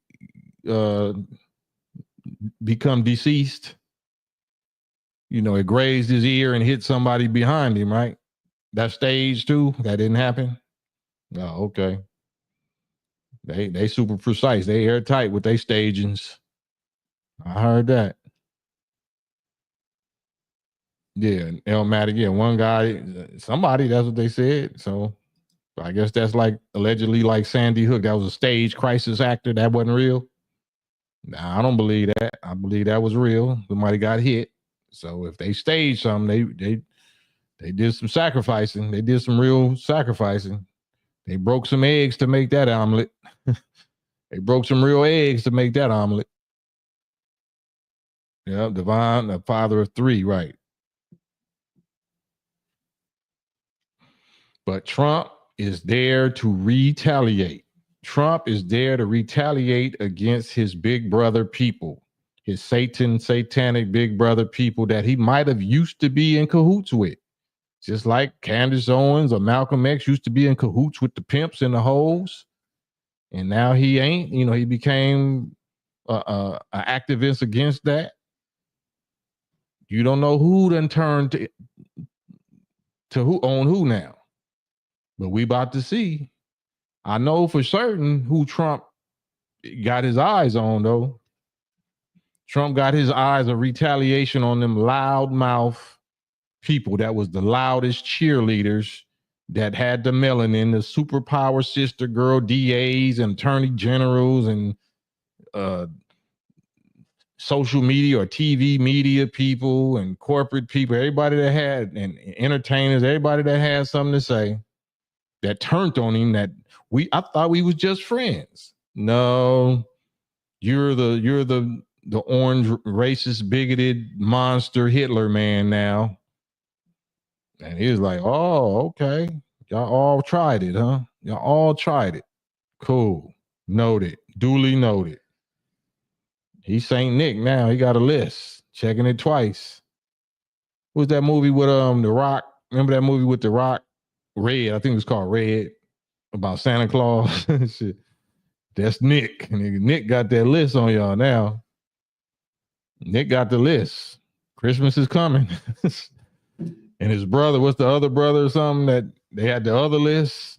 become deceased? You know, it grazed his ear and hit somebody behind him, right? That staged too? That didn't happen? Oh, okay. They super precise. They airtight with their stagings. I heard that. Yeah, Elmatic. Yeah, one guy, somebody, that's what they said. So I guess that's like allegedly like Sandy Hook. That was a stage crisis actor. That wasn't real. Nah, I don't believe that. I believe that was real. Somebody got hit. So if they staged something, they did some sacrificing. They did some real sacrificing. They broke some eggs to make that omelet. They broke some real eggs to make that omelet. Yeah, Divine, the father of 3, right. But Trump is there to retaliate. Trump is there to retaliate against his big brother people, his satanic big brother people that he might have used to be in cahoots with. Just like Candace Owens or Malcolm X used to be in cahoots with the pimps and the hoes. And now he ain't, he became an activist against that. You don't know who done turned to who on who now. But we about to see. I know for certain who Trump got his eyes on, though. Trump got his eyes of retaliation on them loudmouth people that was the loudest cheerleaders that had the melanin, the superpower sister girl DAs and attorney generals and social media or TV media people and corporate people, everybody that had, and entertainers, everybody that had something to say, that turned on him, that I thought we was just friends. No, you're the orange racist bigoted monster Hitler man now. And he was like, oh, okay. Y'all all tried it, huh? Y'all all tried it. Cool. Noted. Duly noted. He's Saint Nick now. He got a list. Checking it twice. What was that movie with The Rock? Remember that movie with The Rock? Red. I think it was called Red. About Santa Claus. Shit. That's Nick. Nick got that list on y'all now. Nick got the list. Christmas is coming. And his brother, what's the other brother or something that they had the other list?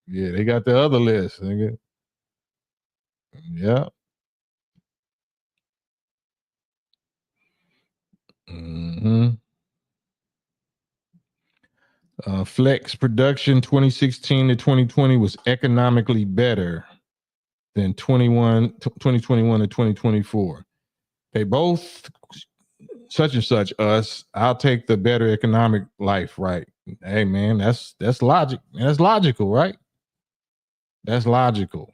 Yeah, they got the other list. Nigga. Yeah. Mm-hmm. Flex production 2016 to 2020 was economically better than 2021 to 2024. They both such and such us. I'll take the better economic life, right? Hey man, that's logic. That's logical, right? That's logical.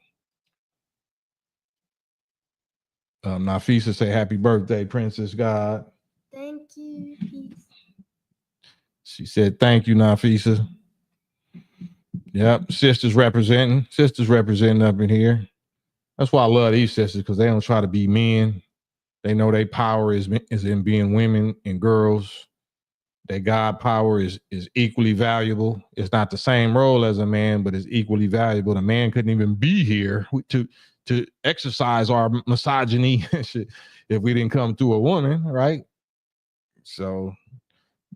Nafisa say happy birthday, Princess God. Thank you. Peace. She said thank you, Nafisa. Yep, sisters representing up in here. That's why I love these sisters, because they don't try to be men. They know their power is in being women and girls. Their God power is equally valuable. It's not the same role as a man, but it's equally valuable. The man couldn't even be here to exercise our misogyny if we didn't come through a woman, right? So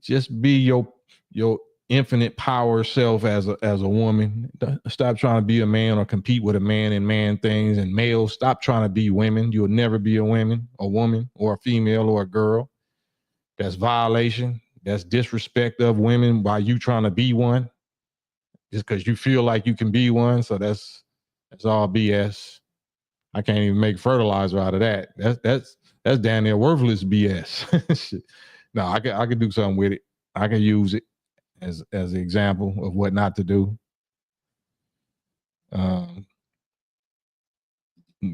just be your infinite power self as a woman. Stop trying to be a man or compete with a man in man things. And males, stop trying to be women. You'll never be a woman or a female or a girl. That's violation. That's disrespect of women by you trying to be one just because you feel like you can be one. So that's all BS. I can't even make fertilizer out of that. That's damn near worthless BS. No, I can do something with it. I can use it as an example of what not to do.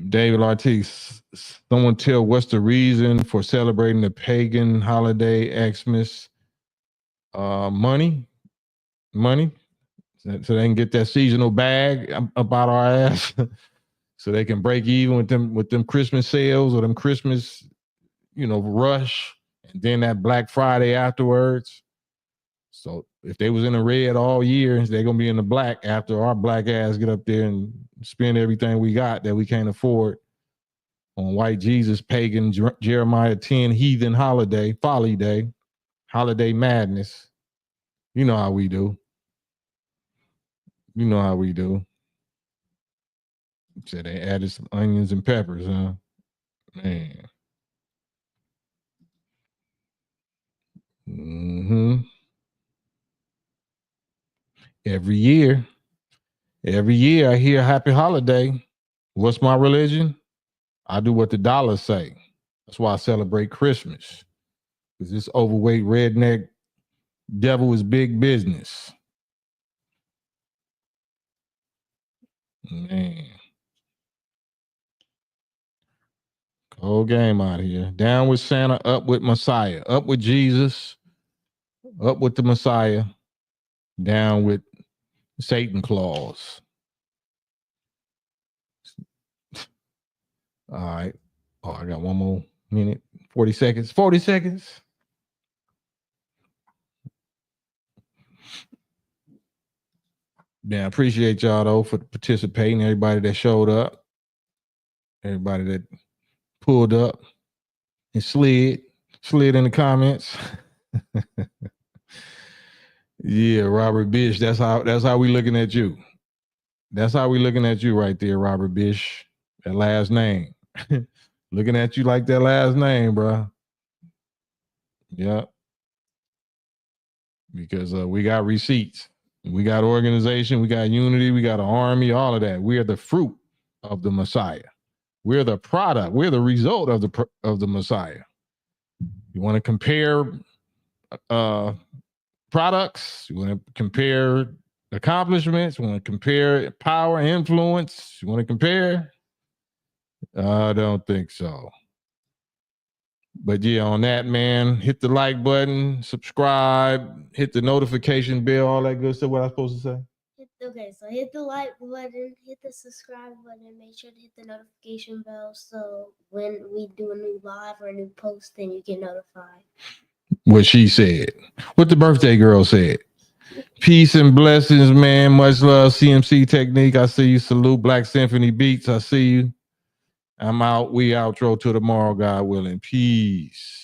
David Ortiz, someone tell what's the reason for celebrating the pagan holiday Xmas? Money, so they can get that seasonal bag about our ass, so they can break even with them Christmas sales or them Christmas, rush, and then that Black Friday afterwards. So if they was in the red all year, they're gonna be in the black after our black ass get up there and spend everything we got that we can't afford on white Jesus, pagan Jeremiah 10 heathen holiday, folly day, holiday madness. You know how we do. So they added some onions and peppers, huh? Man. Mm-hmm. Every year I hear happy holiday. What's my religion? I do what the dollars say. That's why I celebrate Christmas. Because this overweight redneck devil is big business. Man. Cold game out here. Down with Santa, up with Messiah. Up with Jesus. Up with the Messiah. Down with Satan Claus. All right. Oh, I got one more minute. 40 seconds. 40 seconds. Yeah, I appreciate y'all though for participating. Everybody that showed up. Everybody that pulled up and slid in the comments. Yeah, Robert Bish. That's how we looking at you. That's how we looking at you right there, Robert Bish. That last name. Looking at you like that last name, bro. Yeah. Because we got receipts. We got organization. We got unity. We got an army, all of that. We are the fruit of the Messiah. We're the product. We're the result of the Messiah. You want to compare products? You want to compare accomplishments? You want to compare power, influence? You want to compare? I don't think so. But yeah, on that, man, hit the like button, subscribe, hit the notification bell, all that good stuff. What I'm supposed to say? Okay, so hit the like button, hit the subscribe button, make sure to hit the notification bell so when we do a new live or a new post, then you get notified. What she said. What the birthday girl said. Peace and blessings, man. Much love, CMC Technique. I see you. Salute Black Symphony Beats. I see you. I'm out. We outro till tomorrow, God willing. Peace.